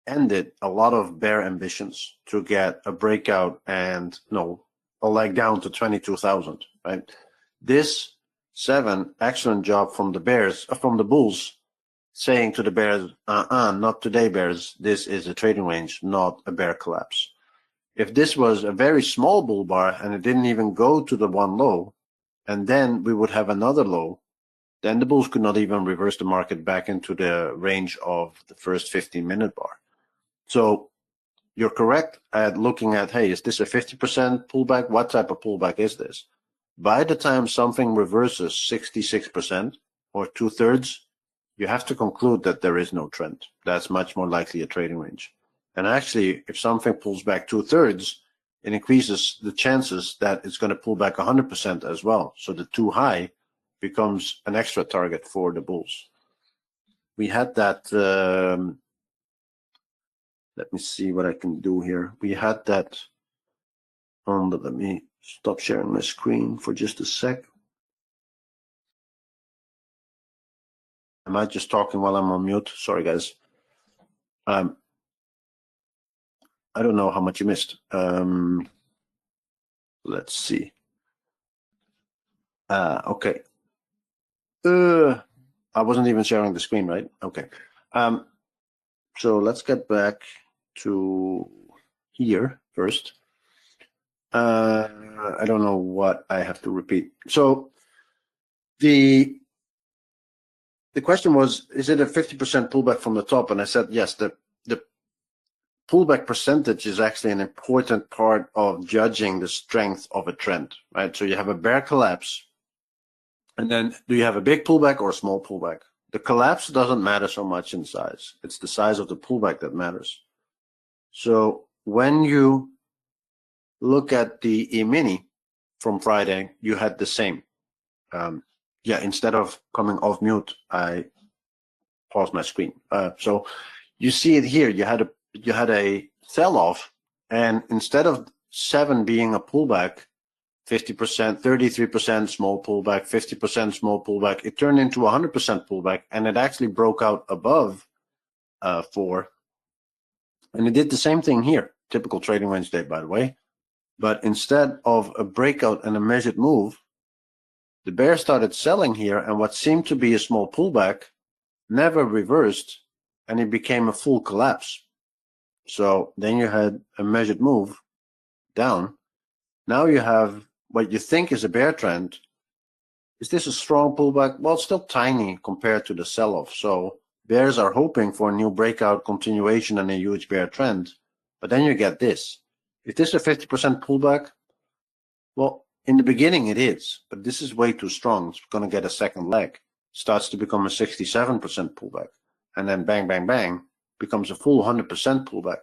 ended a lot of bear ambitions to get a breakout and a leg down to 22,000, right? This 7, excellent job from the bears, from the bulls, saying to the bears, not today, bears. This is a trading range, not a bear collapse. If this was a very small bull bar and it didn't even go to the 1 low, and then we would have another low, then the bulls could not even reverse the market back into the range of the first 15-minute bar. So you're correct at looking at, hey, is this a 50% pullback? What type of pullback is this? By the time something reverses 66% or 2/3, you have to conclude that there is no trend. That's much more likely a trading range. And actually, if something pulls back 2/3, it increases the chances that it's going to pull back 100% as well. So the too high becomes an extra target for the bulls. We had that, let me see what I can do here. We had that on the, let me stop sharing my screen for just a sec. Am I just talking while I'm on mute? Sorry, guys. I don't know how much you missed. Let's see. Okay. I wasn't even sharing the screen, right? Okay. So let's get back to here first. I don't know what I have to repeat. So the question was, is it a 50% pullback from the top? And I said, yes, the pullback percentage is actually an important part of judging the strength of a trend, right? So you have a bear collapse, and then do you have a big pullback or a small pullback? The collapse doesn't matter so much in size. It's the size of the pullback that matters. So when you look at the E-mini from Friday, you had the same. Yeah, instead of coming off mute, I paused my screen. So you see it here. You had a sell-off, and instead of 7 being a pullback, 50%, 33% small pullback, 50% small pullback, it turned into 100% pullback, and it actually broke out above 4. And it did the same thing here. Typical trading range day, by the way. But instead of a breakout and a measured move, the bear started selling here, and what seemed to be a small pullback never reversed, and it became a full collapse. So then you had a measured move down. Now you have what you think is a bear trend. Is this a strong pullback? Well, it's still tiny compared to the sell-off. So bears are hoping for a new breakout continuation and a huge bear trend. But then you get this. Is this a 50% pullback? Well, in the beginning it is, but this is way too strong. It's going to get a second leg. Starts to become a 67% pullback. And then bang, bang, bang, becomes a full 100% pullback.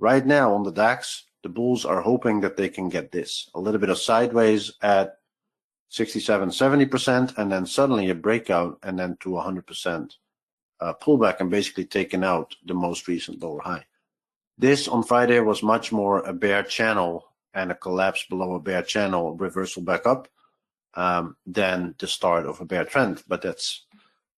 Right now on the DAX, the bulls are hoping that they can get this. A little bit of sideways at 67, 70%, and then suddenly a breakout, and then to 100% pullback, and basically taking out the most recent lower high. This on Friday was much more a bear channel and a collapse below a bear channel, reversal back up, than the start of a bear trend, but that's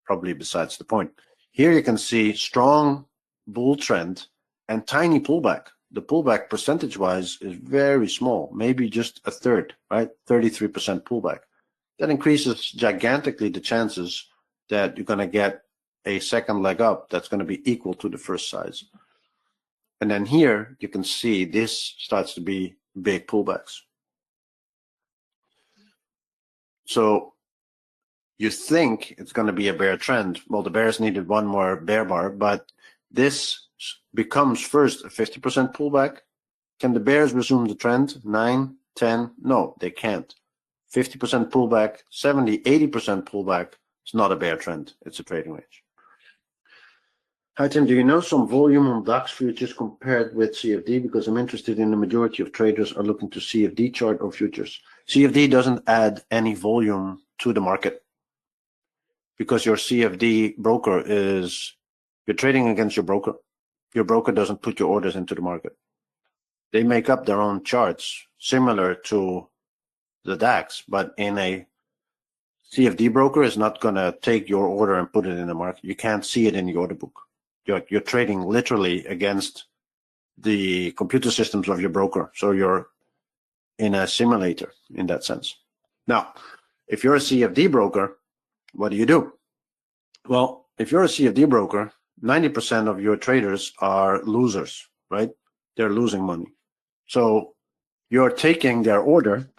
probably besides the point. Here you can see strong bull trend and tiny pullback. The pullback percentage-wise is very small, maybe just a third, right? 33% pullback. That increases gigantically the chances that you're going to get a second leg up that's going to be equal to the first size. And then here you can see this starts to be big pullbacks. So you think it's going to be a bear trend. Well, the bears needed one more bear bar, but this becomes first a 50% pullback. Can the bears resume the trend? 9, 10? No, they can't. 50% pullback, 70, 80% pullback. It's not a bear trend. It's a trading range. Hi, Tim. Do you know some volume on DAX futures compared with CFD? Because I'm interested in the majority of traders are looking to CFD chart or futures. CFD doesn't add any volume to the market because your CFD broker is, you're trading against your broker. Your broker doesn't put your orders into the market. They make up their own charts similar to the DAX, but in a CFD broker is not going to take your order and put it in the market. You can't see it in the order book. You're trading literally against the computer systems of your broker. So you're in a simulator in that sense. Now, if you're a CFD broker, what do? Well, if you're a CFD broker, 90% of your traders are losers, right? They're losing money. So you're taking their order,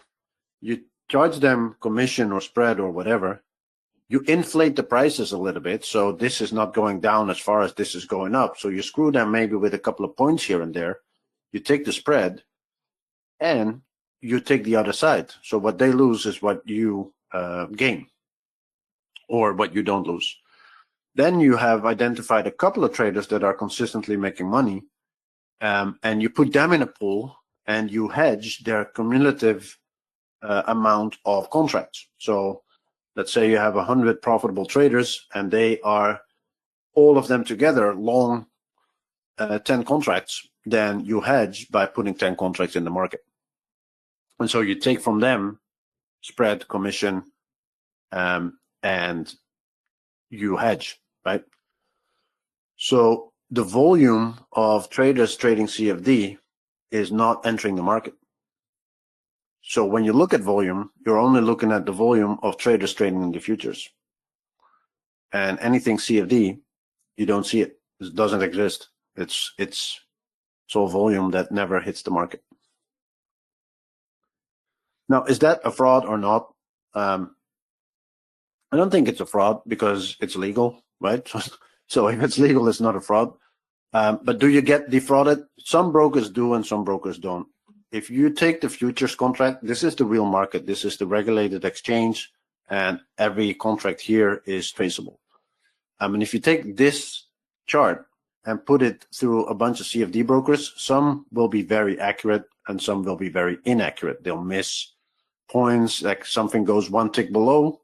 you charge them commission or spread or whatever, you inflate the prices a little bit, so this is not going down as far as this is going up. So you screw them maybe with a couple of points here and there. You take the spread and you take the other side. So what they lose is what you gain, or what you don't lose. Then you have identified a couple of traders that are consistently making money, and you put them in a pool and you hedge their cumulative amount of contracts. So let's say you have 100 profitable traders and they are all of them together long 10 contracts, then you hedge by putting 10 contracts in the market. And so you take from them spread, commission, and you hedge, right? So the volume of traders trading CFD is not entering the market. So when you look at volume, you're only looking at the volume of traders trading in the futures. And anything CFD, you don't see it. It doesn't exist. It's all volume that never hits the market. Now, is that a fraud or not? I don't think it's a fraud because it's legal, right? So if it's legal, it's not a fraud. But do you get defrauded? Some brokers do and some brokers don't. If you take the futures contract, this is the real market. This is the regulated exchange, and every contract here is traceable. And if you take this chart and put it through a bunch of CFD brokers, some will be very accurate and some will be very inaccurate. They'll miss points, like something goes one tick below,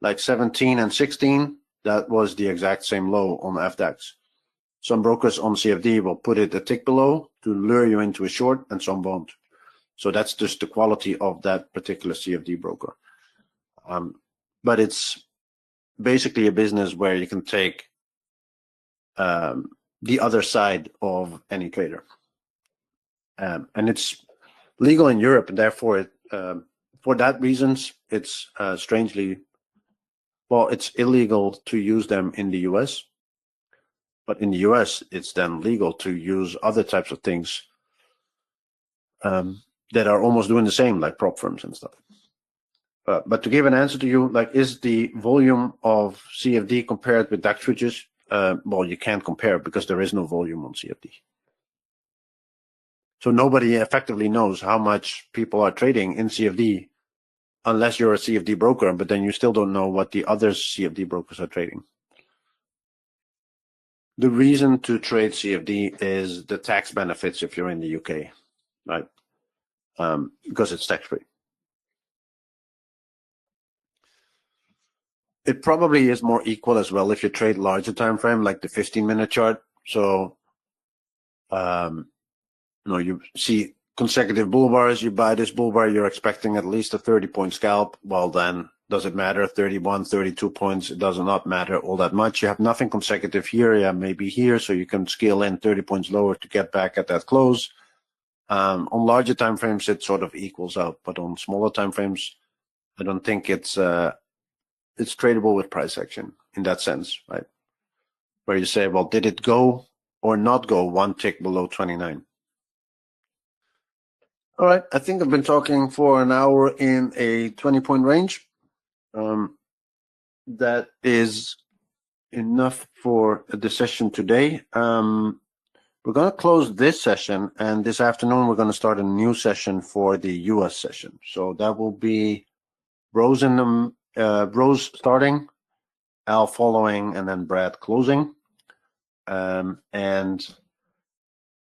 like 17 and 16, that was the exact same low on FDAX. Some brokers on CFD will put it a tick below to lure you into a short, and some won't. So that's just the quality of that particular CFD broker. But it's basically a business where you can take the other side of any trader. And it's legal in Europe, and therefore, for that reasons, it's strangely, well, it's illegal to use them in the US. But in the US, it's then legal to use other types of things that are almost doing the same, like prop firms and stuff. But to give an answer to you, like, is the volume of CFD compared with DAX futures? Well, you can't compare because there is no volume on CFD. So nobody effectively knows how much people are trading in CFD unless you're a CFD broker, but then you still don't know what the other CFD brokers are trading. The reason to trade CFD is the tax benefits if you're in the UK, right? Because it's tax-free. It probably is more equal as well if you trade larger time frame, like the 15-minute chart. So, you see consecutive bull bars, you buy this bull bar, you're expecting at least a 30-point scalp. Well, then does it matter? 31, 32 points, it does not matter all that much. You have nothing consecutive here, yeah, maybe here, so you can scale in 30 points lower to get back at that close. On larger time frames, it sort of equals out, but on smaller time frames, I don't think it's tradable with price action in that sense, right? Where you say, well, did it go or not go one tick below 29? All right, I think I've been talking for an hour in a 20-point range. That is enough for the session today. We're going to close this session, and this afternoon we're going to start a new session for the US session. So that will be Rose starting, Al following, and then Brad closing. And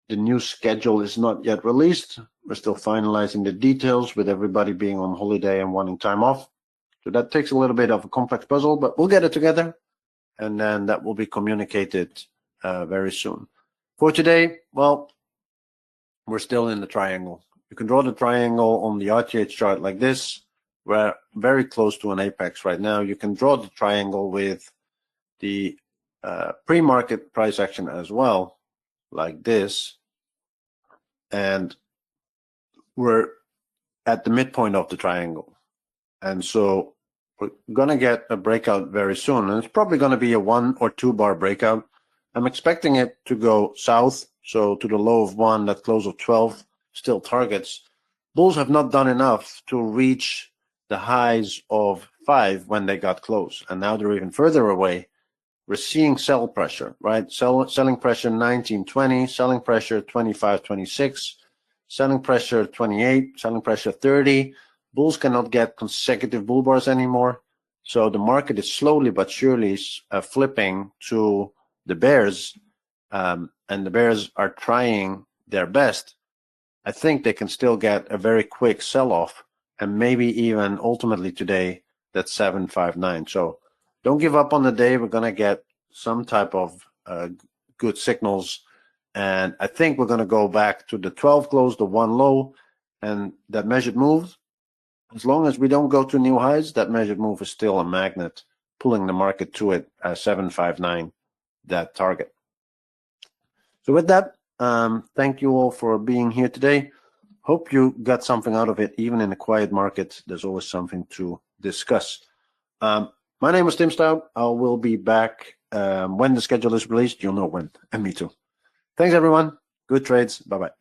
the new schedule is not yet released. We're still finalizing the details with everybody being on holiday and wanting time off. So that takes a little bit of a complex puzzle, but we'll get it together, and then that will be communicated very soon. For today, well, we're still in the triangle. You can draw the triangle on the RTH chart like this. We're very close to an apex right now. You can draw the triangle with the pre-market price action as well, like this. And we're at the midpoint of the triangle. And so we're going to get a breakout very soon. And it's probably going to be a 1 or 2 bar breakout. I'm expecting it to go south, so to the low of 1, that close of 12, still targets. Bulls have not done enough to reach the highs of 5 when they got close, and now they're even further away. We're seeing sell pressure, right? Selling pressure 1920, selling pressure 2526, selling pressure 28, selling pressure 30. Bulls cannot get consecutive bull bars anymore. So the market is slowly but surely flipping to the bears, and the bears are trying their best. I think they can still get a very quick sell-off, and maybe even ultimately today that's 759. So don't give up on the day. We're going to get some type of good signals, and I think we're going to go back to the 12 close, the one low, and that measured move. As long as we don't go to new highs, that measured move is still a magnet pulling the market to it at 759, that target. So with that, thank you all for being here today. Hope you got something out of it. Even in a quiet market, there's always something to discuss. My name is Tim Stout. I will be back when the schedule is released. You'll know when, and me too. Thanks, everyone. Good trades. Bye-bye.